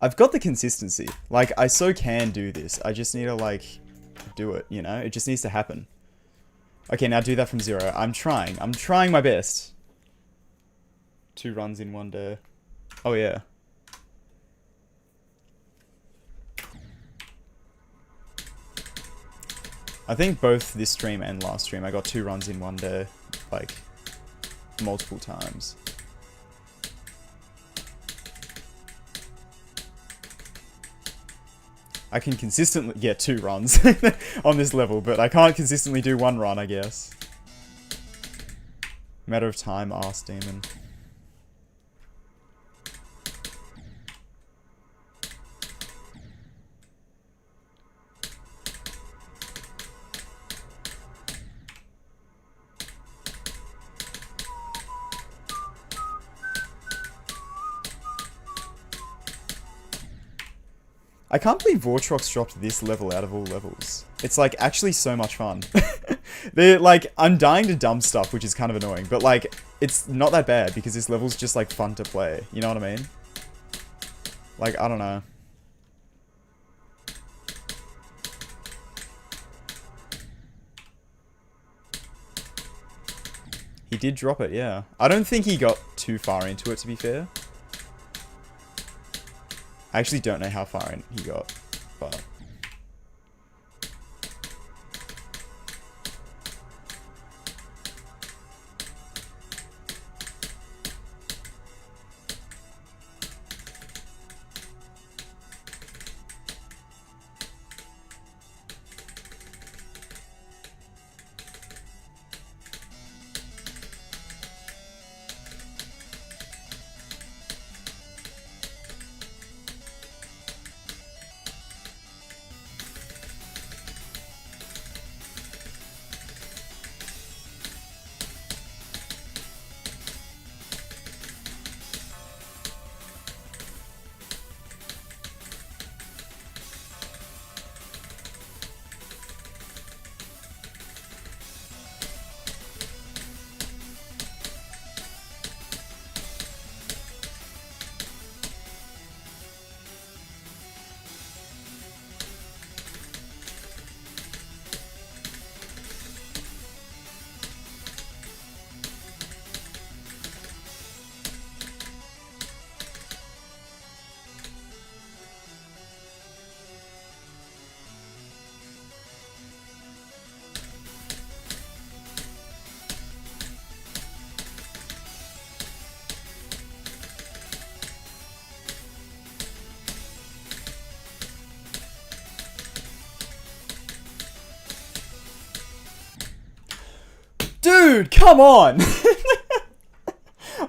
I've got the consistency. Like, I so can do this. I just need to, like, do it, you know? It just needs to happen. Okay, now do that from 0. I'm trying. I'm trying my best. 2 runs in 1 day. Oh, yeah. I think both this stream and last stream, I got 2 runs in 1 day. Like, multiple times. I can consistently get 2 runs on this level, but I can't consistently do 1 run, I guess. Matter of time, ask demon. I can't believe Vortrox dropped this level out of all levels. It's, like, actually so much fun. They're, like, I'm dying to dumb stuff, which is kind of annoying. But, like, it's not that bad, because this level's just, like, fun to play. You know what I mean? Like, I don't know. He did drop it, yeah. I don't think he got too far into it, to be fair. I actually don't know how far in he got, but... Dude, come on!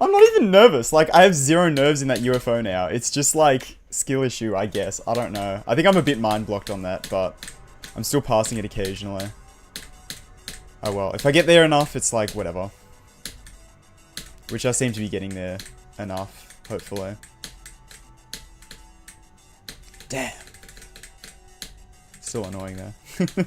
I'm not even nervous. Like, I have zero nerves in that UFO now. It's just, like, skill issue, I guess. I don't know. I think I'm a bit mind-blocked on that, but I'm still passing it occasionally. Oh, well. If I get there enough, it's like, whatever. Which I seem to be getting there enough, hopefully. Damn. Still annoying, though.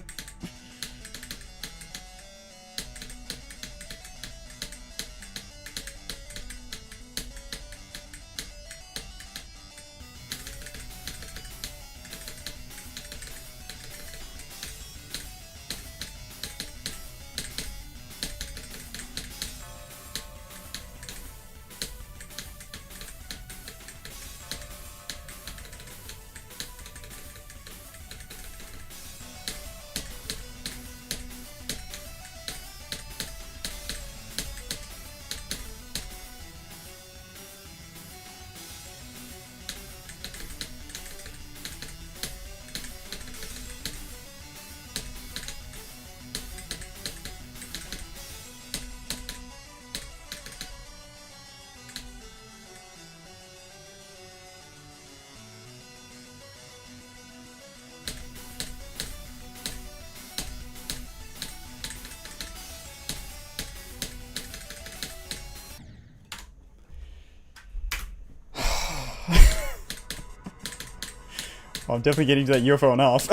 Well, I'm definitely getting to that UFO enough.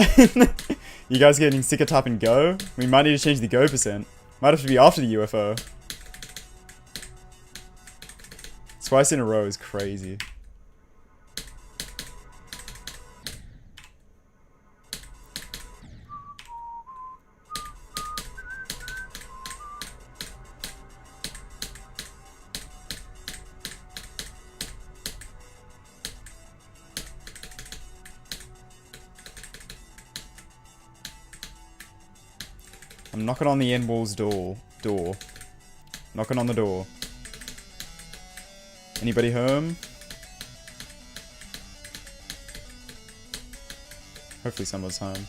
You guys getting sick of tap and go? We might need to change the go percent. Might have to be after the UFO. Twice in a row is crazy. I'm knocking on the end wall's door. Knocking on the door. Anybody home? Hopefully someone's home.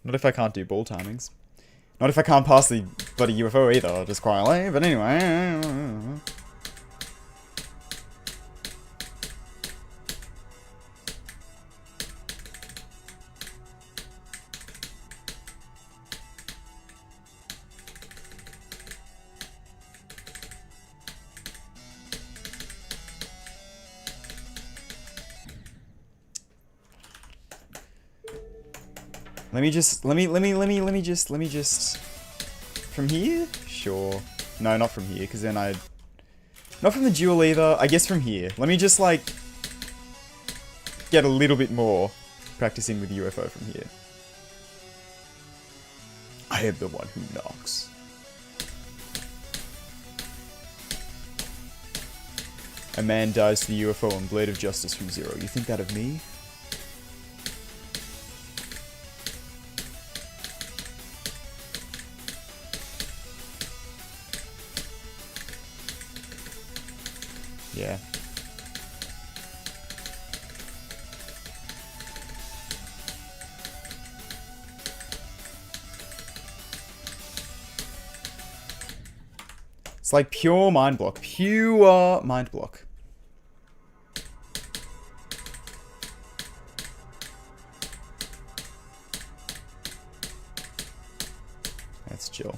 Not if I can't do ball timings. Not if I can't pass the bloody UFO either, just quietly, but anyway. Let me just... From here? Sure. No, not from here, because then I'd... Not from the duel either. I guess from here. Let me just, like... get a little bit more practicing with UFO from here. I am the one who knocks. A man dies to the UFO on Blade of Justice from Zero. You think that of me? Yeah. It's like pure mind block. Pure mind block. That's chill.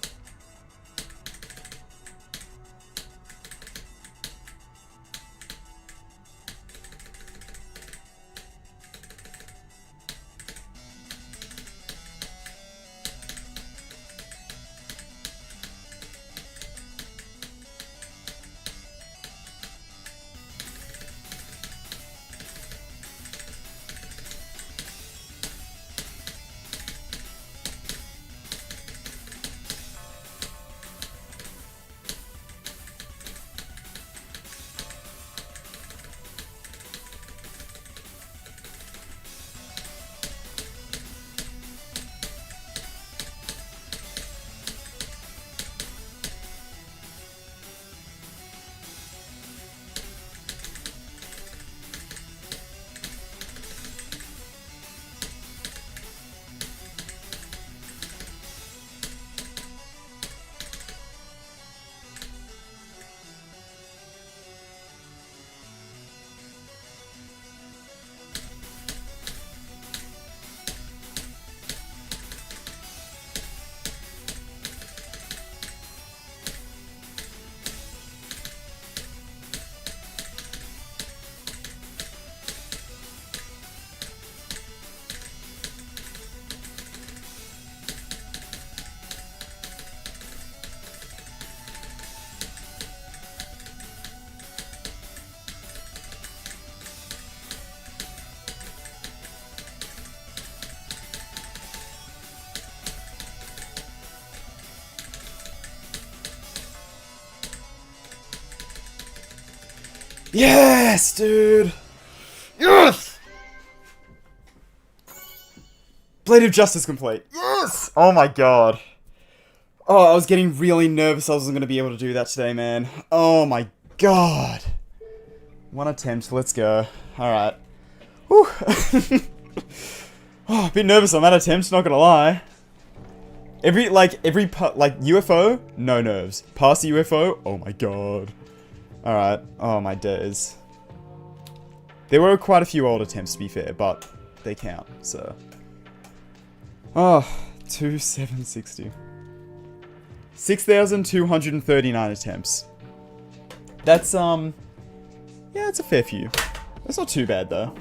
Yes, dude! Yes! Blade of Justice complete. Yes! Oh my god. Oh, I was getting really nervous I wasn't going to be able to do that today, man. Oh my god. One attempt, let's go. Alright. Whew. Oh, a bit nervous on that attempt, not gonna lie. Every UFO, no nerves. Past the UFO, oh my god. Alright, oh my days. There were quite a few old attempts to be fair, but they count, so. Oh, 2760. 6,239 attempts. That's, yeah, it's a fair few. That's not too bad, though.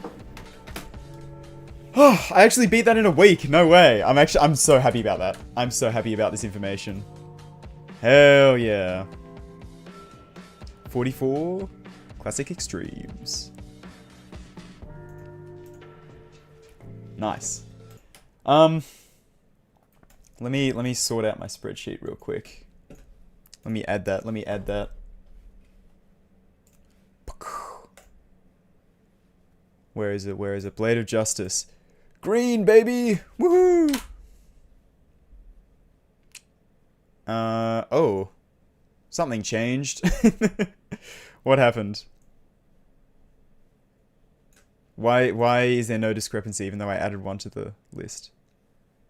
Oh, I actually beat that in a week. No way. I'm so happy about that. I'm so happy about this information. Hell yeah. 44 classic extremes. Nice. Let me sort out my spreadsheet real quick. Let me add that. Where is it? Blade of Justice. Green, baby! Woohoo! Oh. Something changed. What happened? Why is there no discrepancy even though I added one to the list?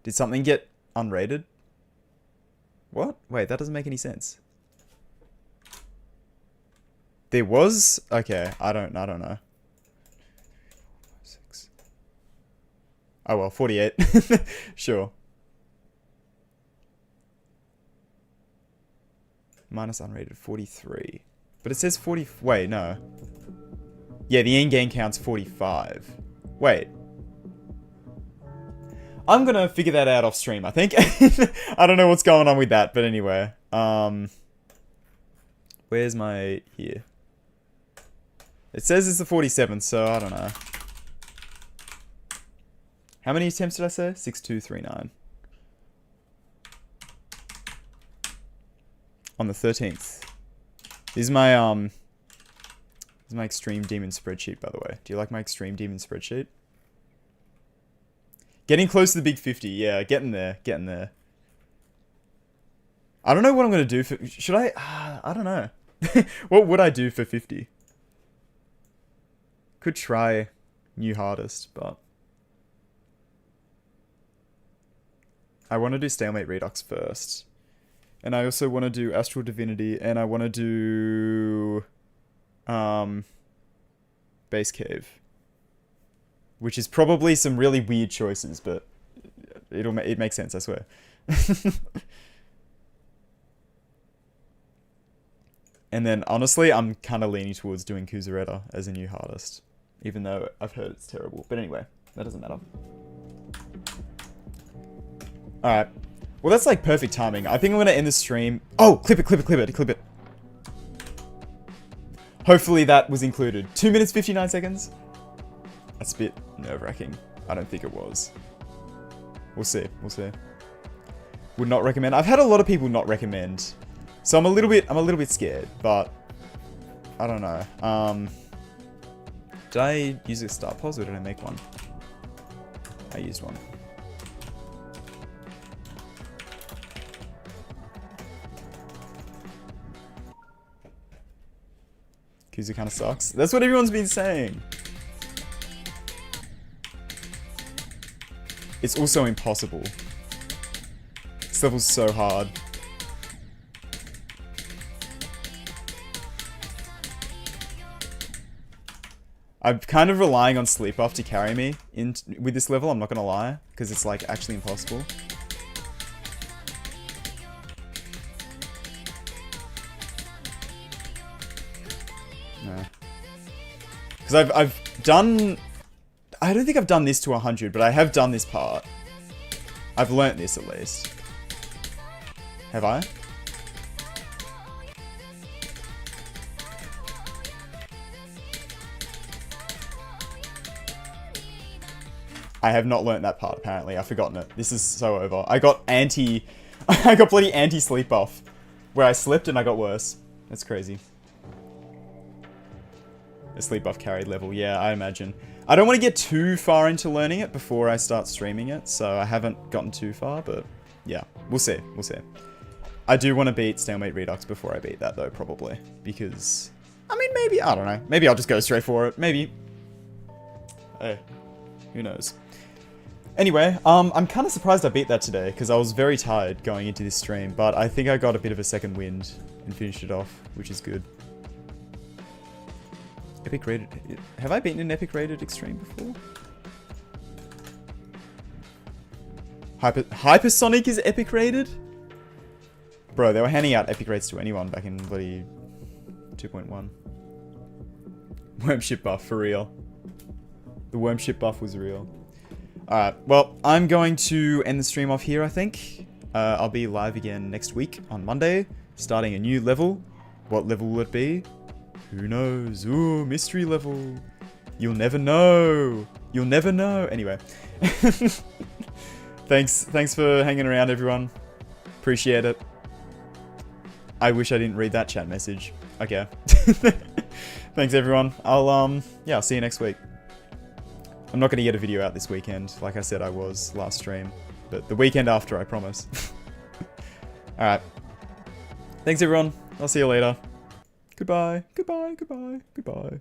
Did something get unrated? What? Wait, that doesn't make any sense. There was? Okay, I don't know. 6. Oh well, 48. Sure. Minus unrated, 43. But it says 40... Wait, no. Yeah, the in-game count's 45. Wait. I'm gonna figure that out off stream, I think. I don't know what's going on with that, but anyway. Where's my... Here. It says it's the 47th, so I don't know. How many attempts did I say? 6239. On the 13th. This is my Extreme Demon spreadsheet, by the way. Do you like my Extreme Demon spreadsheet? Getting close to the big 50. Yeah, getting there. I don't know what I'm going to do for... Should I? I don't know. What would I do for 50? Could try new hardest, but... I want to do Stalemate Redux first. And I also want to do Astral Divinity, and I want to do... Base Cave. Which is probably some really weird choices, but it makes sense, I swear. And then, honestly, I'm kind of leaning towards doing Kuzareta as a new hardest. Even though I've heard it's terrible. But anyway, that doesn't matter. Alright. Well, that's like perfect timing. I think I'm going to end the stream. Oh, clip it. Hopefully that was included. 2 minutes, 59 seconds. That's a bit nerve-wracking. I don't think it was. We'll see. Would not recommend. I've had a lot of people not recommend. So I'm a little bit scared, but I don't know. Did I use a start pause or did I make one? I used one. Kuzu kind of sucks. That's what everyone's been saying. It's also impossible. This level's so hard. I'm kind of relying on sleep buff to carry me with this level, I'm not gonna lie, because it's like actually impossible. No. Because I've done... I don't think I've done this to 100, but I have done this part. I've learnt this at least. Have I? I have not learnt that part, apparently. I've forgotten it. This is so over. I got bloody anti-sleep buff. Where I slept and I got worse. That's crazy. A sleep buff carried level, yeah, I imagine. I don't want to get too far into learning it before I start streaming it, so I haven't gotten too far, but yeah, we'll see, we'll see. I do want to beat Stalemate Redux before I beat that though, probably, because, I mean, maybe, I don't know, maybe I'll just go straight for it, maybe. Hey, who knows. Anyway, I'm kind of surprised I beat that today, because I was very tired going into this stream, but I think I got a bit of a second wind and finished it off, which is good. Epic rated... Have I beaten an epic rated extreme before? Hypersonic is epic rated? Bro, they were handing out epic rates to anyone back in bloody 2.1. Wormship buff, for real. The wormship buff was real. Alright, well, I'm going to end the stream off here, I think. I'll be live again next week on Monday, starting a new level. What level will it be? Who knows? Ooh, mystery level. You'll never know. You'll never know. Anyway. Thanks for hanging around, everyone. Appreciate it. I wish I didn't read that chat message. Okay. Thanks, everyone. I'll see you next week. I'm not going to get a video out this weekend, like I said I was last stream. But the weekend after, I promise. Alright. Thanks, everyone. I'll see you later. Goodbye, goodbye, goodbye, goodbye.